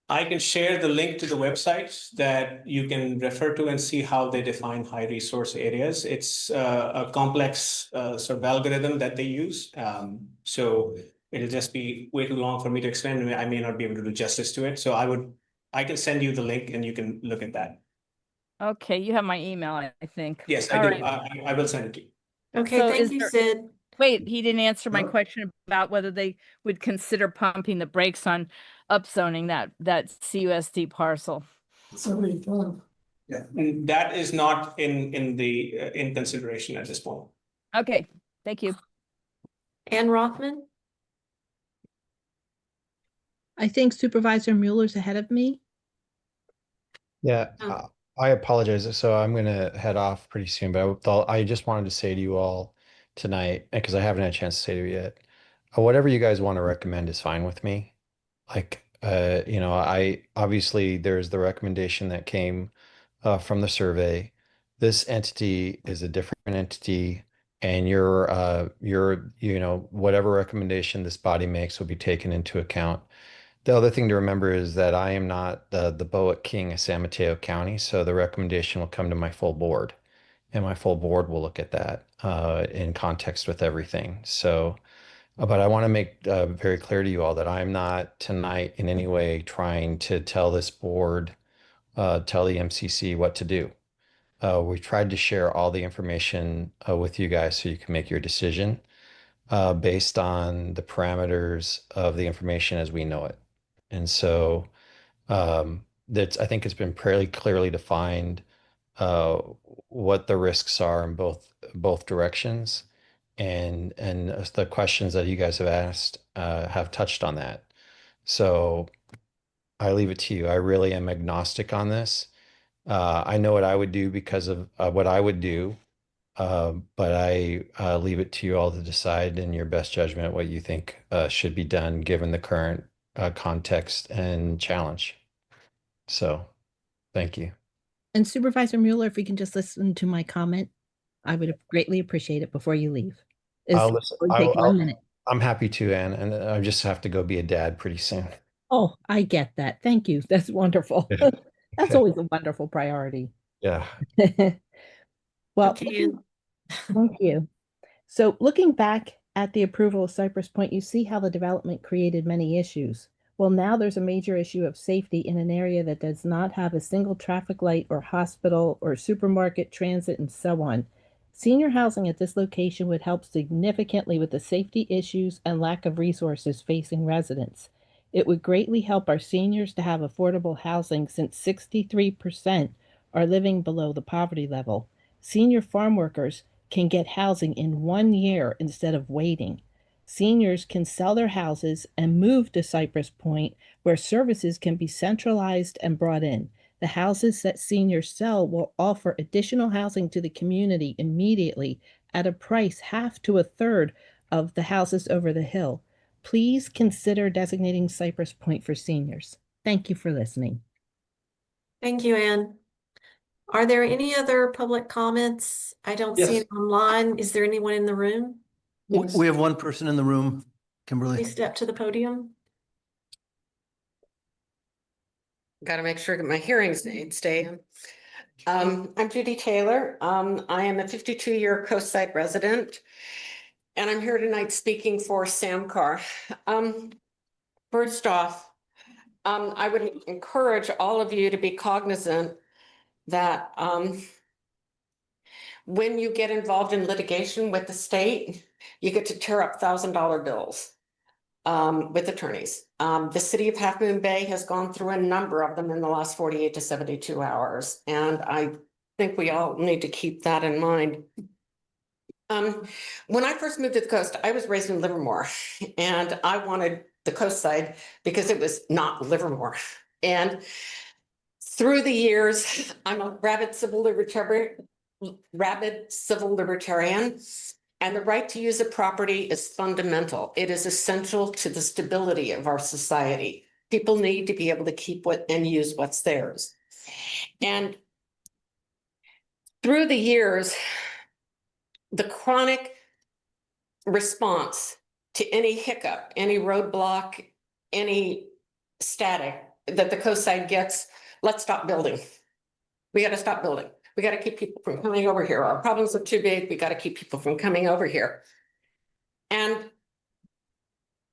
I can share the link to the website that you can refer to and see how they define high resource areas. It's a complex sort of algorithm that they use. So it'll just be way too long for me to explain. I may not be able to do justice to it. So I can send you the link and you can look at that. Okay, you have my email, I think. Yes, I All do. right. I will send it to you. Okay, So thank is you, there- Sid. Wait, he didn't answer my No. question about whether they would consider pumping the brakes on upzoning that CUSD parcel. Yeah, and that is not in consideration at this point. Okay, thank you. Ann Rothman? I think Supervisor Mueller's ahead of me. Yeah, Oh. I apologize. So I'm gonna head off pretty soon, but I just wanted to say to you all tonight, because I haven't had a chance to say to you yet, whatever you guys want to recommend is fine with me. Like, I obviously there's the recommendation that came from the survey. This entity is a different entity, and whatever recommendation this body makes will be taken into account. The other thing to remember is that I am not the Boat King of San Mateo County, so the recommendation will come to my full board, and my full board will look at that in context with everything. So, but I want to make very clear to you all that I'm not tonight in any way trying to tell this board, tell the MCC what to do. We tried to share all the information with you guys so you can make your decision based on the parameters of the information as we know it. And so I think it's been fairly clearly defined uh, what the risks are in both directions, and the questions that you guys have asked have touched on that. So I leave it to you. I really am agnostic on this. I know what I would do because of what I would do, but I leave it to you all to decide in your best judgment what you think should be done given the current context and challenge. So, thank you. And Supervisor Mueller, if you can just listen to my comment, I would greatly appreciate it before you leave. I'll listen. It'll take 1 minute. I'm happy to, Ann, and I just have to go be a dad pretty soon. Oh, I get that. Thank you. That's wonderful. Yeah. That's Okay. always a wonderful priority. Yeah. Well, Okay. thank you. So looking back at the approval of Cypress Point, you see how the development created many issues. Well, now there's a major issue of safety in an area that does not have a single traffic light or hospital or supermarket, transit, and so on. Senior housing at this location would help significantly with the safety issues and lack of resources facing residents. It would greatly help our seniors to have affordable housing since 63% are living below the poverty level. Senior farm workers can get housing in 1 year instead of waiting. Seniors can sell their houses and move to Cypress Point, where services can be centralized and brought in. The houses that seniors sell will offer additional housing to the community immediately at a price half to a third of the houses over the hill. Please consider designating Cypress Point for seniors. Thank you for listening. Thank you, Ann. Are there any other public comments? I don't see Yes. it online. Is there anyone in the room? We have one person in the room, Kimberly. Please step to the podium. Gotta make sure that my hearing's stay in. I'm Judy Taylor. I am a 52-year coastside resident. And I'm here tonight speaking for Samcar. First off, I would encourage all of you to be cognizant that when you get involved in litigation with the state, you get to tear up $1,000 bills with attorneys. The city of Half Moon Bay has gone through a number of them in the last 48 to 72 hours. And I think we all need to keep that in mind. When I first moved to the coast, I was raised in Livermore and I wanted the coast side because it was not Livermore. And through the years, I'm a rabid civil libertarian, and the right to use a property is fundamental. It is essential to the stability of our society. People need to be able to keep what and use what's theirs. And through the years, the chronic response to any hiccup, any roadblock, any static that the coast side gets, let's stop building. We got to stop building. We got to keep people from coming over here. Our problems are too big. We got to keep people from coming over here. And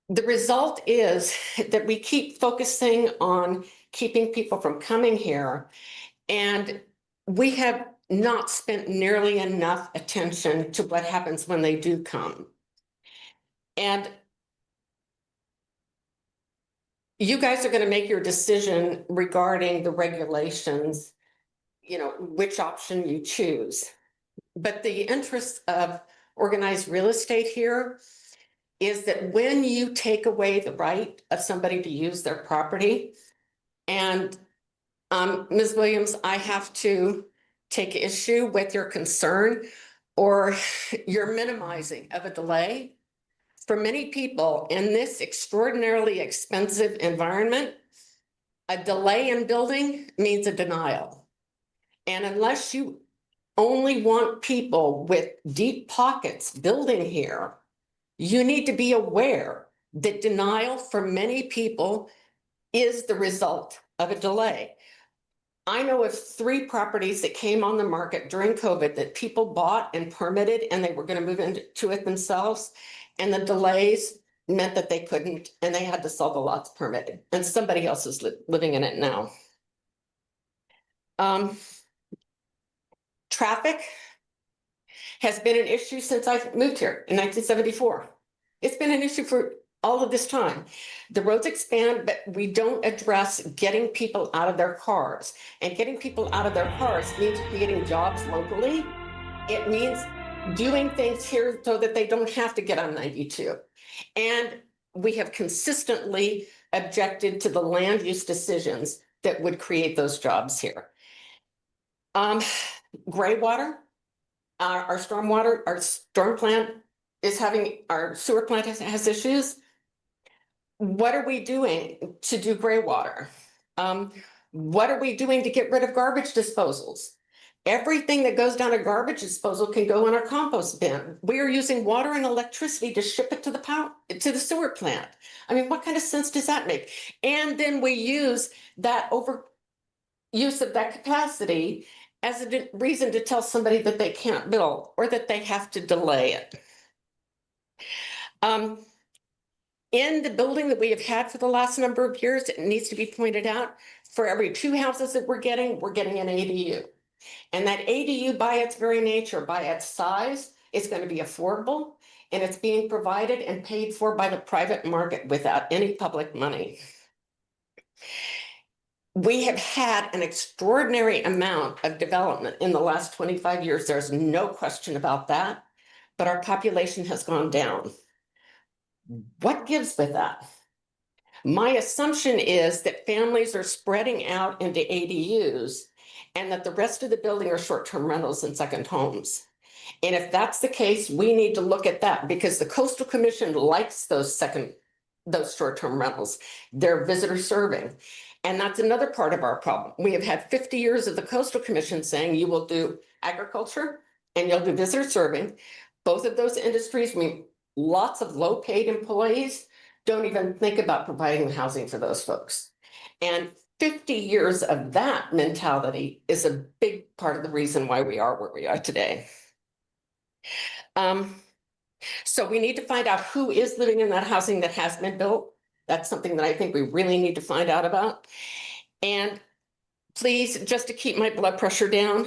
the result is that we keep focusing on keeping people from coming here. And we have not spent nearly enough attention to what happens when they do come. And you guys are going to make your decision regarding the regulations, you know, which option you choose. But the interest of organized real estate here is that when you take away the right of somebody to use their property, and Ms. Williams, I have to take issue with your concern or your minimizing of a delay. For many people in this extraordinarily expensive environment, a delay in building means a denial. And unless you only want people with deep pockets building here, you need to be aware that denial for many people is the result of a delay. I know of 3 properties that came on the market during COVID that people bought and permitted and they were going to move into it themselves. And the delays meant that they couldn't and they had to sell the lots permitted. And somebody else is living in it now. Traffic has been an issue since I moved here in 1974. It's been an issue for all of this time. The roads expand, but we don't address getting people out of their cars. And getting people out of their cars means creating jobs locally. It means doing things here so that they don't have to get on 92. And we have consistently objected to the land use decisions that would create those jobs here. Gray water, our stormwater, our storm plant is having, our sewer plant has issues. What are we doing to do gray water? What are we doing to get rid of garbage disposals? Everything that goes down a garbage disposal can go in our compost bin. We are using water and electricity to ship it to the sewer plant. I mean, what kind of sense does that make? And then we use that overuse of that capacity as a reason to tell somebody that they can't build or that they have to delay it. In the building that we have had for the last number of years, it needs to be pointed out, for every 2 houses that we're getting an ADU. And that ADU by its very nature, by its size, is going to be affordable and it's being provided and paid for by the private market without any public money. We have had an extraordinary amount of development in the last 25 years. There's no question about that, but our population has gone down. What gives with that? My assumption is that families are spreading out into ADUs and that the rest of the building are short-term rentals and second homes. And if that's the case, we need to look at that because the Coastal Commission likes those short-term rentals. They're visitor serving. And that's another part of our problem. We have had 50 years of the Coastal Commission saying you will do agriculture and you'll do visitor serving. Both of those industries mean lots of low-paid employees don't even think about providing housing for those folks. And 50 years of that mentality is a big part of the reason why we are where we are today. So we need to find out who is living in that housing that has been built. That's something that I think we really need to find out about. And please, just to keep my blood pressure down,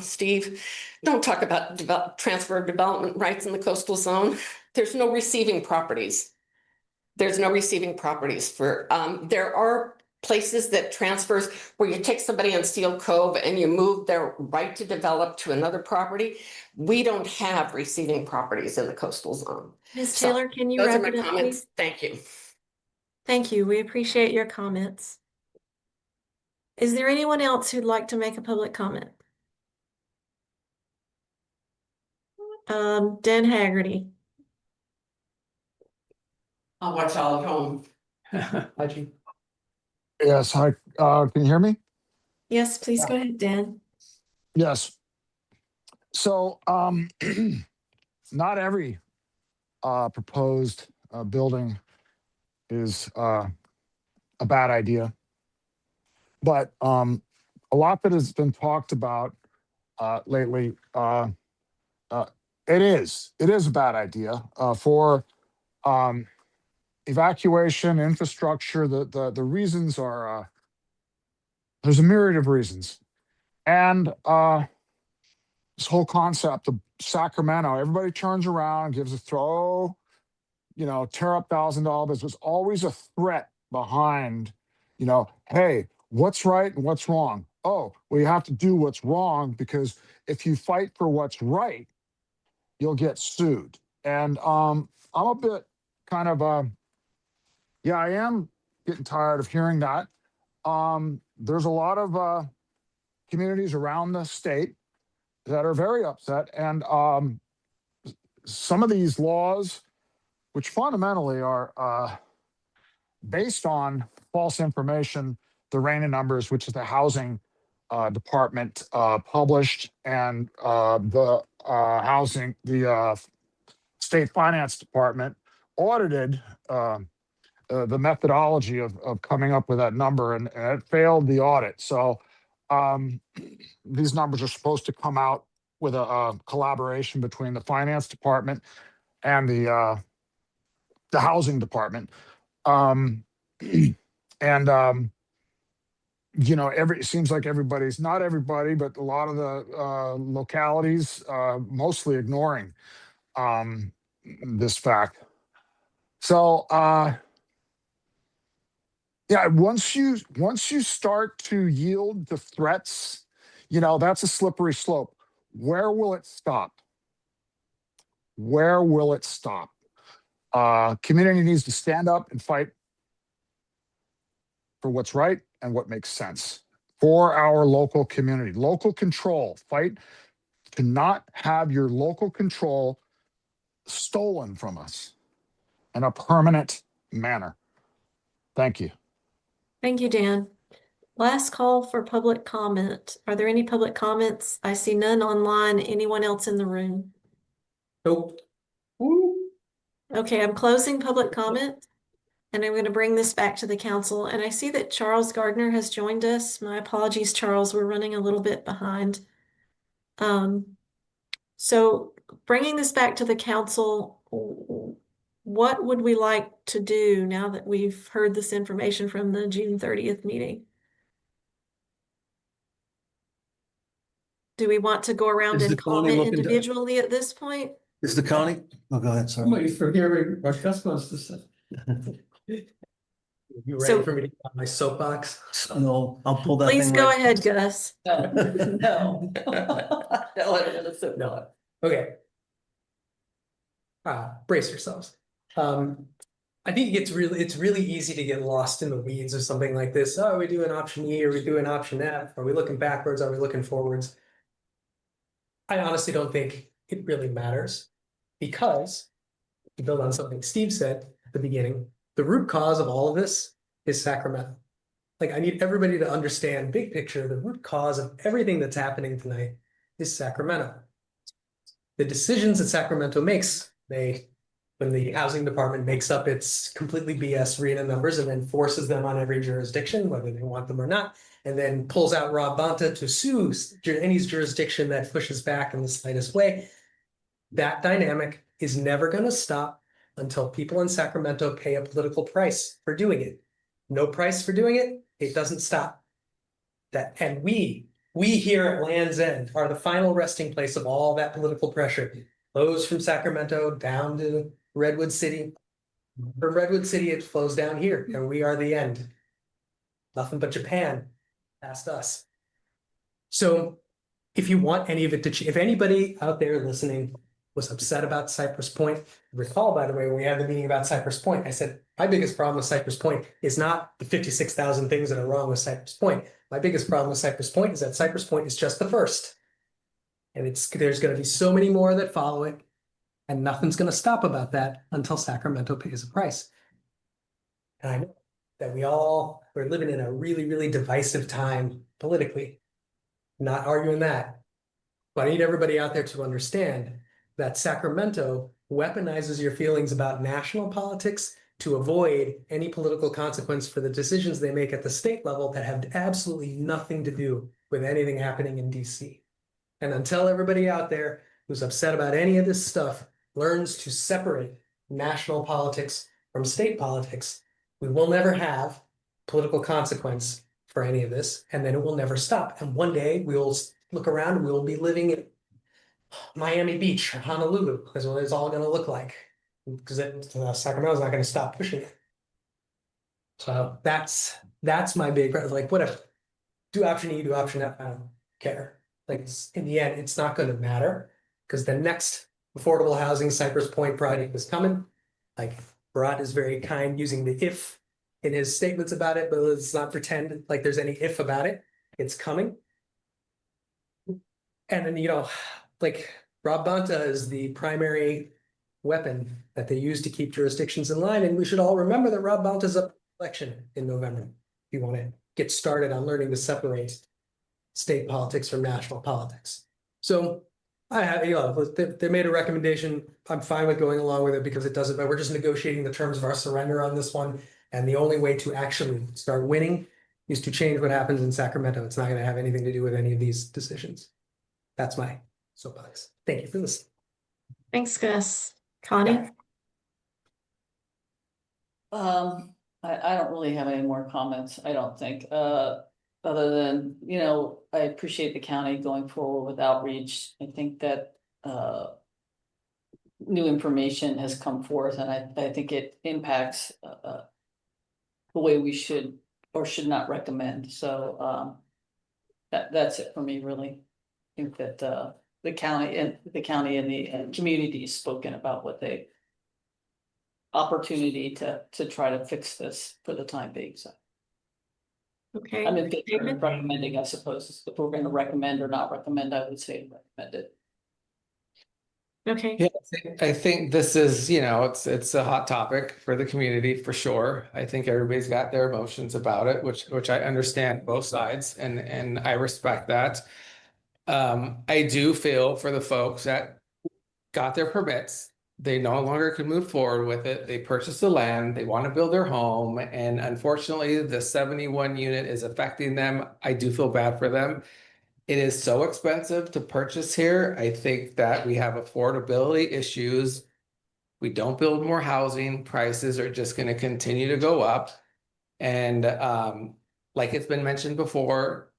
Steve, don't talk about transfer of development rights in the coastal zone. There's no receiving properties. There's no receiving properties for, there are places that transfers where you take somebody on Steel Cove and you move their right to develop to another property. We don't have receiving properties in the coastal zone. Ms. So, Taylor, can you those are wrap my it up, comments. please? Thank you. Thank you. We appreciate your comments. Is there anyone else who'd like to make a public comment? Dan Haggerty. I'll watch all at home. Hi, Gene. Yes, hi, can you hear me? Yes, please go ahead, Dan. Yes. So, not every proposed building is a bad idea, but a lot that has been talked about lately, it is a bad idea for evacuation, infrastructure. The reasons are there's a myriad of reasons, and this whole concept of Sacramento, everybody turns around and gives a throw, tear up $1,000. There's always a threat behind, hey, what's right and what's wrong? Oh, well, you have to do what's wrong because if you fight for what's right, you'll get sued. And I'm a bit kind of, yeah, I am getting tired of hearing that. There's a lot of communities around the state that are very upset. And some of these laws, which fundamentally are based on false information, the RAINA numbers, which is the housing department published, and the state finance department audited the methodology of coming up with that number, and it failed the audit. So these numbers are supposed to come out with a collaboration between the finance department and the housing department. And it seems like everybody's, not everybody, but a lot of the localities mostly ignoring this fact. So yeah, once you start to yield to threats, that's a slippery slope. Where will it stop? Where will it stop? Community needs to stand up and fight for what's right and what makes sense for our local community. Local control, fight to not have your local control stolen from us in a permanent manner. Thank you. Thank you, Dan. Last call for public comment. Are there any public comments? I see none online. Anyone else in the room? Nope. Okay, I'm closing public comment, and I'm going to bring this back to the council. And I see that Charles Gardner has joined us. My apologies, Charles. We're running a little bit behind. So bringing this back to the council, what would we like to do now that we've heard this information from the June 30th meeting? Do we want to go around Is the and county comment looking to- individually at this point? Is the county? Oh, go ahead, sorry. Somebody for hearing what Gus wants to say. You So- ready for me to get on my soapbox? No, I'll pull that Please thing go right- ahead, Gus. No. No. Okay. Brace yourselves. I think it's really easy to get lost in the weeds of something like this. Oh, we do an option E, or we do an option F. Are we looking backwards? Are we looking forwards? I honestly don't think it really matters, because to build on something Steve said at the beginning, the root cause of all of this is Sacramento. Like, I need everybody to understand, big picture, the root cause of everything that's happening tonight is Sacramento. The decisions that Sacramento makes, they when the housing department makes up its completely BS RENA numbers and then forces them on every jurisdiction, whether they want them or not, and then pulls out Rob Bonta to sue any jurisdiction that pushes back in the slightest way. That dynamic is never going to stop until people in Sacramento pay a political price for doing it. No price for doing it, it doesn't stop. And we here at Land's End are the final resting place of all that political pressure. Flows from Sacramento down to Redwood City. From Redwood City, it flows down here, and we are the end. Nothing but Japan past us. So if you want any of it to, if anybody out there listening was upset about Cypress Point, recall, by the way, when we had the meeting about Cypress Point, I said, my biggest problem with Cypress Point is not the 56,000 things that are wrong with Cypress Point. My biggest problem with Cypress Point is that Cypress Point is just the first. And there's going to be so many more that follow it. And nothing's going to stop about that until Sacramento pays a price. And I know that we're living in a really, really divisive time politically. Not arguing that. But I need everybody out there to understand that Sacramento weaponizes your feelings about national politics to avoid any political consequence for the decisions they make at the state level that have absolutely nothing to do with anything happening in DC. And until everybody out there who's upset about any of this stuff learns to separate national politics from state politics, we will never have political consequence for any of this, and then it will never stop. And one day we'll look around and we'll be living in Miami Beach or Honolulu, is what it's all going to look like, because Sacramento's not going to stop pushing it. So that's my big, like, whatever. Do option E, do option F, I don't care. Like, in the end, it's not going to matter, because the next affordable housing Cypress Point project is coming. Like, Bharat is very kind using the if in his statements about it, but let's not pretend like there's any if about it. It's coming. And then, like, Rob Bonta is the primary weapon that they use to keep jurisdictions in line. And we should all remember that Rob Bonta's up for election in November. If you want to get started on learning to separate state politics from national politics. So they made a recommendation. I'm fine with going along with it because it doesn't, but we're just negotiating the terms of our surrender on this one. And the only way to actually start winning is to change what happens in Sacramento. It's not going to have anything to do with any of these decisions. That's my soapbox. Thank you for listening. Thanks, Gus. Connie? I don't really have any more comments, I don't think, other than, I appreciate the county going forward with outreach. I think that new information has come forth, and I think it impacts the way we should or should not recommend. So that's it for me, really. I think that the county and the community has spoken about what they opportunity to try to fix this for the time being. So okay, I'm in favor of recommending, I suppose, if we're going to recommend or not recommend, I would say recommend it. Okay. Yeah, I think this is, it's a hot topic for the community for sure. I think everybody's got their emotions about it, which I understand both sides, and I respect that. I do feel for the folks that got their permits, they no longer can move forward with it. They purchased the land, they want to build their home, and unfortunately, the 71 unit is affecting them. I do feel bad for them. It is so expensive to purchase here. I think that we have affordability issues. We don't build more housing, prices are just going to continue to go up. And like it's been mentioned before,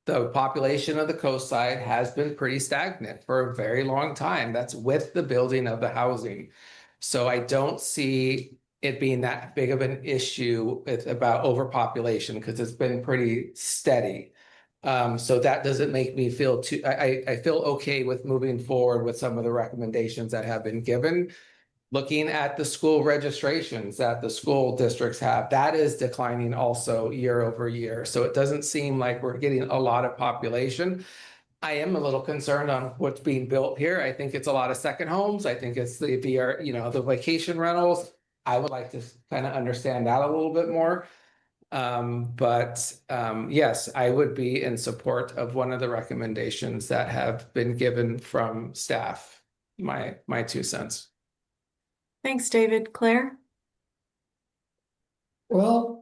the population of the coast side has been pretty stagnant for a very long time. That's with the building of the housing. So I don't see it being that big of an issue about overpopulation, because it's been pretty steady. So that doesn't make me feel too, I feel okay with moving forward with some of the recommendations that have been given. Looking at the school registrations that the school districts have, that is declining also year over year. So it doesn't seem like we're getting a lot of population. I am a little concerned on what's being built here. I think it's a lot of second homes. I think it's the vacation rentals. I would like to kind of understand that a little bit more. Yes, I would be in support of one of the recommendations that have been given from staff. My 2 cents. Thanks, David. Claire? Well,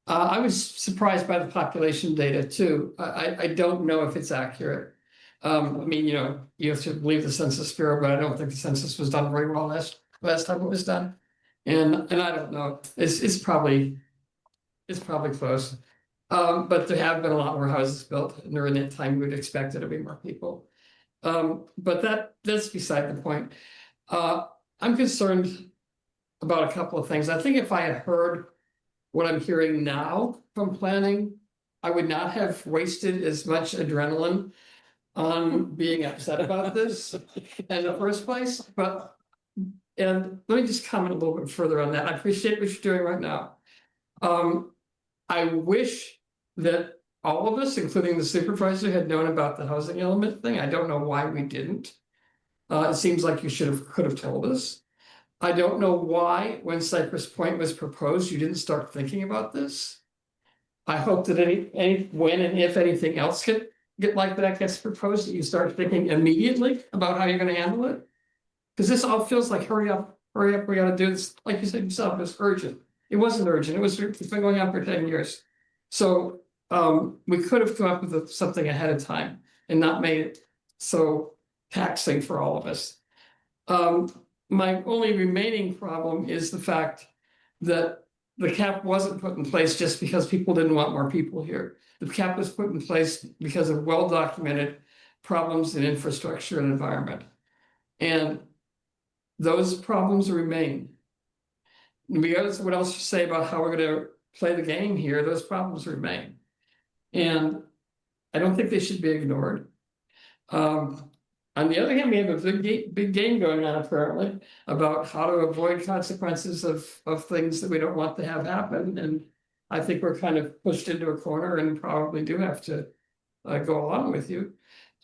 I was surprised by the population data too. I don't know if it's accurate. I mean, you have to believe the Census Bureau, but I don't think the census was done very well last time it was done. And I don't know, it's probably close. But there have been a lot more houses built, and during that time, we would expect there to be more people. But that's beside the point. I'm concerned about a couple of things. I think if I had heard what I'm hearing now from planning, I would not have wasted as much adrenaline on being upset about this in the first place. And let me just comment a little bit further on that. I appreciate what you're doing right now. I wish that all of us, including the supervisor, had known about the housing element thing. I don't know why we didn't. It seems like you could have told us. I don't know why, when Cypress Point was proposed, you didn't start thinking about this. I hope that when and if anything else get like that gets proposed, that you start thinking immediately about how you're going to handle it. Because this all feels like hurry up, we got to do this. Like you said yourself, it's urgent. It wasn't urgent. It's been going on for 10 years. So we could have come up with something ahead of time and not made it so taxing for all of us. My only remaining problem is the fact that the cap wasn't put in place just because people didn't want more people here. The cap was put in place because of well-documented problems in infrastructure and environment. And those problems remain. Regardless of what else you say about how we're going to play the game here, those problems remain. And I don't think they should be ignored. On the other hand, we have a big game going on apparently about how to avoid consequences of things that we don't want to have happen. And I think we're kind of pushed into a corner and probably do have to go along with you.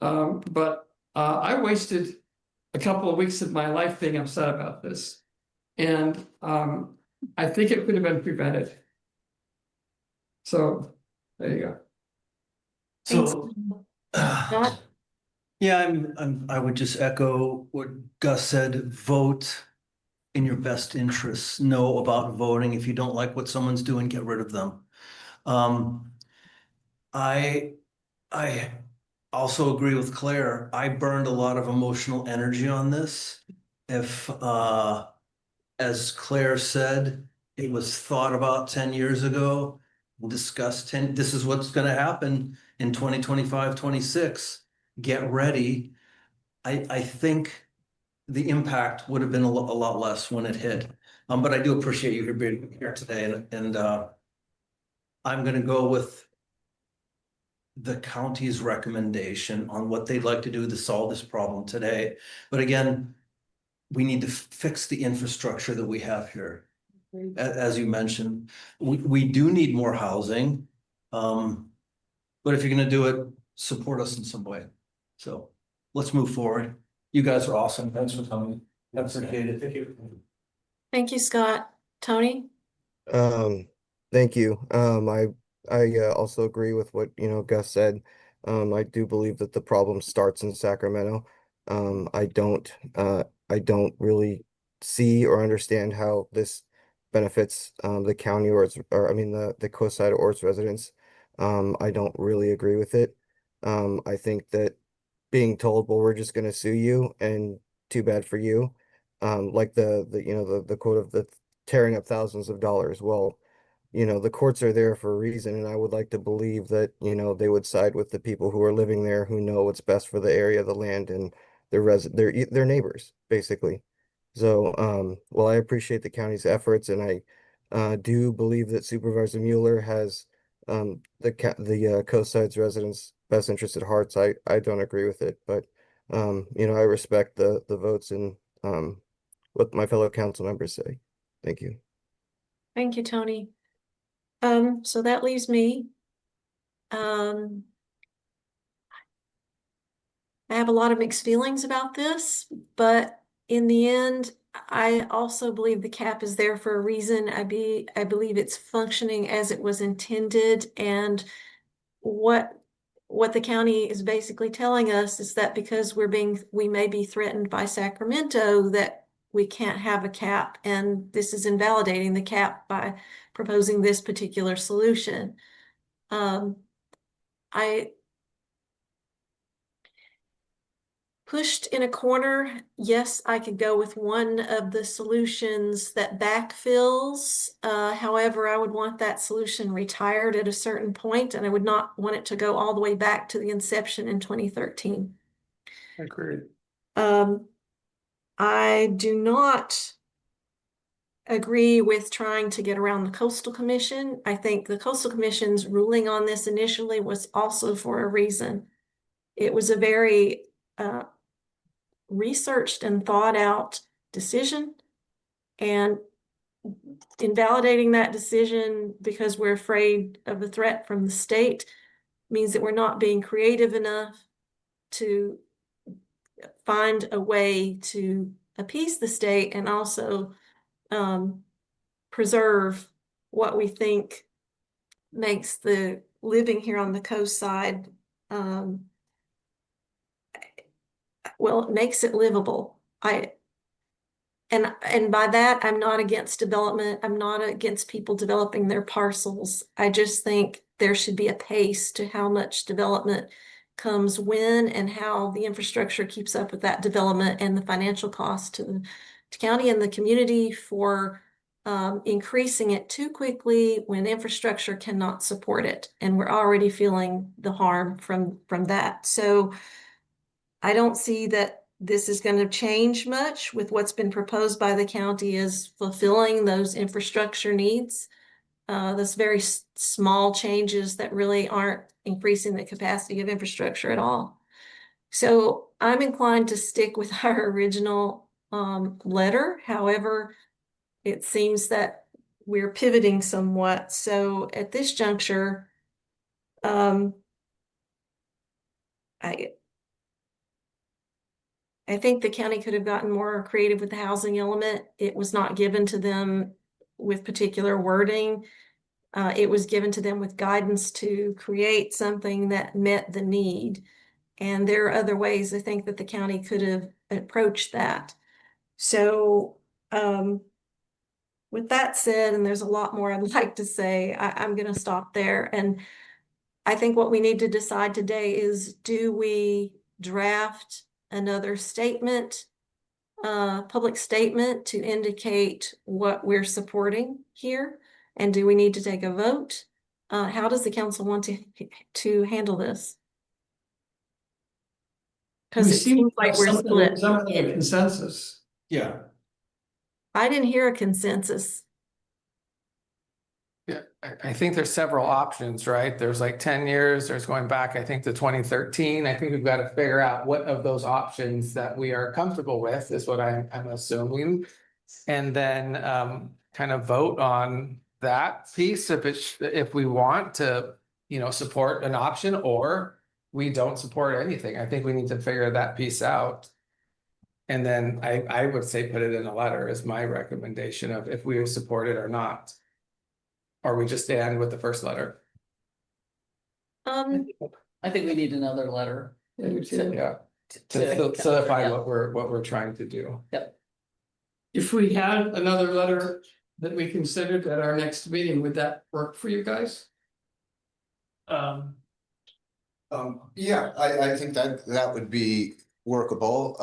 But I wasted a couple of weeks of my life being upset about this. And I think it could have been prevented. So there you go. So, yeah, I would just echo what Gus said, vote in your best interests, know about voting. If you don't like what someone's doing, get rid of them. I also agree with Claire. I burned a lot of emotional energy on this. If, as Claire said, it was thought about 10 years ago, discussed this is what's gonna happen in 2025, 26. Get ready. I think the impact would have been a lot less when it hit. But I do appreciate you being here today, and I'm gonna go with the county's recommendation on what they'd like to do to solve this problem today. But again, we need to fix the infrastructure that we have here. As you mentioned, we do need more housing. But if you're gonna do it, support us in some way. So let's move forward. You guys are awesome. Thanks for coming. I appreciate it. Thank you. Thank you, Scott. Tony? Thank you. I also agree with what, Gus said. I do believe that the problem starts in Sacramento. I don't really see or understand how this benefits the county or I mean the coast side or its residents. I don't really agree with it. I think that being told, well, we're just gonna sue you and too bad for you. Like the quote of the tearing up thousands of dollars. Well, the courts are there for a reason, and I would like to believe that, they would side with the people who are living there, who know what's best for the area, the land, and their neighbors, basically. So, well, I appreciate the county's efforts, and I do believe that Supervisor Mueller has the coast side's residents' best interest at heart. So I don't agree with it, but I respect the votes and what my fellow council members say. Thank you. Thank you, Tony. So that leaves me. I have a lot of mixed feelings about this, but in the end, I also believe the cap is there for a reason. I believe it's functioning as it was intended, and what the county is basically telling us is that because we may be threatened by Sacramento, that we can't have a cap, and this is invalidating the cap by proposing this particular solution. I pushed in a corner. Yes, I could go with one of the solutions that backfills. However, I would want that solution retired at a certain point, and I would not want it to go all the way back to the inception in 2013. Agreed. I do not agree with trying to get around the Coastal Commission. I think the Coastal Commission's ruling on this initially was also for a reason. It was a very researched and thought out decision, and invalidating that decision because we're afraid of the threat from the state means that we're not being creative enough to find a way to appease the state and also preserve what we think makes the living here on the coast side, well, it makes it livable. And by that, I'm not against development. I'm not against people developing their parcels. I just think there should be a pace to how much development comes when, and how the infrastructure keeps up with that development and the financial cost to the county and the community for increasing it too quickly when infrastructure cannot support it. And we're already feeling the harm from that. So I don't see that this is going to change much with what's been proposed by the county as fulfilling those infrastructure needs. Those very small changes that really aren't increasing the capacity of infrastructure at all. So I'm inclined to stick with our original letter. However, it seems that we're pivoting somewhat. So at this juncture, I think the county could have gotten more creative with the housing element. It was not given to them with particular wording. It was given to them with guidance to create something that met the need. And there are other ways I think that the county could have approached that. So with that said, and there's a lot more I'd like to say, I'm going to stop there. And I think what we need to decide today is, do we draft another statement, public statement to indicate what we're supporting here? And do we need to take a vote? How does the council want to handle this? Because it seems like we're split. Something a consensus. Yeah. I didn't hear a consensus. Yeah, I think there's several options, right? There's like 10 years, there's going back, I think, to 2013. I think we've got to figure out what of those options that we are comfortable with is what I'm assuming. And then kind of vote on that piece if we want to, support an option, or we don't support anything. I think we need to figure that piece out. And then I would say put it in a letter is my recommendation of if we support it or not. Or we just stand with the first letter. I think we need another letter. Yeah. To solidify what we're trying to do. Yep. If we had another letter that we considered at our next meeting, would that work for you guys? Yeah, I think that would be workable.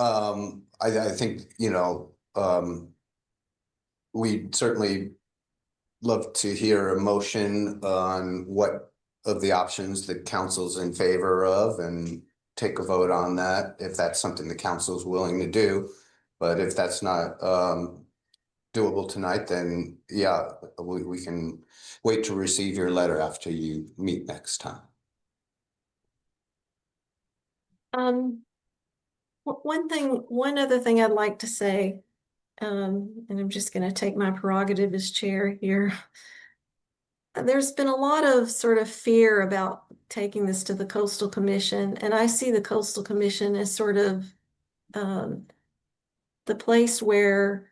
I think, we'd certainly love to hear a motion on what of the options the council's in favor of and take a vote on that if that's something the council's willing to do. But if that's not doable tonight, then yeah, we can wait to receive your letter after you meet next time. One other thing I'd like to say, and I'm just going to take my prerogative as chair here. There's been a lot of sort of fear about taking this to the Coastal Commission, and I see the Coastal Commission as sort of the place where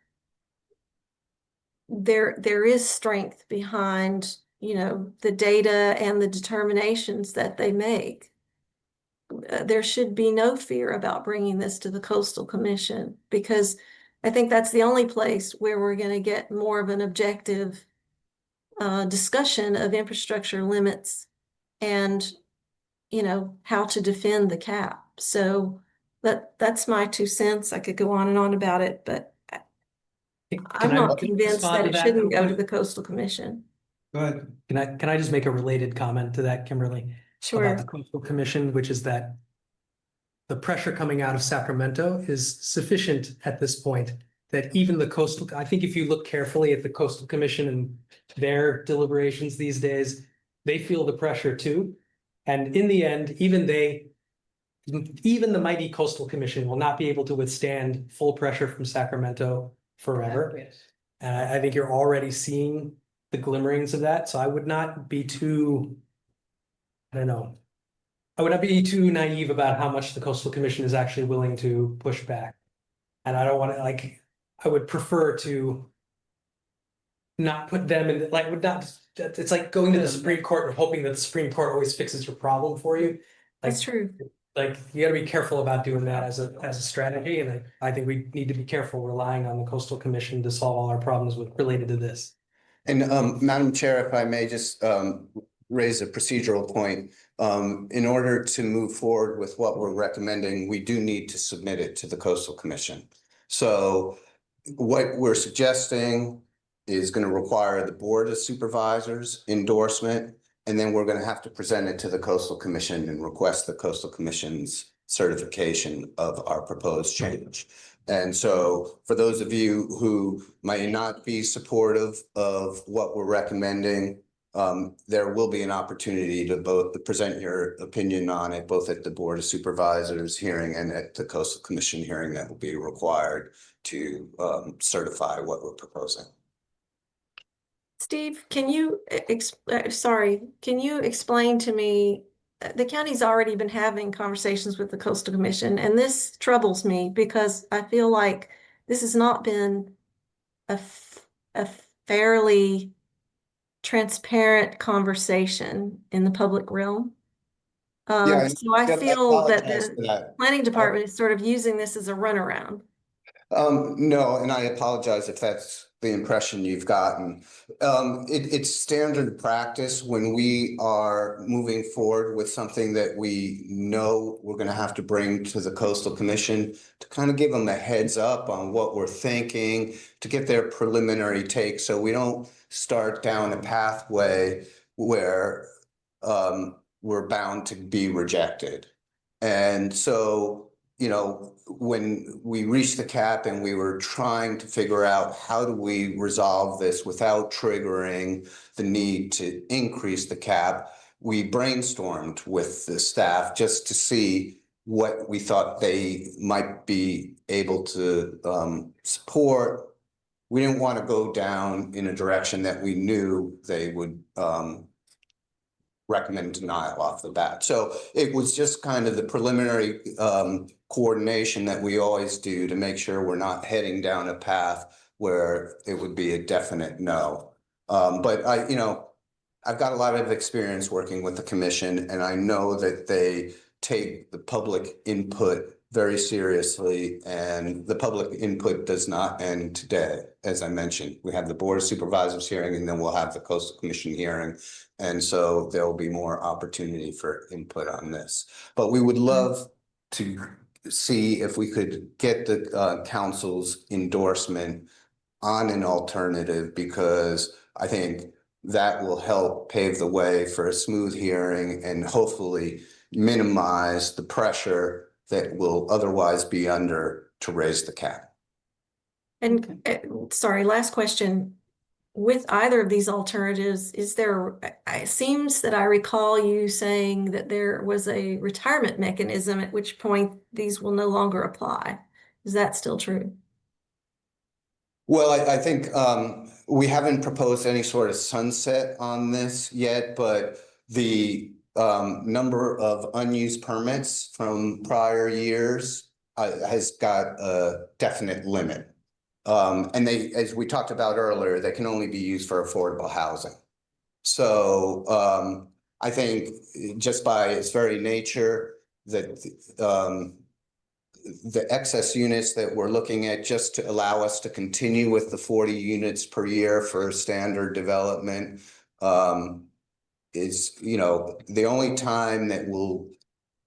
there is strength behind, the data and the determinations that they make. There should be no fear about bringing this to the Coastal Commission, because I think that's the only place where we're gonna get more of an objective discussion of infrastructure limits and, you know, how to defend the cap. So that's my 2 cents. I could go on and on about it, but I'm not convinced that it shouldn't go to the Coastal Commission. Go ahead. Can I just make a related comment to that, Kimberly? About the Sure. Coastal Commission, which is that the pressure coming out of Sacramento is sufficient at this point that even the coastal, I think if you look carefully at the Coastal Commission and their deliberations these days, they feel the pressure too. And in the end, even the mighty Coastal Commission will not be able to withstand full pressure from Sacramento forever. And I think you're already seeing the glimmerings of that. So I would not be too, I don't know. I would not be too naive about how much the Coastal Commission is actually willing to push back. And I don't want to, like, I would prefer to not put them in, like, would not, it's like going to the Supreme Court and hoping that the Supreme Court always fixes your problem for you. That's true. Like, you gotta be careful about doing that as a strategy, and I think we need to be careful relying on the Coastal Commission to solve all our problems related to this. And Madam Chair, if I may just raise a procedural point. In order to move forward with what we're recommending, we do need to submit it to the Coastal Commission. So what we're suggesting is going to require the Board of Supervisors endorsement, and then we're going to have to present it to the Coastal Commission and request the Coastal Commission's certification of our proposed change. And so for those of you who might not be supportive of what we're recommending, there will be an opportunity to both present your opinion on it, both at the Board of Supervisors hearing and at the Coastal Commission hearing that will be required to certify what we're proposing. Steve, can you, can you explain to me, the county's already been having conversations with the Coastal Commission, and this troubles me because I feel like this has not been a fairly transparent conversation in the public realm. So I feel that the planning department is sort of using this as a runaround. No, and I apologize if that's the impression you've gotten. It's standard practice when we are moving forward with something that we know we're going to have to bring to the Coastal Commission to kind of give them a heads up on what we're thinking, to get their preliminary take, so we don't start down a pathway where we're bound to be rejected. And so, you know, when we reached the cap and we were trying to figure out how do we resolve this without triggering the need to increase the cap, we brainstormed with the staff just to see what we thought they might be able to support. We didn't want to go down in a direction that we knew they would recommend denial off the bat. So it was just kind of the preliminary coordination that we always do to make sure we're not heading down a path where it would be a definite no. But I've got a lot of experience working with the commission, and I know that they take the public input very seriously, and the public input does not end today. As I mentioned, we have the Board of Supervisors hearing, and then we'll have the Coastal Commission hearing. And so there will be more opportunity for input on this. But we would love to see if we could get the council's endorsement on an alternative, because I think that will help pave the way for a smooth hearing and hopefully minimize the pressure that will otherwise be under to raise the cap. And sorry, last question. With either of these alternatives, is there, it seems that I recall you saying that there was a retirement mechanism at which point these will no longer apply. Is that still true? Well, I think we haven't proposed any sort of sunset on this yet, but the number of unused permits from prior years has got a definite limit. And they, as we talked about earlier, they can only be used for affordable housing. So I think just by its very nature that the excess units that we're looking at just to allow us to continue with the 40 units per year for standard development. Is, you know, the only time that we'll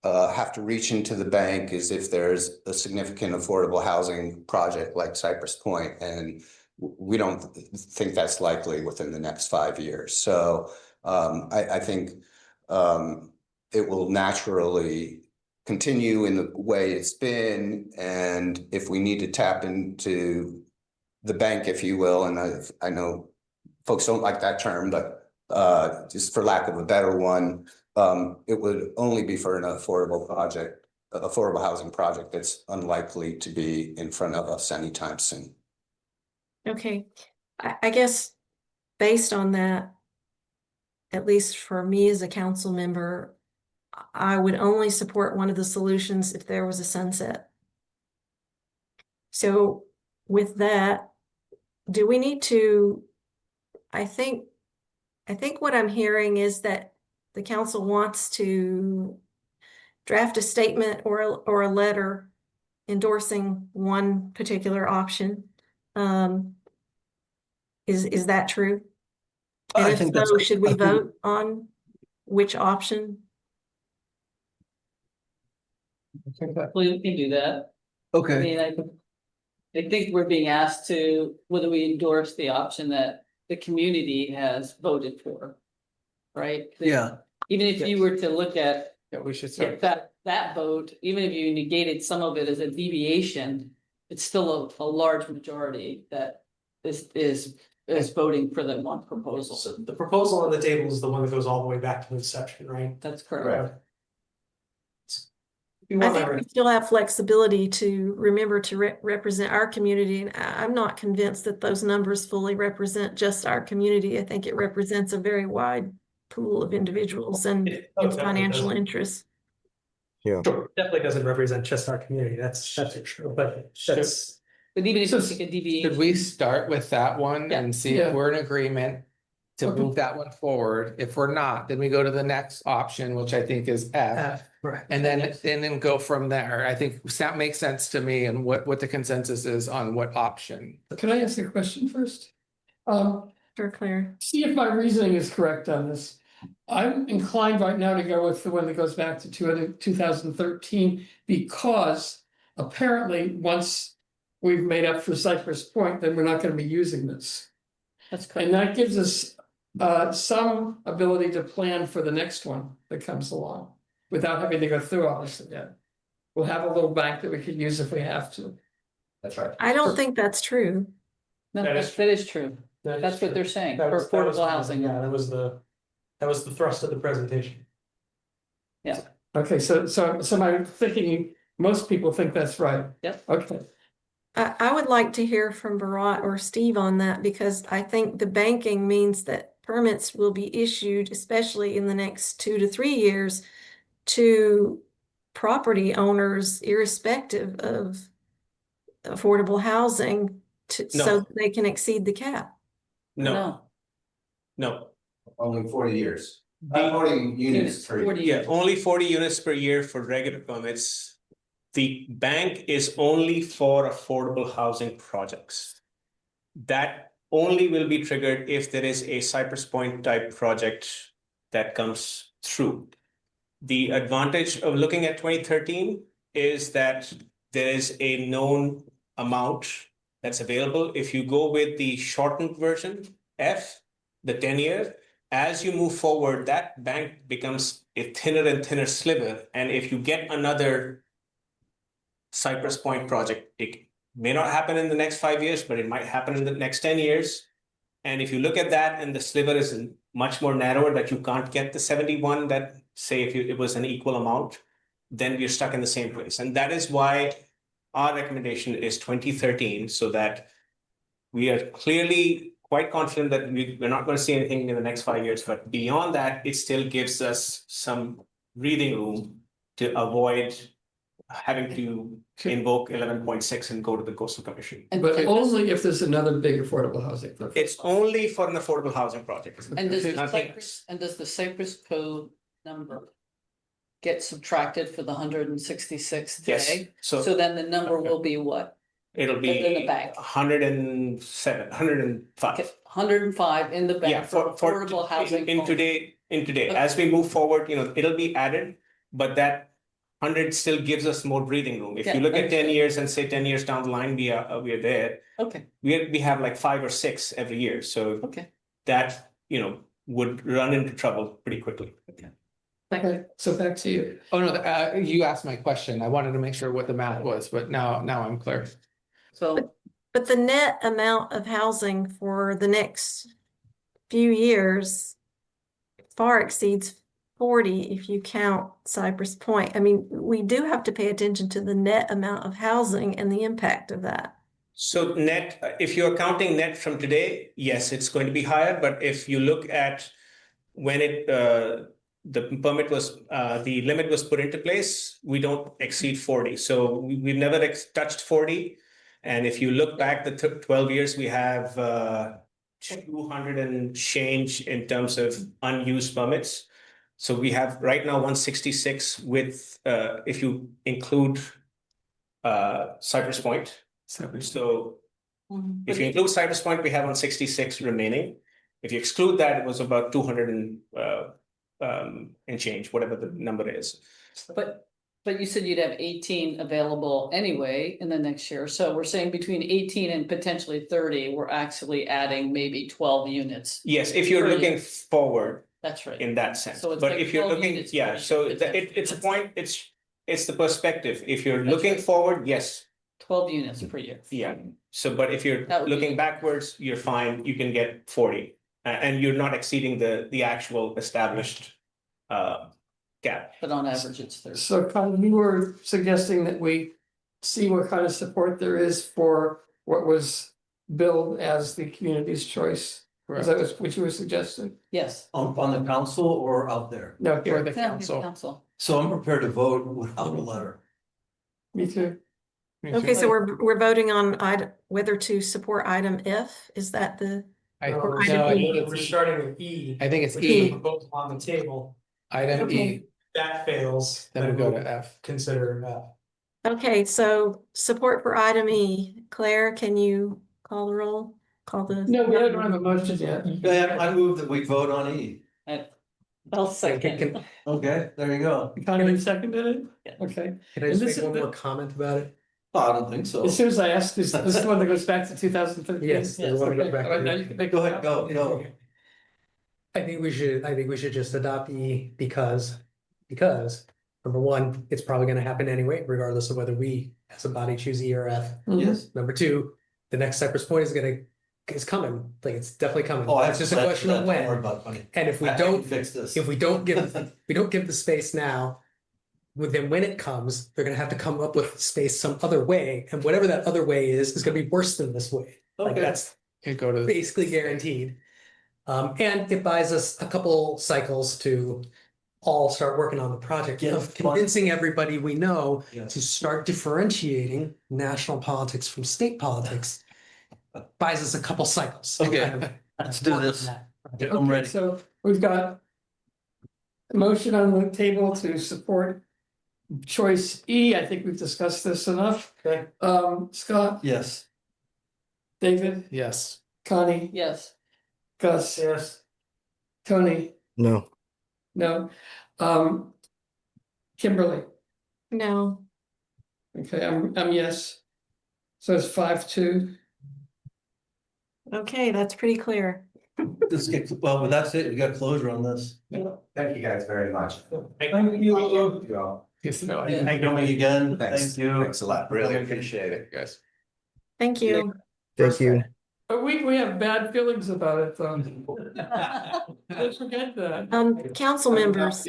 have to reach into the bank is if there's a significant affordable housing project like Cypress Point, and we don't think that's likely within the next 5 years. So I think it will naturally continue in the way it's been, and if we need to tap into the bank, if you will, and I know folks don't like that term, but just for lack of a better one, it would only be for an affordable project, affordable housing project that's unlikely to be in front of us anytime soon. Okay, I guess based on that, at least for me as a council member, I would only support one of the solutions if there was a sunset. So with that, do we need to, I think what I'm hearing is that the council wants to draft a statement or a letter endorsing one particular option. Is that true? And I if think that's. so, should we I think- vote on which option? We can do that. I Okay, mean, I think we're being asked to, whether we endorse the option that the community has voted for. Right? yeah, Even if you were to look at Yeah, we should start. that vote, even if you negated some of it as a deviation, it's still a large majority that is voting for the one proposal. So the proposal on the table is the one that goes all the way back to inception, right? That's correct. If you I want think my we still have flexibility to remember to represent our community, and I'm not convinced that those numbers fully represent just our community. I think it represents a very wide pool of individuals and financial interests. Yeah. Sure, definitely doesn't represent just our community, that's for sure, but that's. But even if So you take a deviation. Should we start with that one Yeah. and see Yeah. if we're in agreement to Okay. move that one forward? If we're not, then we go to the next option, which I think is F. Right. And then go from there. I think that makes sense to me, and what the consensus is on what option. Can I ask a question first? Sure, Claire. See if my reasoning is correct on this. I'm inclined right now to go with the one that goes back to 2013, because apparently once we've made up for Cypress Point, then we're not going to be using this. That's correct. And that gives us some ability to plan for the next one that comes along without having to go through all this again. We'll have a little bank that we could use if we have to. That's right. I don't think that's true. No, That is that is true. That is That's what true. they're saying, That for was- that was- affordable housing. Yeah, that was the thrust of the presentation. Yeah. Okay, so my thinking, most people think that's right. Yep. Okay. I would like to hear from Bharat or Steve on that, because I think the banking means that permits will be issued, especially in the next 2 to 3 years, to property owners irrespective of affordable housing so that they can exceed the cap. No, Only 40 years. The- 40 units per year. 40 yeah, only 40 units per year for regular permits. The bank is only for affordable housing projects. That only will be triggered if there is a Cypress Point type project that comes through. The advantage of looking at 2013 is that there is a known amount that's available. If you go with the shortened version, F, the 10-year, as you move forward, that bank becomes a thinner and thinner sliver. And if you get another Cypress Point project, it may not happen in the next 5 years, but it might happen in the next 10 years. And if you look at that and the sliver is much more narrower, that you can't get the 71 that, say, if it was an equal amount, then we're stuck in the same place. And that is why our recommendation is 2013, so that we are clearly quite confident that we're not going to see anything in the next 5 years. But beyond that, it still gives us some breathing room to avoid having to invoke 11.6 and go to the Coastal Commission. But only if there's another big affordable housing. It's only for an affordable housing project. And does the Nothing Cypress, code number get subtracted for the 166 Yes, today? so So then the number will be what? it'll in be the bank. 107, 105. Okay, 105 in the Yeah, bank for affordable housing. in only. today, as we move forward, it'll be added, but that 100 still gives us more breathing room. If you Yeah, look at 10 understood. years and say 10 years down the line, we are there. Okay, We have like 5 or 6 every year, so okay. that, would run into trouble pretty quickly. Okay, so back to you. Oh, no, you asked my question. I wanted to make sure what the math was, but now I'm clear. So, But the net amount of housing for the next few years far exceeds 40 if you count Cypress Point. I mean, we do have to pay attention to the net amount of housing and the impact of that. So net, if you're counting net from today, yes, it's going to be higher, but if you look at when the permit was, the limit was put into place, we don't exceed 40. So we've never touched 40. And if you look back the 12 years, we have 200 and change in terms of unused permits. So we have right now 166 with, if you include Cypress Point. So if you include Cypress Point, we have 166 remaining. If you exclude that, it was about 200 and change, whatever the number is. but you said you'd have 18 available anyway in the next year. So we're saying between 18 and potentially 30, we're actually adding maybe 12 units. Yes, if you're Per looking year. forward That's right. in that sense. So it's But like if you're 12 looking, units yeah, per so year, it's a point, it's the perspective. If you're That's looking right. forward, yes. 12 units per year. Yeah, so but if you're That would be- looking backwards, you're fine, you can get 40. And you're not exceeding the actual established gap. But on average, it's 30. So Colin, you were suggesting that we see what kind of support there is for what was billed as the community's choice. Is that what you were suggesting? Yes. On the council or out there? No, For here, the Yeah, council. council. So I'm prepared to vote without a letter. me too. Okay, so we're voting on whether to support item F. Is that the? We're starting with E. I think it's which is E. the proposal on the table. Item E, That fails. then we go to F. Consider F. Okay, so support for item E. Claire, can you call the roll? Call the. No, we don't have a motion yet. I move that we vote on E. I'll second. Okay, there you go. Connie seconded it? Yeah. Okay. Can I And just this make one is more comment about it? I don't think so. As soon as I asked, this is the one that goes back to 2013? Yes, there's one that goes back Okay, all right, to- now you can make- Go ahead, go. I think we should just adopt E because number one, it's probably gonna happen anyway, regardless of whether we as a body choose E or F. Yes. Number two, the next Cypress Point is coming, like it's definitely coming. Oh, It's just a question of when. And if we I can don't, fix this. if we don't give the space now, then when it comes, they're gonna have to come up with space some other way, and whatever that other way is gonna be worse than this way. Like Okay. that's Could go to. basically guaranteed. And it buys us a couple cycles to all start working on the project Yeah, of fun. convincing everybody we know Yes. to start differentiating national politics from state politics. Buys us a couple cycles. to Okay, kind of let's do work on this. that. I'm Okay, ready. so we've got a motion on the table to support choice E. I think we've discussed this enough. Okay. Scott, Yes. David, Yes. Connie, Yes. Gus. Yes. Tony, No. no. Kimberly, No. okay, I'm yes. So it's 5-2. Okay, that's pretty clear. This gets, well, but that's it. We got closure on this. Thank you guys very much. Thank you. You all. Yes, no, I- Thank you again. Thanks. Thank you. Thanks a lot. Really appreciate it. guys. Thank you. Thank you. But we have bad feelings about it, though. Don't forget that. Council members,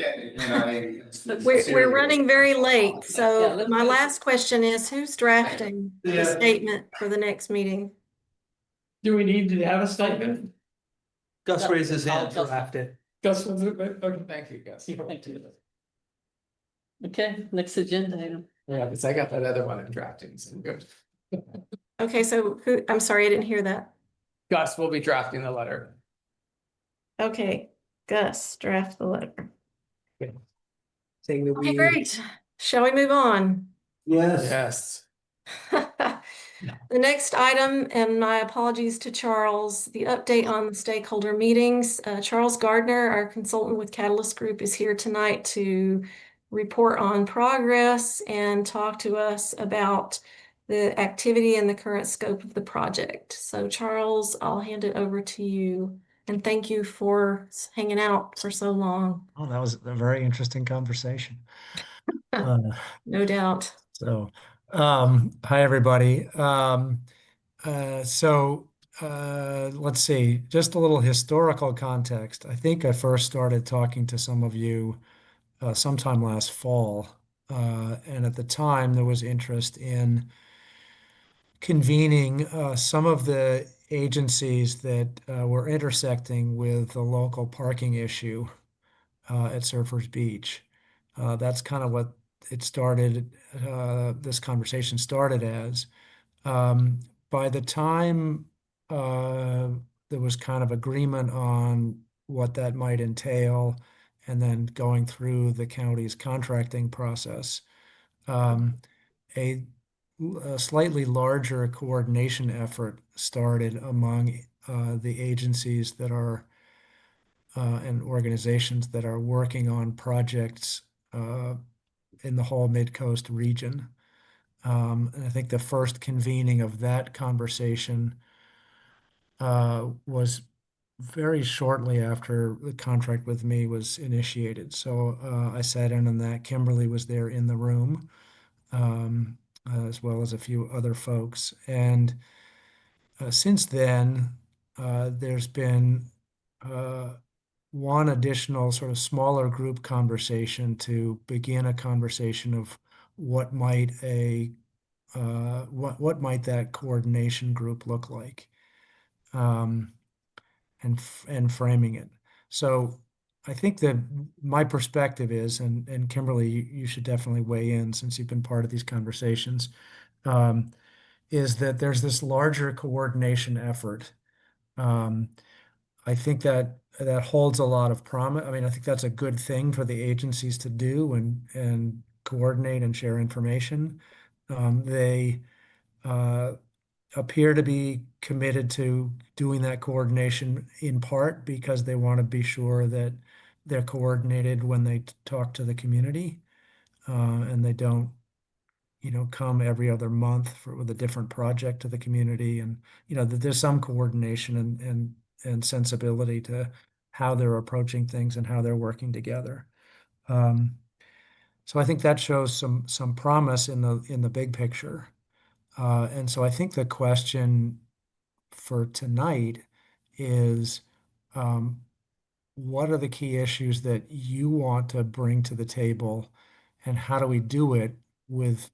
We're we're running very late, Yeah, so let's my do- last question is, who's drafting the Yeah. statement for the next meeting? Do we need to have a statement? Gus raised his I'll hand. draft it. Gus, will do it? Okay. Thank you, guys. Thank you. Okay, next agenda item. Yeah, because I got that other one in drafting, so good. Okay, so I'm sorry, I didn't hear that. Gus will be drafting the letter. Okay, Gus, draft the letter. saying that Okay, we. great. Shall we move on? Yes. Yes. The next item, and my apologies to Charles, the update on the stakeholder meetings. Charles Gardner, our consultant with Catalyst Group, is here tonight to report on progress and talk to us about the activity and the current scope of the project. So Charles, I'll hand it over to you. And thank you for hanging out for so long. Oh, that was a very interesting conversation. No doubt. So, hi everybody. Let's see, just a little historical context. I think I first started talking to some of you sometime last fall. And at the time, there was interest in convening some of the agencies that were intersecting with the local parking issue at Surfers Beach. That's kind of what it started, this conversation started as. By the time there was kind of agreement on what that might entail, and then going through the county's contracting process, a slightly larger coordination effort started among the agencies that are and organizations that are working on projects in the whole Midcoast region. And I think the first convening of that conversation was very shortly after the contract with me was initiated. So I sat in on that. Kimberly was there in the room, as well as a few other folks. And since then, there's been one additional sort of smaller group conversation to begin a conversation of what might what might that coordination group look like, and framing it. So I think that my perspective is, and Kimberly, you should definitely weigh in since you've been part of these conversations, is that there's this larger coordination effort. I think that holds a lot of promise. I mean, I think that's a good thing for the agencies to do and coordinate and share information. They appear to be committed to doing that coordination in part because they want to be sure that they're coordinated when they talk to the community, and they don't, come every other month with a different project to the community, and that there's some coordination and sensibility to how they're approaching things and how they're working together. So I think that shows some promise in the big picture. And so I think the question for tonight is, what are the key issues that you want to bring to the table, and how do we do it with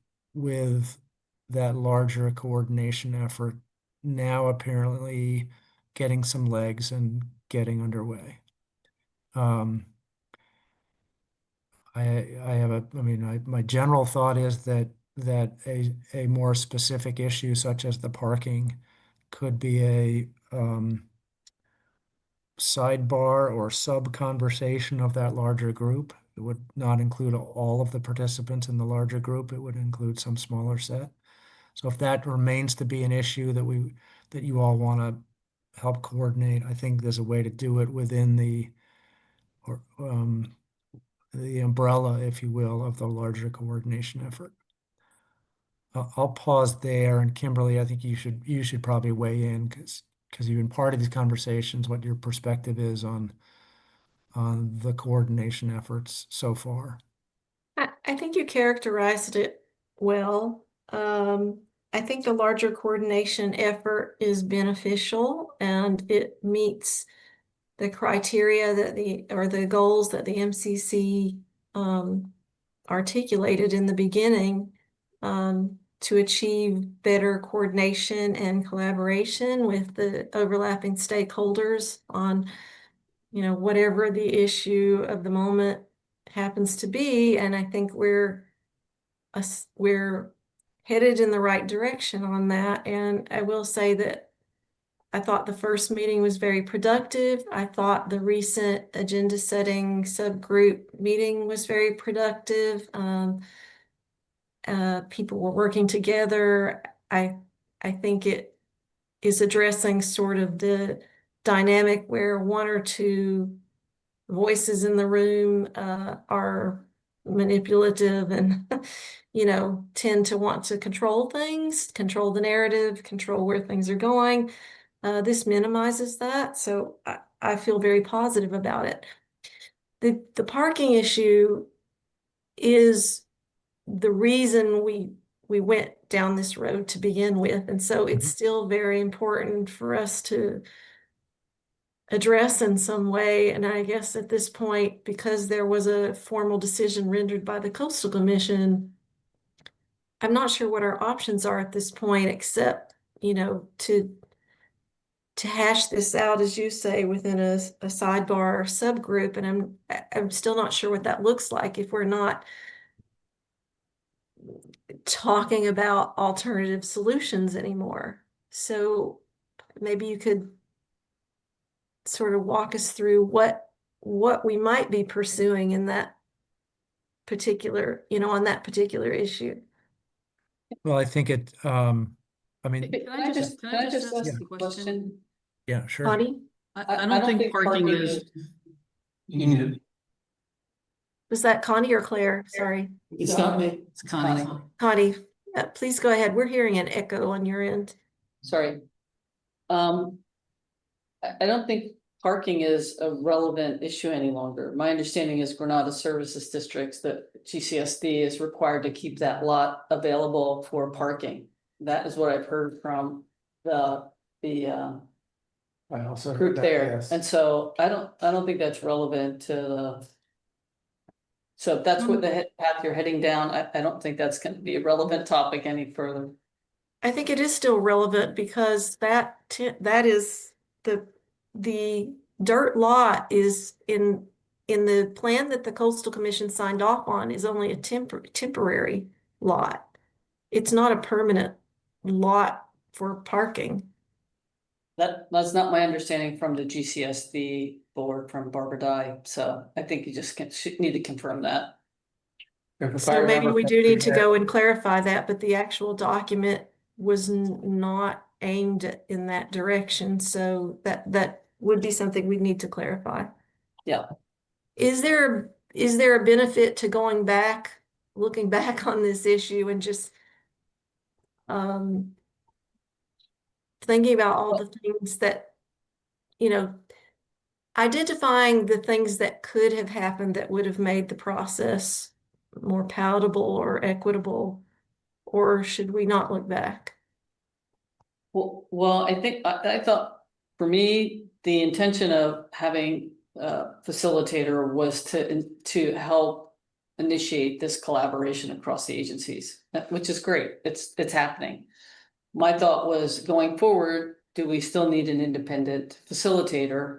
that larger coordination effort now apparently getting some legs and getting underway? I have my general thought is that a more specific issue such as the parking could be a sidebar or sub conversation of that larger group. It would not include all of the participants in the larger group. It would include some smaller set. So if that remains to be an issue that you all want to help coordinate, I think there's a way to do it within the umbrella, if you will, of the larger coordination effort. I'll pause there, and Kimberly, I think you should probably weigh in because you've been part of these conversations, what your perspective is on the coordination efforts so far. I think you characterized it well. I think the larger coordination effort is beneficial and it meets the criteria or the goals that the MCC articulated in the beginning, to achieve better coordination and collaboration with the overlapping stakeholders on, whatever the issue of the moment happens to be. And I think we're headed in the right direction on that. And I will say that I thought the first meeting was very productive. I thought the recent agenda setting subgroup meeting was very productive. People were working together. I think it is addressing sort of the dynamic where one or two voices in the room are manipulative and tend to want to control things, control the narrative, control where things are going. This minimizes that, so I feel very positive about it. The parking issue is the reason we went down this road to begin with, and so it's still very important for us to address in some way. And I guess at this point, because there was a formal decision rendered by the Coastal Commission, I'm not sure what our options are at this point, except, to hash this out, as you say, within a sidebar subgroup. And I'm still not sure what that looks like if we're not talking about alternative solutions anymore. So maybe you could sort of walk us through what we might be pursuing in that particular, on that particular issue. Well, I think I mean, Can I just ask Yeah. a question? yeah, sure. Connie, I don't think parking is. You need it. was that Connie or Claire? Sorry. It's not me, it's Connie. Connie, please go ahead. We're hearing an echo on your end. Sorry. I don't think parking is a relevant issue any longer. My understanding is Granada Services Districts that GCSD is required to keep that lot available for parking. That is what I've heard from the I also group heard that, there. yes. And so I don't think that's relevant to the. So if that's what the path you're heading down, I don't think that's going to be a relevant topic any further. I think it is still relevant because that is the dirt lot is in the plan that the Coastal Commission signed off on is only a temporary lot. It's not a permanent lot for parking. That's not my understanding from the GCSD board from Barbara Dye, so I think you just need to confirm that. So maybe we do need to go and clarify that, but the actual document was not aimed in that direction, so that would be something we need to clarify. Yeah. Is there a benefit to looking back on this issue and just thinking about all the things that, identifying the things that could have happened that would have made the process more palatable or equitable, or should we not look back? Well, I think I thought for me, the intention of having a facilitator was to help initiate this collaboration across the agencies, which is great. It's happening. My thought was going forward, do we still need an independent facilitator?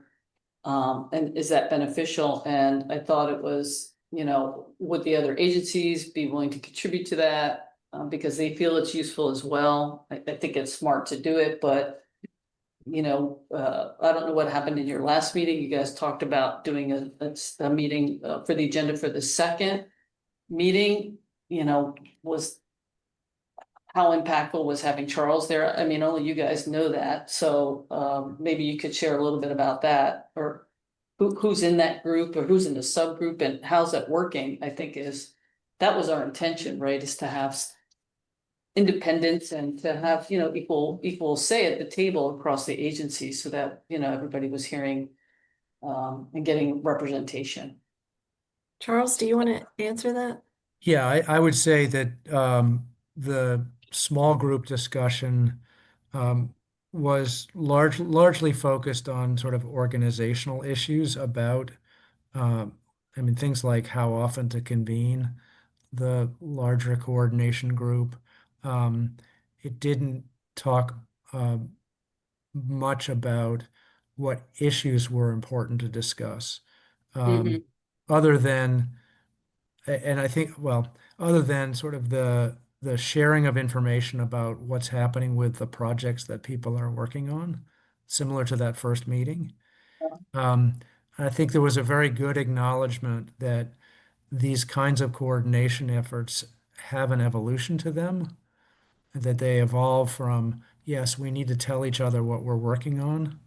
And is that beneficial? And I thought it was, would the other agencies be willing to contribute to that? Because they feel it's useful as well. I think it's smart to do it, but I don't know what happened in your last meeting. You guys talked about doing a meeting for the agenda for the second meeting, was how impactful was having Charles there? I mean, only you guys know that. So maybe you could share a little bit about that, or who's in that group or who's in the subgroup and how's that working, I think that was our intention, right? Is to have independence and to have, equal say at the table across the agency so that, everybody was hearing and getting representation. Charles, do you want to answer that? Yeah, I would say that the small group discussion was largely focused on sort of organizational issues about, things like how often to convene the larger coordination group. It didn't talk much about what issues were important to discuss, other than, and I think, well, other than sort of the sharing of information about what's happening with the projects that people are working on. similar to that first meeting. I think there was a very good acknowledgement that these kinds of coordination efforts have an evolution to them, that they evolve from, yes, we need to tell each other what we're working on,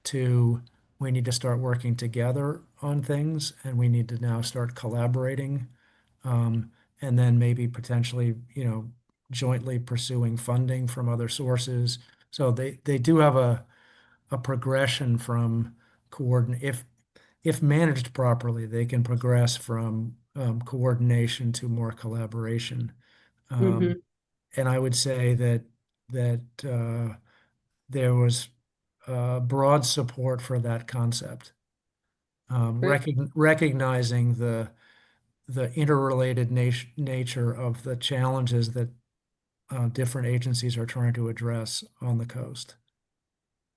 to we need to start working together on things, and we need to now start collaborating, and then maybe potentially, jointly pursuing funding from other sources. So they do have a progression from coordinate if managed properly, they can progress from coordination to more collaboration. Mhm. And I would say that there was broad support for that concept, Great. recognizing the interrelated nature of the challenges that different agencies are trying to address on the coast.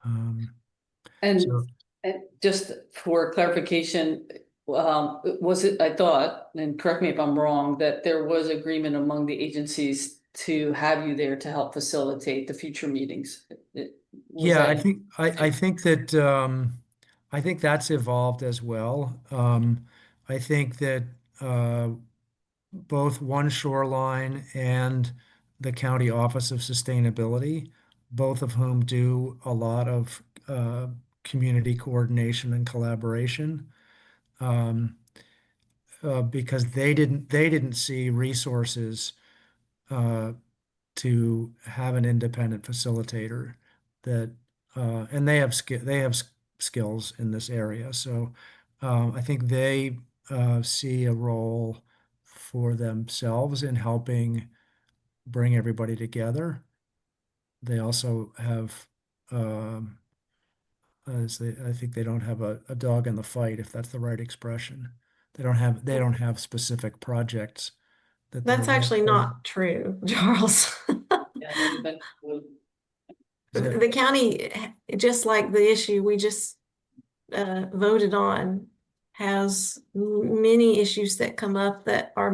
And, So and just for clarification, was it, I thought, and correct me if I'm wrong, that there was agreement among the agencies to have you there to help facilitate the future meetings? Was yeah, I that? think I think that I think that's evolved as well. I think that both One Shoreline and the County Office of Sustainability, both of whom do a lot of community coordination and collaboration, um, because they didn't see resources uh, to have an independent facilitator that and they have skills in this area. So I think they see a role for themselves in helping bring everybody together. They also have I think they don't have a dog in the fight, if that's the right expression. They don't have specific projects that they're That's actually working. not true, Charles. Yeah, independent. The county, just like the issue we just voted on, has many issues that come up that are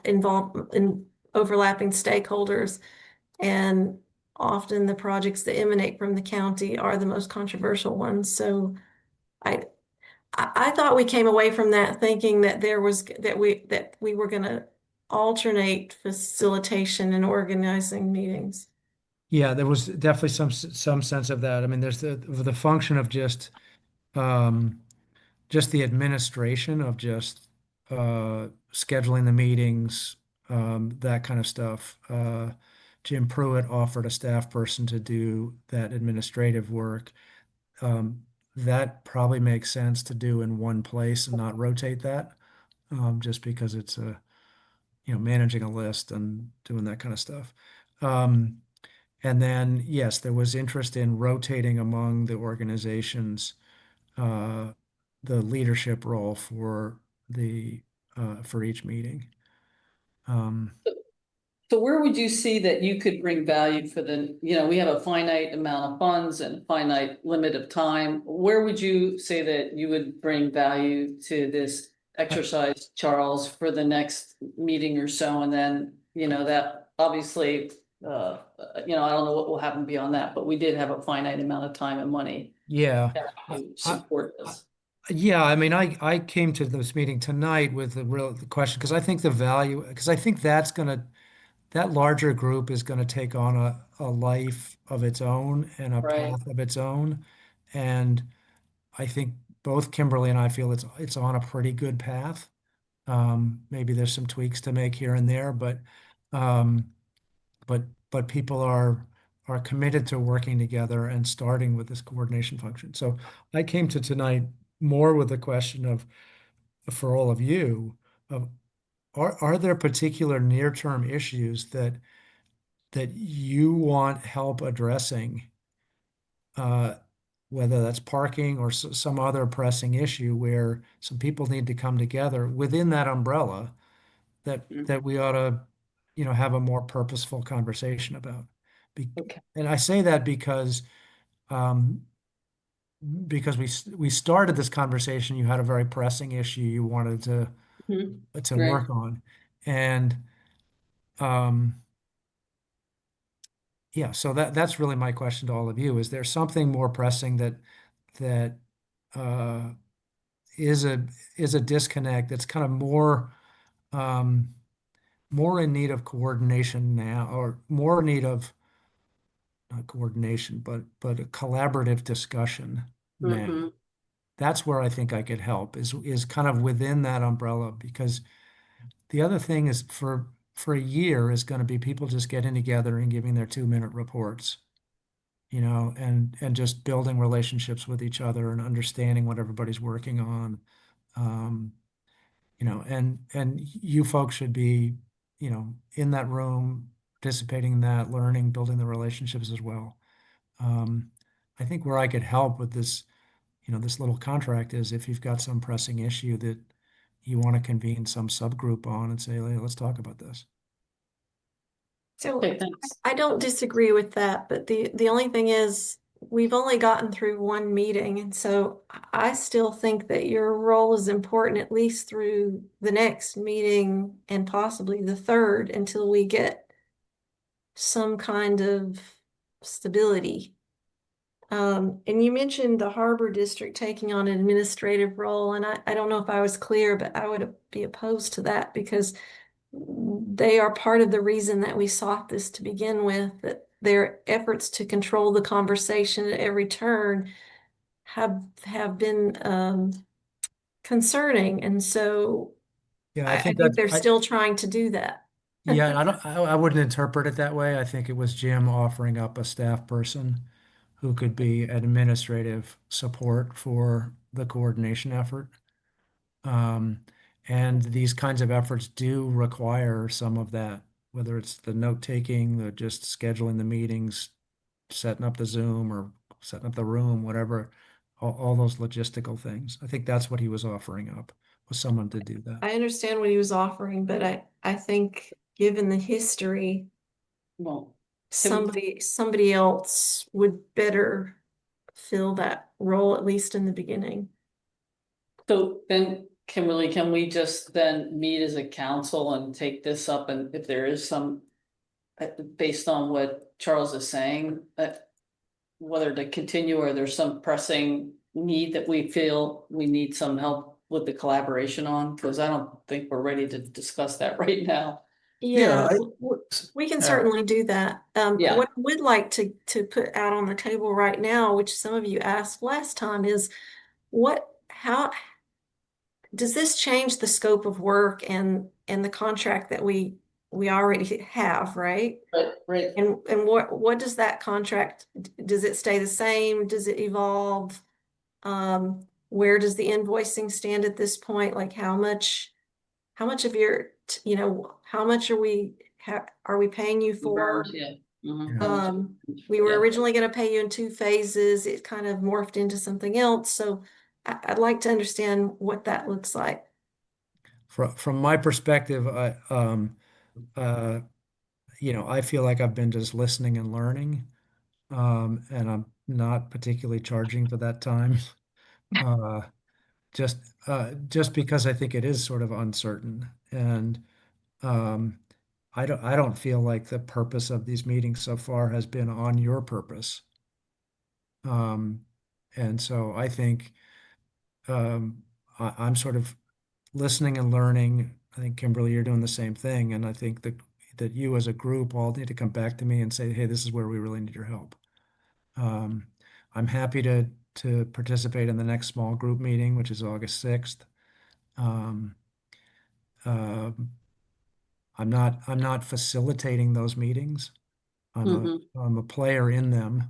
involved in overlapping stakeholders. And often the projects that emanate from the county are the most controversial ones. So I I thought we came away from that thinking that we were gonna alternate facilitation and organizing meetings. Yeah, there was definitely some sense of that. I mean, there's the function of just the administration of just scheduling the meetings, that kind of stuff. Jim Pruitt offered a staff person to do that administrative work. Um, that probably makes sense to do in one place and not rotate that, just because it's managing a list and doing that kind of stuff. Um, and then, yes, there was interest in rotating among the organizations, uh, the leadership role for each meeting. Um, So where would you see that you could bring value for we have a finite amount of funds and a finite limit of time. Where would you say that you would bring value to this exercise, Charles, for the next meeting or so? And then, that obviously, I don't know what will happen beyond that, but we did have a finite amount of time and money yeah. to I, support this. Yeah, I mean, I came to this meeting tonight with the question, because I think because I think that larger group is gonna take on a life of its own and a Right. path of its own. And I think both Kimberly and I feel it's on a pretty good path. Maybe there's some tweaks to make here and there, um, but people are committed to working together and starting with this coordination function. So I came to tonight more with the question of, for all of you, of are there particular near-term issues that you want help addressing, uh, whether that's parking or some other pressing issue where some people need to come together within that umbrella that we ought to, have a more purposeful conversation about. Okay. And I say that um, because we started this conversation, you had a very pressing issue you wanted to Right. work on. And um, yeah, so that's really my question to all of you. Is there something more pressing that uh, is a disconnect that's kind of more in need of coordination now, or more in need of not coordination, but a collaborative discussion now? Mm-hmm. That's where I think I could help, is kind of within that umbrella, because the other thing is for a year is going to be people just getting together and giving their 2-minute reports, and just building relationships with each other and understanding what everybody's working on. Um, and you folks should be, in that room, participating in that, learning, building the relationships as well. Um, I think where I could help with this, this little contract is if you've got some pressing issue that you want to convene some subgroup on and say, hey, let's talk about this. So Okay, thanks. I don't disagree with that, but the only thing is we've only gotten through one meeting, and so I still think that your role is important at least through the next meeting and possibly the third until we get some kind of stability. And you mentioned the Harbor District taking on an administrative role, and I don't know if I was clear, but I would be opposed to that because they are part of the reason that we sought this to begin with, that their efforts to control the conversation at every turn have been concerning. And so Yeah, I I think think they're still trying to do that. yeah, I wouldn't interpret it that way. I think it was Jim offering up a staff person who could be administrative support for the coordination effort. Um, and these kinds of efforts do require some of that, whether it's the note taking, the just scheduling the meetings, setting up the Zoom or setting up the room, whatever, all those logistical things. I think that's what he was offering up, was someone to do that. I understand what he was offering, but I think given the history, Well, somebody else would better fill that role, at least in the beginning. so then, Kimberly, can we just then meet as a council and take this up, and if there is some, based on what Charles is saying, whether to continue or there's some pressing need that we feel we need some help with the collaboration on, because I don't think we're ready to discuss that right now. Yeah, I- we can certainly do that. Yeah. What we'd like to put out on the table right now, which some of you asked last time, is how does this change the scope of work and the contract that we already have, right? Right. And what does that contract, does it stay the same? Does it evolve? Where does the invoicing stand at this point? Like how much of your, how much are we paying you for? Yeah. We were Yeah. originally going to pay you in 2 phases. It kind of morphed into something else. So I'd like to understand what that looks like. From my perspective, I feel like I've been just listening and learning, and I'm not particularly charging for that time. Uh, just because I think it is sort of uncertain, and um, I don't feel like the purpose of these meetings so far has been on your purpose. And so I think I'm sort of listening and learning. I think Kimberly, you're doing the same thing, and I think that you as a group all need to come back to me and say, hey, this is where we really need your help. Um, I'm happy to participate in the next small group meeting, which is August 6th. Um, I'm not facilitating those meetings. I'm a player in them,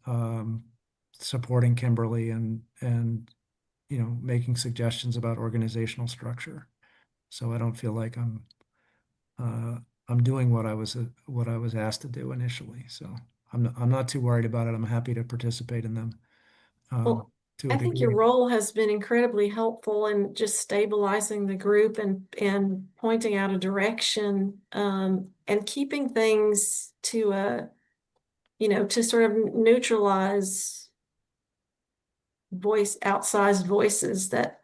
um, supporting Kimberly and making suggestions about organizational structure. So I don't feel like I'm doing what I was asked to do initially. So I'm not too worried about it. I'm happy to participate in them. Well, To a I think your degree. role has been incredibly helpful in just stabilizing the group and pointing out a direction, and keeping things to to sort of neutralize outsized voices that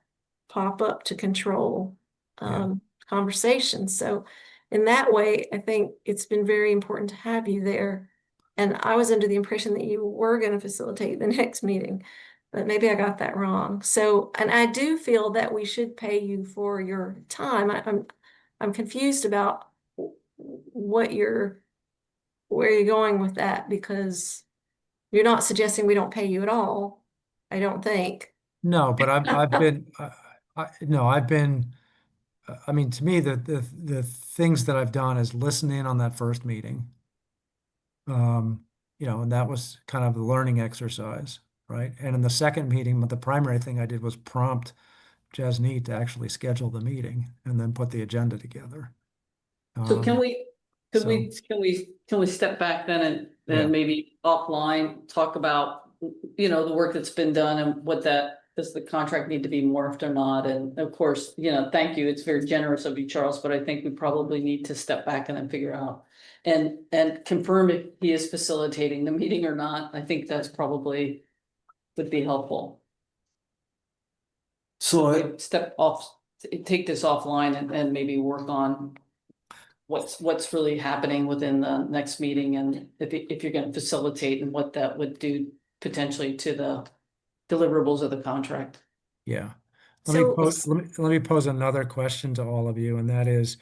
pop up to control conversations. So in that way, I think it's been very important to have you there. And I was under the impression that you were going to facilitate the next meeting, but maybe I got that wrong. So, and I do feel that we should pay you for your time. I'm confused about what where you're going with that, because you're not suggesting we don't pay you at all, I don't think. No, but I've been, no, I've been, I mean, to me, the things that I've done is listen in on that first meeting. And that was kind of the learning exercise, right? And in the second meeting, the primary thing I did was prompt Jasneet to actually schedule the meeting and then put the agenda together. So can we, so- can we step back then and Yeah. maybe offline, talk about, the work that's been done and what does the contract need to be morphed or not? And of course, thank you. It's very generous of you, Charles, but I think we probably need to step back and then figure out and confirm if he is facilitating the meeting or not. I think that's probably would be helpful. So Take this offline and maybe work on what's really happening within the next meeting, and if you're going to facilitate, and what that would do potentially to the deliverables of the contract. Yeah. So- Let me pose another question to all of you, and that is,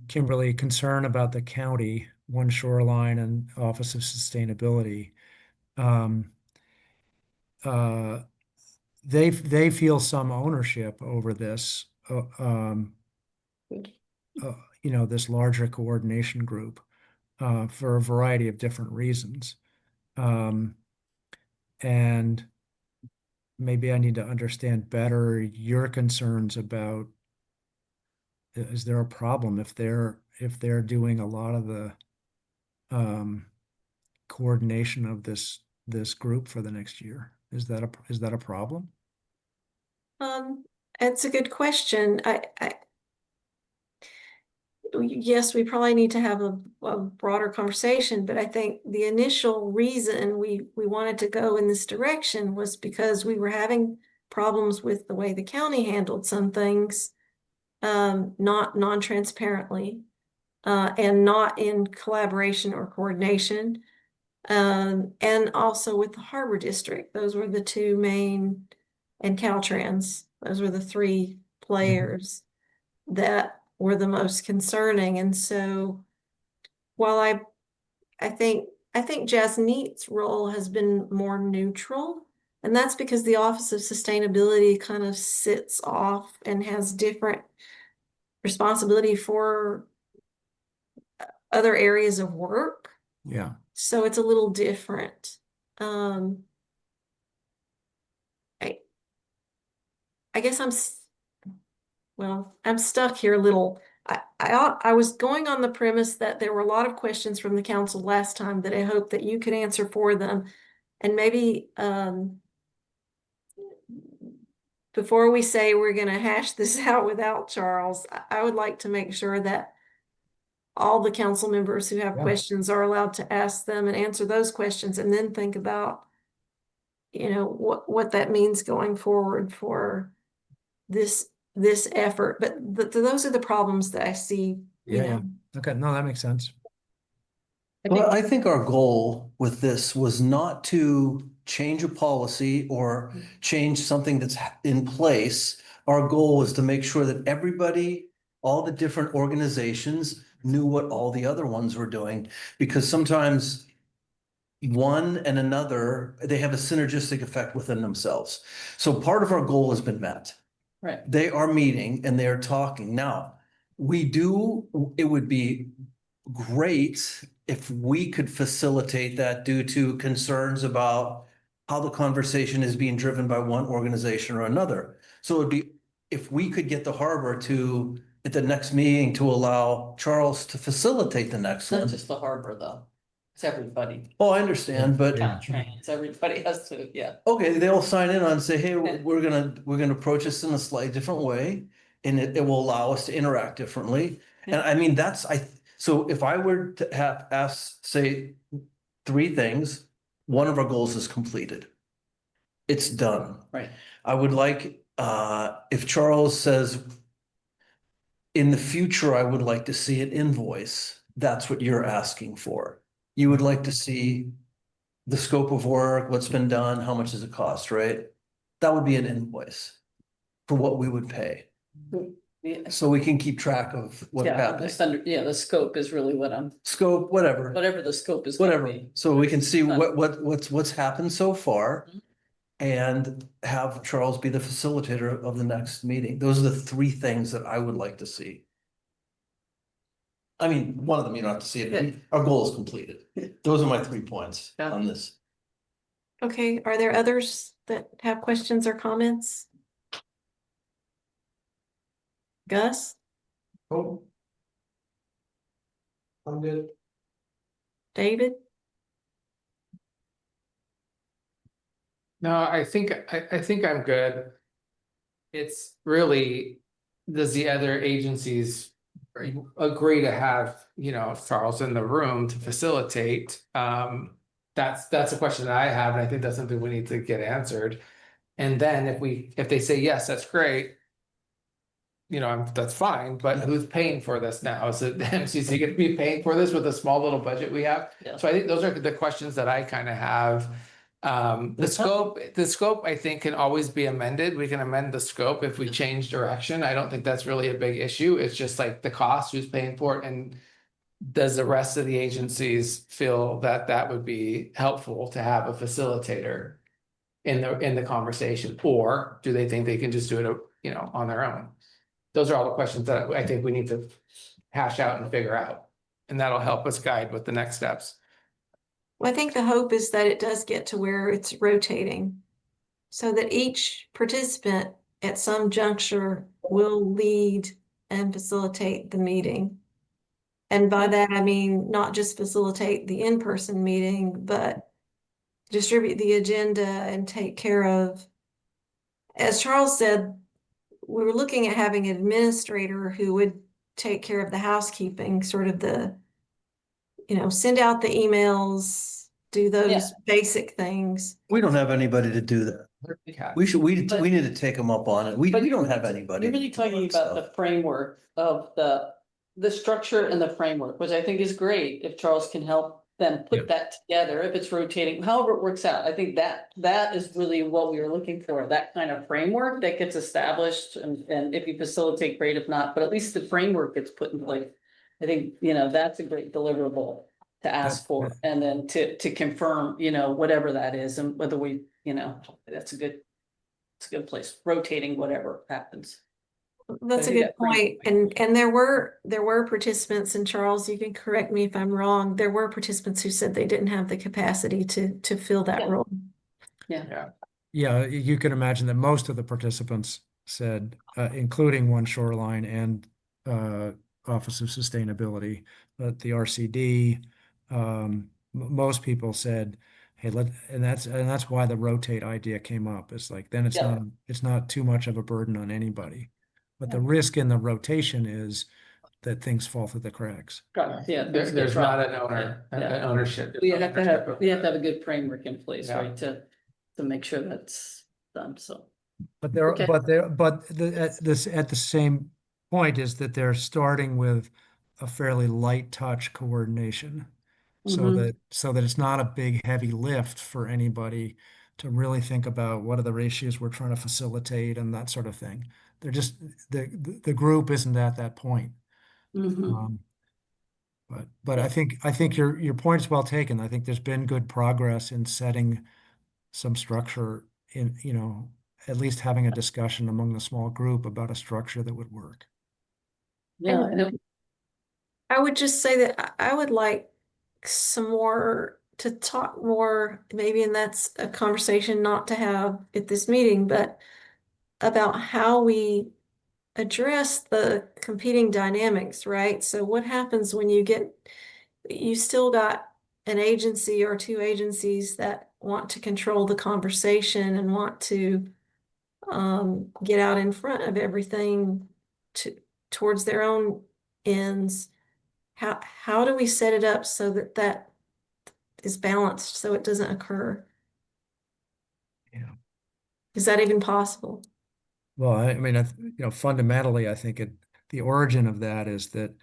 Kimberly, concern about the county, One Shoreline and Office of Sustainability. They feel some ownership over this, this larger coordination group, for a variety of different reasons. And maybe I need to understand better your concerns about, is there a problem if they're doing a lot of the coordination of this group for the next year? Is that a problem? It's a good question. Yes, we probably need to have a broader conversation, but I think the initial reason we wanted to go in this direction was because we were having problems with the way the county handled some things, not non-transparently, and not in collaboration or coordination, and also with the Harbor District. Those were the two main, and Caltrans. Those were the three players that were the most concerning. And so while I think Jasneet's role has been more neutral, and that's because the Office of Sustainability kind of sits off and has different responsibility for other areas of work. Yeah. So it's a little different. I guess I'm stuck here a little. I was going on the premise that there were a lot of questions from the council last time that I hope that you could answer for them. And maybe before we say we're going to hash this out without Charles, I would like to make sure that all the council members who have questions are allowed to ask them and answer those questions, and then think about, what that means going forward for this effort. But those are the problems that I see, Yeah. Okay. No, that makes sense. Well, I think our goal with this was not to change a policy or change something that's in place. Our goal was to make sure that everybody, all the different organizations, knew what all the other ones were doing, because sometimes one and another, they have a synergistic effect within themselves. So part of our goal has been met. Right. They are meeting and they are talking. Now, it would be great if we could facilitate that due to concerns about how the conversation is being driven by one organization or another. So it'd be, if we could get the harbor to, at the next meeting, to allow Charles to facilitate the next It's not one. just the harbor though. It's everybody. Oh, I understand, but Caltrans, everybody has to, yeah. okay, they'll sign in on and say, hey, we're gonna approach this in a slightly different way. And it will allow us to interact differently. And I mean, so if I were to say three things, one of our goals is completed. It's done. Right. I would like, if Charles says, in the future, I would like to see an invoice, that's what you're asking for. you would like to see the scope of work, what's been done, how much does it cost, right? That would be an invoice for what we would pay. Yeah, So we can keep track of what's yeah, happening. the scope is really what I'm, Scope, whatever, whatever the scope is. gonna whatever. be. So we can see what's happened so far. Mhm. And have Charles be the facilitator of the next meeting. Those are the three things that I would like to see. I mean, one of them, you don't have to see it. Our goal is completed. Those are my 3 points on this. Okay, are there others that have questions or comments? Gus, Oh. I'm good. David? No, I think I'm good. It's really, does the other agencies agree to have, Charles in the room to facilitate? That's a question that I have, and I think that's something we need to get answered. And then if they say yes, that's great. That's fine, but who's paying for this now? Is it the MCC gonna be paying for this with the small little budget we have? Yeah. So I think those are the questions that I kind of have. The scope, I think, can always be amended. We can amend the scope if we change direction. I don't think that's really a big issue. It's just like the cost, who's paying for it, and does the rest of the agencies feel that that would be helpful to have a facilitator in the conversation, or do they think they can just do it, on their own? Those are all the questions that I think we need to hash out and figure out, and that'll help us guide with the next steps. Well, I think the hope is that it does get to where it's rotating, so that each participant at some juncture will lead and facilitate the meeting. And by that, I mean, not just facilitate the in-person meeting, but distribute the agenda and take care of, as Charles said, we were looking at having an administrator who would take care of the housekeeping, sort of send out the emails, do those basic things. We don't have anybody to do that. We need to take them up on it. We don't have anybody. You're really talking about the framework of the structure and the framework, which I think is great. If Charles can help them put that together, if it's rotating, however it works out, I think that is really what we were looking for, that kind of framework that gets established, and if you facilitate, great, if not, but at least the framework gets put in place. I think, that's a great deliverable to ask for, and then to confirm, whatever that is, and whether we, that's a good place, rotating whatever happens. That's a good point. And there were participants, and Charles, you can correct me if I'm wrong, there were participants who said they didn't have the capacity to fill that role. Yeah. Yeah, you can imagine that most of the participants said, including One Shoreline and Office of Sustainability, but the RCD, most people said, hey, and that's why the rotate idea came up. It's like, then it's not too much of a burden on anybody. But the risk in the rotation is that things fall through the cracks. Yeah, There's not an ownership. We have to have a good framework in place, right, to make sure that's done, so. But at the same point is that they're starting with a fairly light touch coordination. So that it's not a big heavy lift for anybody to really think about what are the ratios we're trying to facilitate and that sort of thing. They're just, the group isn't at that point. But I think your point is well taken. I think there's been good progress in setting some structure in, at least having a discussion among the small group about a structure that would work. Yeah, I would just say that I would like some more to talk more, maybe, and that's a conversation not to have at this meeting, but about how we address the competing dynamics, right? So what happens when you still got an agency or two agencies that want to control the conversation and want to get out in front of everything towards their own ends. How do we set it up so that is balanced, so it doesn't occur? Yeah. Is that even possible? Well, I mean, fundamentally, I think the origin of that is that,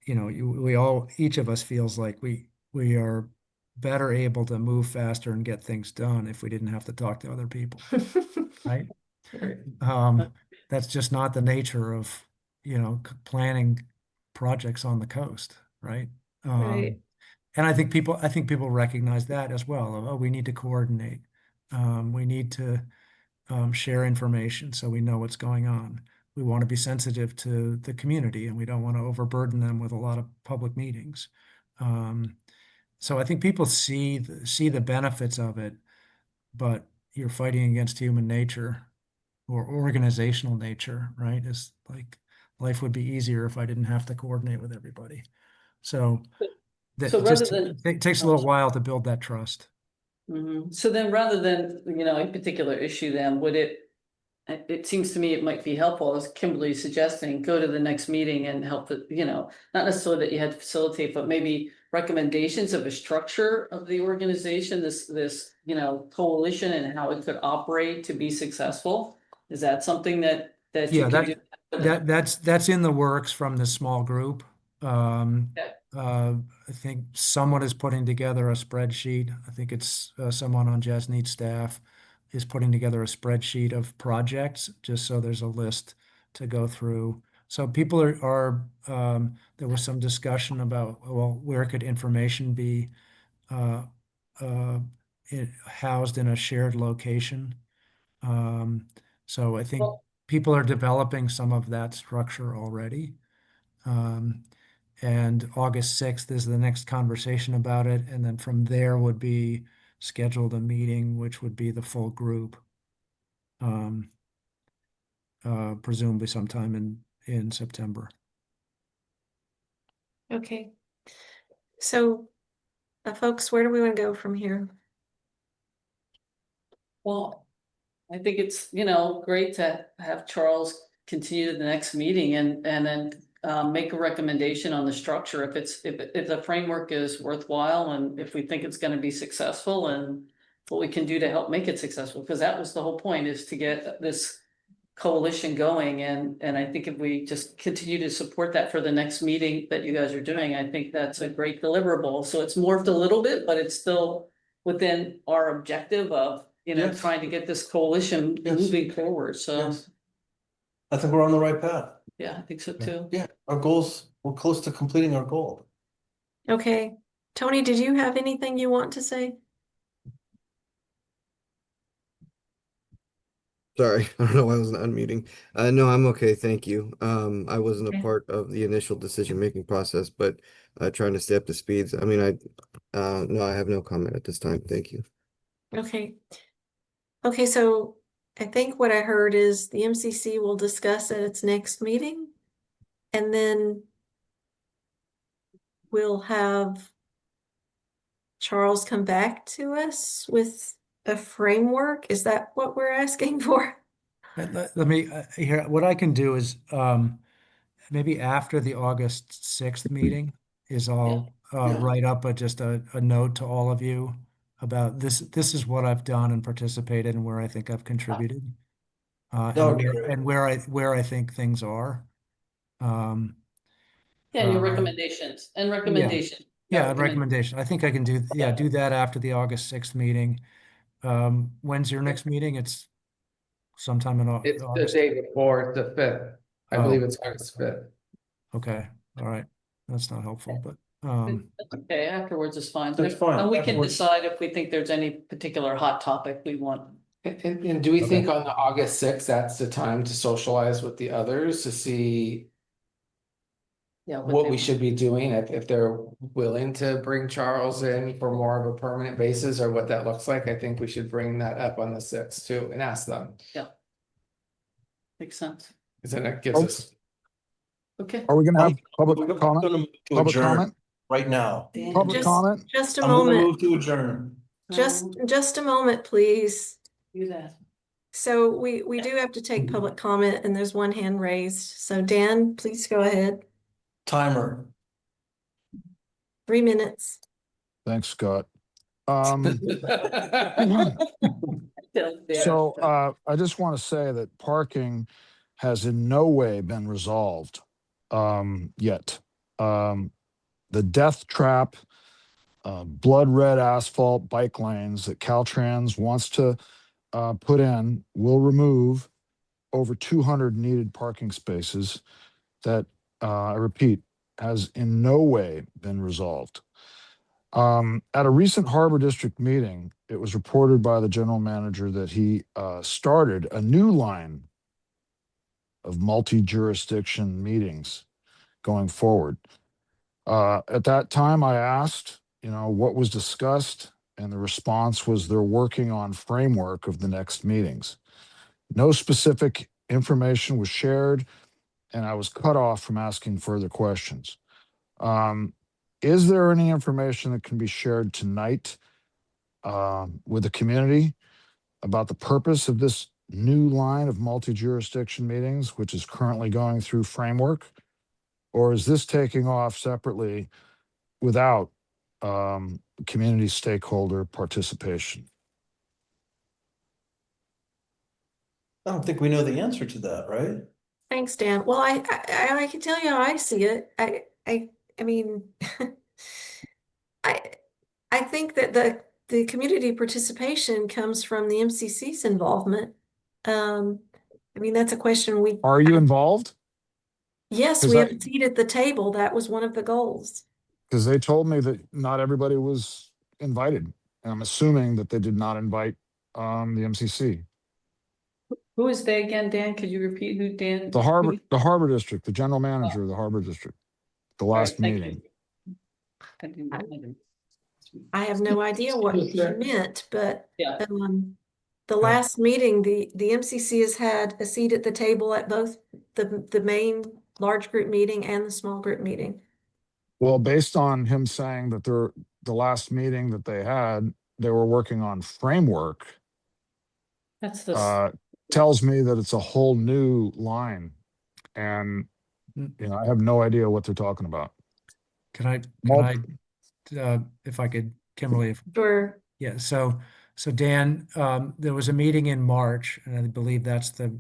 each of us feels like we are better able to move faster and get things done if we didn't have to talk to other people, right? That's just not the nature of, planning projects on the coast, right? Right. And I think people recognize that as well. Oh, we need to coordinate. We need to share information so we know what's going on. We want to be sensitive to the community, and we don't want to overburden them with a lot of public meetings. So I think people see the benefits of it, but you're fighting against human nature or organizational nature, right? It's like life would be easier if I didn't have to coordinate with everybody. So that So it rather just than. it takes a little while to build that trust. So then rather than, a particular issue, then would it seems to me it might be helpful, as Kimberly is suggesting, go to the next meeting and help the, not necessarily that you had to facilitate, but maybe recommendations of a structure of the organization, this, coalition and how it could operate to be successful. Is that something that you Yeah, can do? that's in the works from the small group. Okay. I think someone is putting together a spreadsheet. I think it's someone on Jasneet's staff is putting together a spreadsheet of projects, just so there's a list to go through. So people are there was some discussion about, well, where could information be uh, housed in a shared location. So I think people are developing some of that structure already. And August 6th is the next conversation about it. And then from there would be scheduled a meeting, which would be the full group. Presumably sometime in September. Okay. So, folks, where do we want to go from here? Well, I think it's, great to have Charles continue to the next meeting and then make a recommendation on the structure if the framework is worthwhile and if we think it's going to be successful and what we can do to help make it successful, because that was the whole point, is to get this coalition going, and I think if we just continue to support that for the next meeting that you guys are doing, I think that's a great deliverable. So it's morphed a little bit, but it's still within our objective of Yes. trying to get this coalition moving forward. So Yes. I think we're on the right path. yeah, I think so too. Yeah, we're close to completing our goal. Okay. Tony, did you have anything you want to say? Sorry, I don't know why I wasn't unmuting. No, I'm okay, thank you. I wasn't a Okay. part of the initial decision-making process, but trying to stay up to speeds. I mean, no, I have no comment at this time. Thank you. Okay. Okay, so I think what I heard is the MCC will discuss at its next meeting, and then we'll have Charles come back to us with a framework. Is that what we're asking for? Let me here. What I can do is maybe after the August 6th meeting is I'll write up just a note to all of you about this. This is what I've done and participated and where I think I've contributed. And where I think things are. Yeah, your recommendations and recommendation. Yeah, recommendation. I think I can do that after the August 6th meeting. When's your next meeting? It's sometime in It's the August. day before, the 5th. I believe it's August 5th. Okay, all right. That's not helpful, but Okay, afterwards is fine. That's fine. And we can Afterwards. decide if we think there's any particular hot topic we want. And do we think on the August 6th, that's the time to socialize with the others to see what we should be doing, if they're willing to bring Charles in for more of a permanent basis or what that looks like? I think we should bring that up on the 6th too and ask them. Yeah. Makes sense. Because then it gives us. Okay. Are we gonna have public We're comment? gonna move to Public adjourn comment? right now. Public comment? Just a I'm gonna moment. move to adjourn. Just a moment, please. Do that. So we do have to take public comment, and there's one hand raised. So Dan, please go ahead. Timer. 3 minutes. Thanks, Scott. So I just want to say that parking has in no way been resolved yet. The death trap blood red asphalt bike lanes that Caltrans wants to put in will remove over 200 needed parking spaces that, I repeat, has in no way been resolved. At a recent Harbor District meeting, it was reported by the general manager that he started a new line of multi-jurisdiction meetings going forward. At that time, I asked, what was discussed, and the response was they're working on framework of the next meetings. No specific information was shared, and I was cut off from asking further questions. Is there any information that can be shared tonight with the community about the purpose of this new line of multi-jurisdiction meetings, which is currently going through framework? Or is this taking off separately without community stakeholder participation? I don't think we know the answer to that, right? Thanks, Dan. Well, I can tell you how I see it. I mean, I I think that the community participation comes from the MCC's involvement. I mean, that's a question Are you involved? yes, we have a seat at the table. That was one of the goals. Because they told me that not everybody was invited. And I'm assuming that they did not invite the MCC. Who is they again, Dan? Could you repeat who Dan? The Harbor District, the general manager of the Harbor District, the last thank meeting. I have no idea what he meant, but Yeah. the last meeting, the MCC has had a seat at the table at both the main large group meeting and the small group meeting. Well, based on him saying that the last meeting that they had, they were working on framework, That's the tells me that it's a whole new line. And, I have no idea what they're talking about. Can I, if I could, Kimberly, Sure. yeah, so Dan, there was a meeting in March, and I believe that's the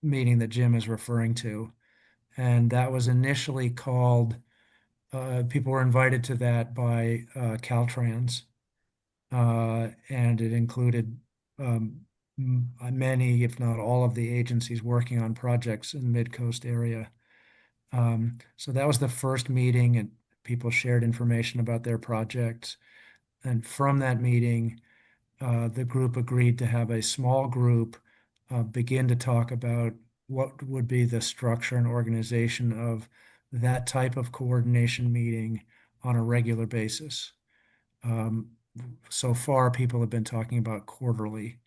meeting that Jim is referring to. And that was initially called, people were invited to that by Caltrans. And it included many, if not all of the agencies working on projects in the Midcoast area. So that was the first meeting, and people shared information about their projects. And from that meeting, the group agreed to have a small group begin to talk about what would be the structure and organization of that type of coordination meeting on a regular basis. So far, people have been talking about quarterly,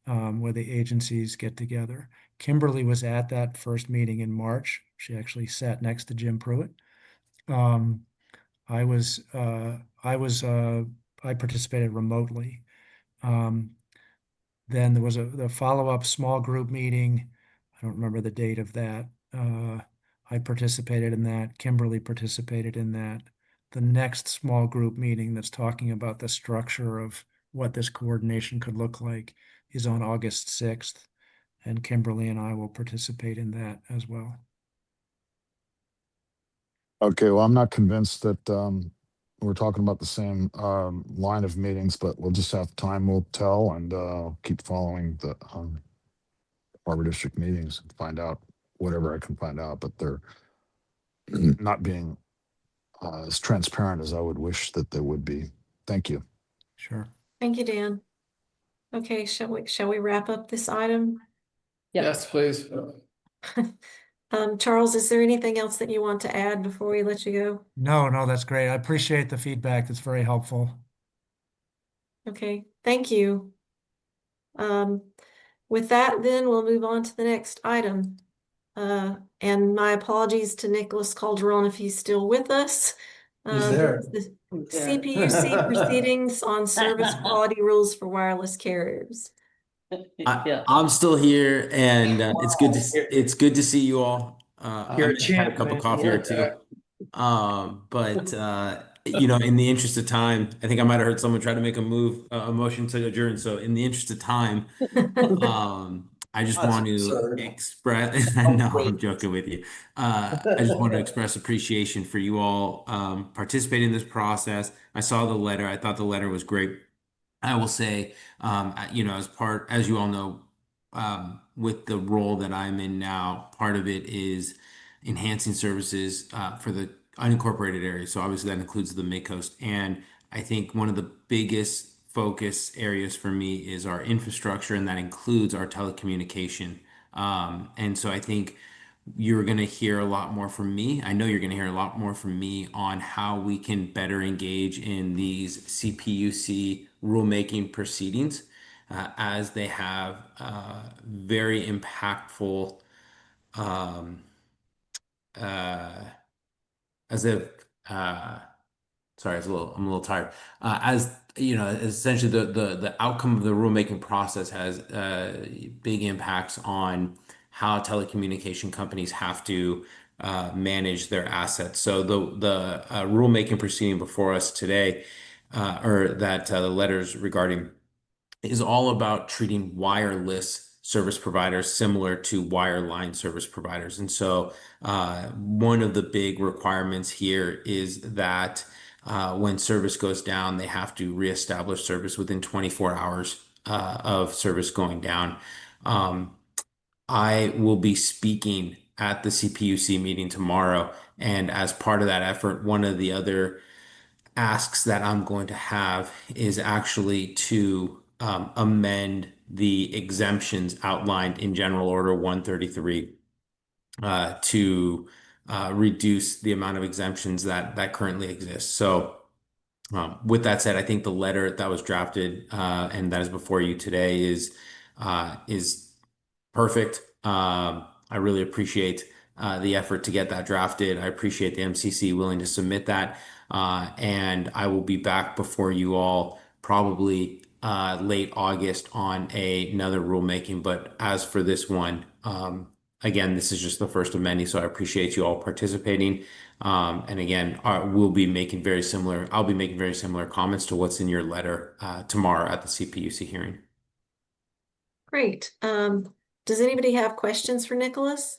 where the agencies get together. Kimberly was at that first meeting in March. She actually sat next to Jim Pruitt. I participated remotely. Then there was the follow-up small group meeting. I don't remember the date of that. I participated in that. Kimberly participated in that. The next small group meeting that's talking about the structure of what this coordination could look like is on August 6th. And Kimberly and I will participate in that as well. Okay, well, I'm not convinced that we're talking about the same line of meetings, but we'll just have time will tell, and keep following the Harbor District meetings and find out whatever I can find out, but they're not being as transparent as I would wish that they would be. Thank you. Sure. Thank you, Dan. Okay, shall we wrap up this item? Yes, please. Charles, is there anything else that you want to add before we let you go? No, that's great. I appreciate the feedback. That's very helpful. Okay, thank you. With that, then we'll move on to the next item. And my apologies to Nicholas Calderon if he's still with us. He's there. The CPUC proceedings on service quality rules for wireless carriers. I'm still here, and it's good to see you all. You're I a champ, had a cup man. of coffee or two. But in the interest of time, I think I might have heard someone try to make a motion to adjourn. So in the interest of time, I just That's want to absurd. express, I know, I'm Outrageous. joking with you. I just want to express appreciation for you all participating in this process. I saw the letter. I thought the letter was great. I will say, as you all know, with the role that I'm in now, part of it is enhancing services for the unincorporated areas. So obviously that includes the Midcoast. And I think one of the biggest focus areas for me is our infrastructure, and that includes our telecommunication. And so I think you're going to hear a lot more from me. I know you're going to hear a lot more from me on how we can better engage in these CPUC rulemaking proceedings as they have very impactful, um, uh, as if, sorry, I'm a little tired. As you know, essentially the outcome of the rulemaking process has big impacts on how telecommunication companies have to manage their assets. So the rulemaking proceeding before us today, or that the letters regarding, is all about treating wireless service providers similar to wireline service providers. And so, one of the big requirements here is that when service goes down, they have to reestablish service within 24 hours of service going down. Um, I will be speaking at the CPUC meeting tomorrow. And as part of that effort, one of the other asks that I'm going to have is actually to amend the exemptions outlined in General Order 133 to reduce the amount of exemptions that currently exist. So, with that said, I think the letter that was drafted and that is before you today is perfect. I really appreciate the effort to get that drafted. I appreciate the MCC willing to submit that. And I will be back before you all probably late August on another rulemaking. But as for this one, again, this is just the first of many, so I appreciate you all participating. And again, I'll be making very similar comments to what's in your letter tomorrow at the CPUC hearing. Great. Does anybody have questions for Nicholas?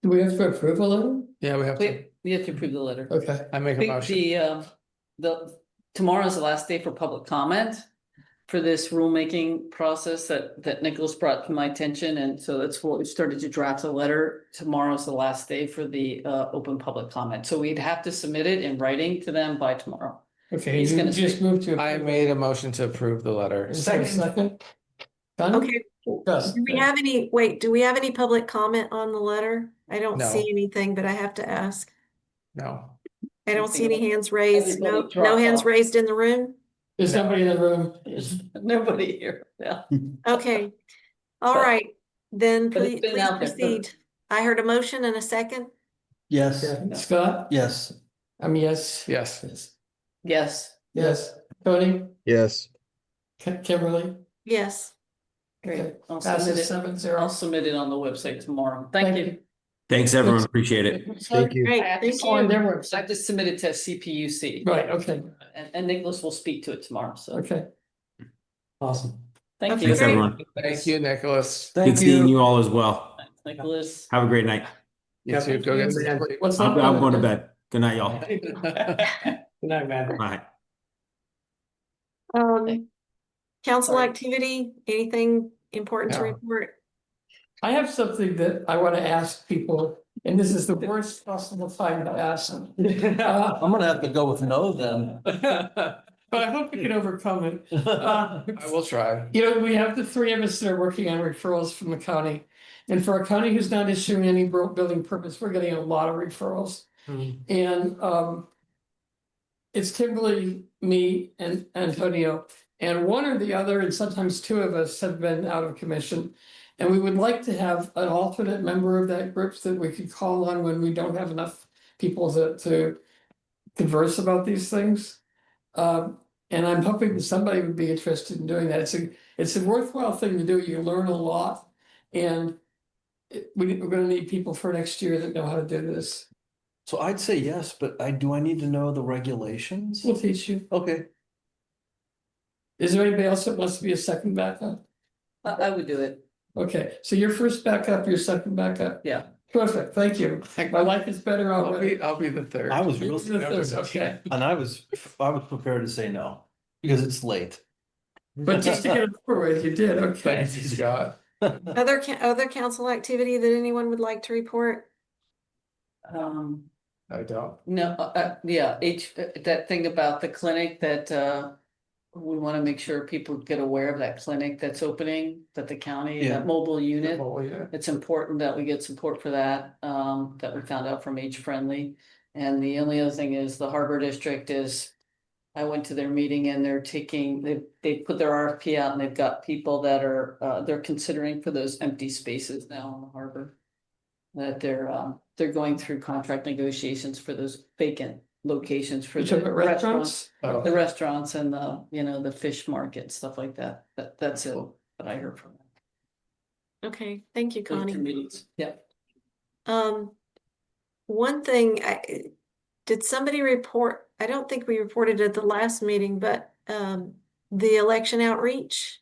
Do we have to approve a letter? Yeah, we have to. We have to approve the letter. Okay. I make a motion. Tomorrow's the last day for public comment for this rulemaking process that Nicholas brought to my attention, and so that's what we started to draft a letter. Tomorrow's the last day for the open public comment, so we'd have to submit it in writing to them by tomorrow. Okay, He's you gonna just moved to. I made a motion to approve the letter. Second. Done? Okay. Yes. Do we have any public comment on the letter? I don't No. see anything, but I have to ask. No. I don't see any hands raised. Everybody No dropped hands off. raised in the room? There's somebody in the room. There's nobody here. Yeah. Okay. All But- right, then but it's please been out there. proceed. I heard a motion and a second. Yes. Yeah. Scott? Yes. Yes. Yes. Yes. Yes. Tony? Yes. Kimberly? Yes. Great. I'll Passes submit it. 7-0. I'll submit it on the website tomorrow. Thank you. Thanks, everyone. Appreciate it. Thank you. Great, I have to thank go on you. their website. I have to submit it to CPUC. Right, okay, And Nicholas will speak to it tomorrow, so okay. Awesome. thank Okay, you. Thanks, great. everyone. Thank you, Nicholas. Good seeing you all as well. Nicholas. Have a great night. You too. Go get some sleep. What's I'm up? going to bed. Good night, y'all. Good night, man. Bye. Council Sorry. activity, anything important to No. report? I have something that I want to ask people, and this is the worst possible time to ask them. I'm gonna have to go with no then. But I hope we can overcome it. I will try. You know, we have the three of us that are working on referrals from the county. And for a county who's not issuing any building permits, we're getting a lot of referrals. And it's Kimberly, me, and Antonio. And one or the other, and sometimes two of us have been out of commission. And we would like to have an alternate member of that group that we could call on when we don't have enough people to converse about these things. And I'm hoping that somebody would be interested in doing that. It's a worthwhile thing to do. You learn a lot. And we're gonna need people for next year that know how to do this. So I'd say yes, but do I need to know the regulations? We'll teach you. Okay. Is there anybody else that wants to be a second backup? I would do it. Okay, so your first backup, your second backup. Yeah. Perfect, thank you. My life is better already. I'll be the third. I was You're real, the third, okay. and I was prepared to say no, because it's late. But just to get it forward, you did, okay. Thank you, Scott. Other council activity that anyone would like to report? I don't. No, yeah, that thing about the clinic that, we want to make sure people get aware of that clinic that's opening, that the county, Yeah. that mobile unit. Oh, yeah. It's important that we get support for that, that we found out from Age Friendly. And the only other thing is the Harbor District is, I went to their meeting and they're taking, they put their RFP out and they've got people that are, they're considering for those empty spaces now in the harbor. That they're going through contract negotiations for those vacant locations for You talking the about restaurants? restaurants. The restaurants and the, the fish market, stuff like that. That's it, that I heard from them. Okay, thank you, Those Connie. committees. Yeah. One thing, did somebody report, I don't think we reported at the last meeting, but the election outreach?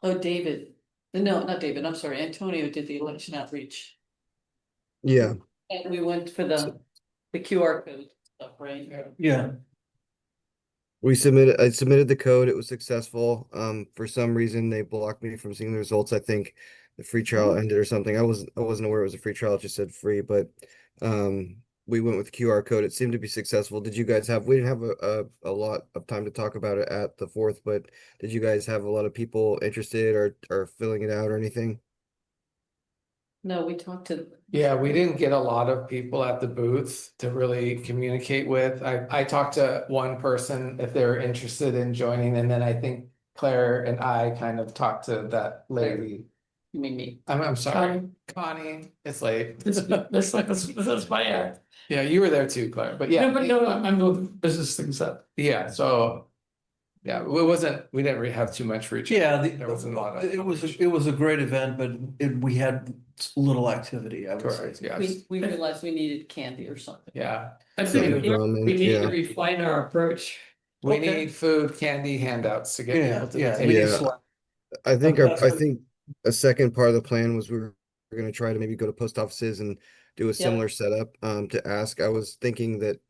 Oh, David. No, not David. I'm sorry. Antonio did the election outreach. Yeah. And we went for the QR code stuff, right? Yeah. I submitted the code. It was successful. For some reason they blocked me from seeing the results. I think the free trial ended or something. I wasn't aware it was a free trial. It just said free, but we went with QR code. It seemed to be successful. Did you guys we didn't have a lot of time to talk about it at the 4th, but did you guys have a lot of people interested or filling it out or anything? No, we talked to. Yeah, we didn't get a lot of people at the booth to really communicate with. I talked to one person if they were interested in joining, and then I think Claire and I kind of talked to that lady. You mean me? I'm sorry, Connie. It's late. That's my act. Yeah, you were there too, Claire. But yeah, No, I'm doing business things up. yeah. So yeah, we didn't really have too much reach. Yeah, there wasn't a lot of. it was a great event, but we had little activity, I would say. Correct. Yeah. We realized we needed candy or something. Yeah. I think Ramen, we need to yeah. refine our approach. We Okay. need food, candy, handouts to get people to the Yeah, table. we need Yeah. select- I think a second part of the plan was we were gonna try to maybe go to post offices and do a similar setup to ask. I was thinking that,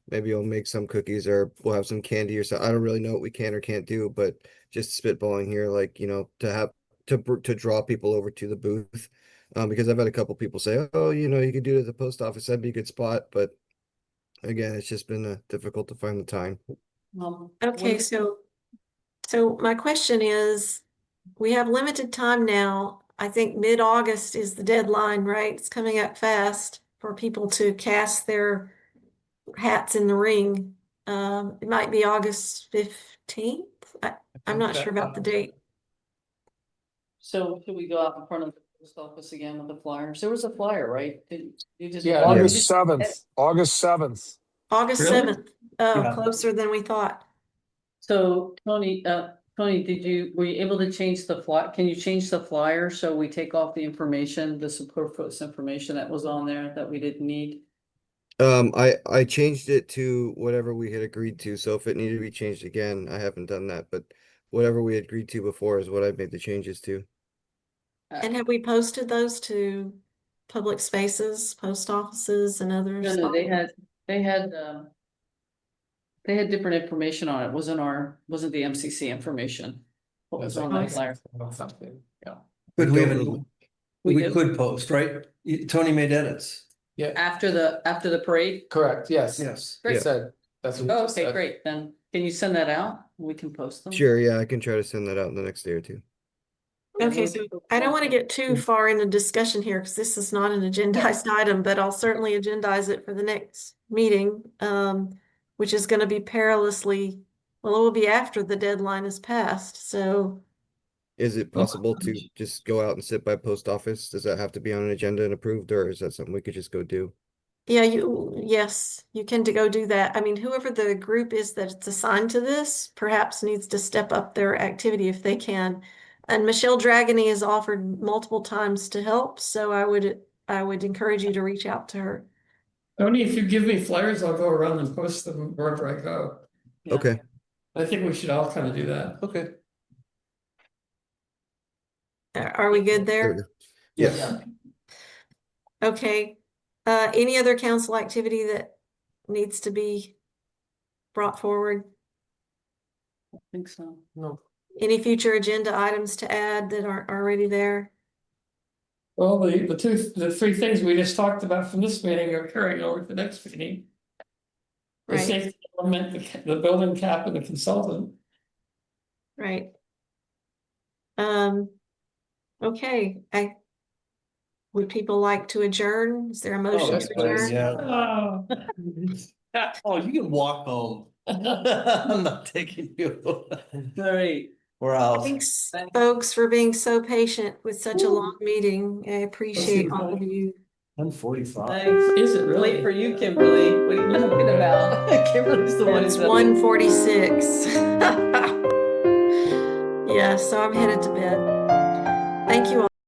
maybe I'll make some cookies or we'll have some candy or something. I don't really know what we can or can't do, but just spitballing here, like, to have to draw people over to the booth. Because I've had a couple people say, oh, you could do it at the post office, that'd be a good spot, but again, it's just been difficult to find the time. Okay, so my question is, we have limited time now. I think mid-August is the deadline, right? It's coming up fast for people to cast their hats in the ring. It might be August 15th. I'm not sure about the date. So should we go out in front of the post office again with the flyers? There was a flyer, right? You just. Yeah, August 7th, August 7th. August Really? 7th. Oh, Yeah. closer than we thought. So Tony, were you able to change the can you change the flyer so we take off the information, the superfluous information that was on there that we didn't need? I changed it to whatever we had agreed to, so if it needed to be changed again, I haven't done that, but whatever we had agreed to before is what I made the changes to. And have we posted those to public spaces, post offices and others? No, they had different information on it. Wasn't the MCC information. What was on that flyer? Something, yeah. But We we do. could post, right? Tony made edits. Yeah, After the parade? correct, yes. Yes. Great. He said, that's what he Oh, just okay, said. great. Then can you send that out? We can post them. Sure, yeah, I can try to send that out in the next day or two. Okay, so I don't want to get too far in the discussion here because this is not an agendized item, but I'll certainly agendize it for the next meeting, which is going to be perilously, well, it will be after the deadline is passed. So Is it possible to just go out and sit by post office? Does that have to be on an agenda and approved, or is that something we could just go do? yeah, yes, you can go do that. I mean, whoever the group is that's assigned to this perhaps needs to step up their activity if they can. And Michelle Dragony has offered multiple times to help, so I would encourage you to reach out to her. Tony, if you give me flyers, I'll go around and post them wherever I go. Okay. I think we should all kind of do that. Okay. Are we good There we there? go. Yes. Okay. Any other council activity that needs to be brought forward? I think so. No. Any future agenda items to add that aren't already there? Well, the three things we just talked about from this meeting are carrying over to the next meeting. The Right. safety element, the building cap and the consultant. Right. Okay, would people like to adjourn? Is there a motion that's to fine, adjourn? yeah. Oh, you can walk home. I'm not taking you. All right. We're out. Thanks, folks, for being so patient with such a long meeting. I appreciate all of you. 1:45. Thanks. Is it really? Wait for you, Kimberly. What are you talking about? Kimberly's the one It's who's up. 1:46. Yeah, so I'm headed to bed.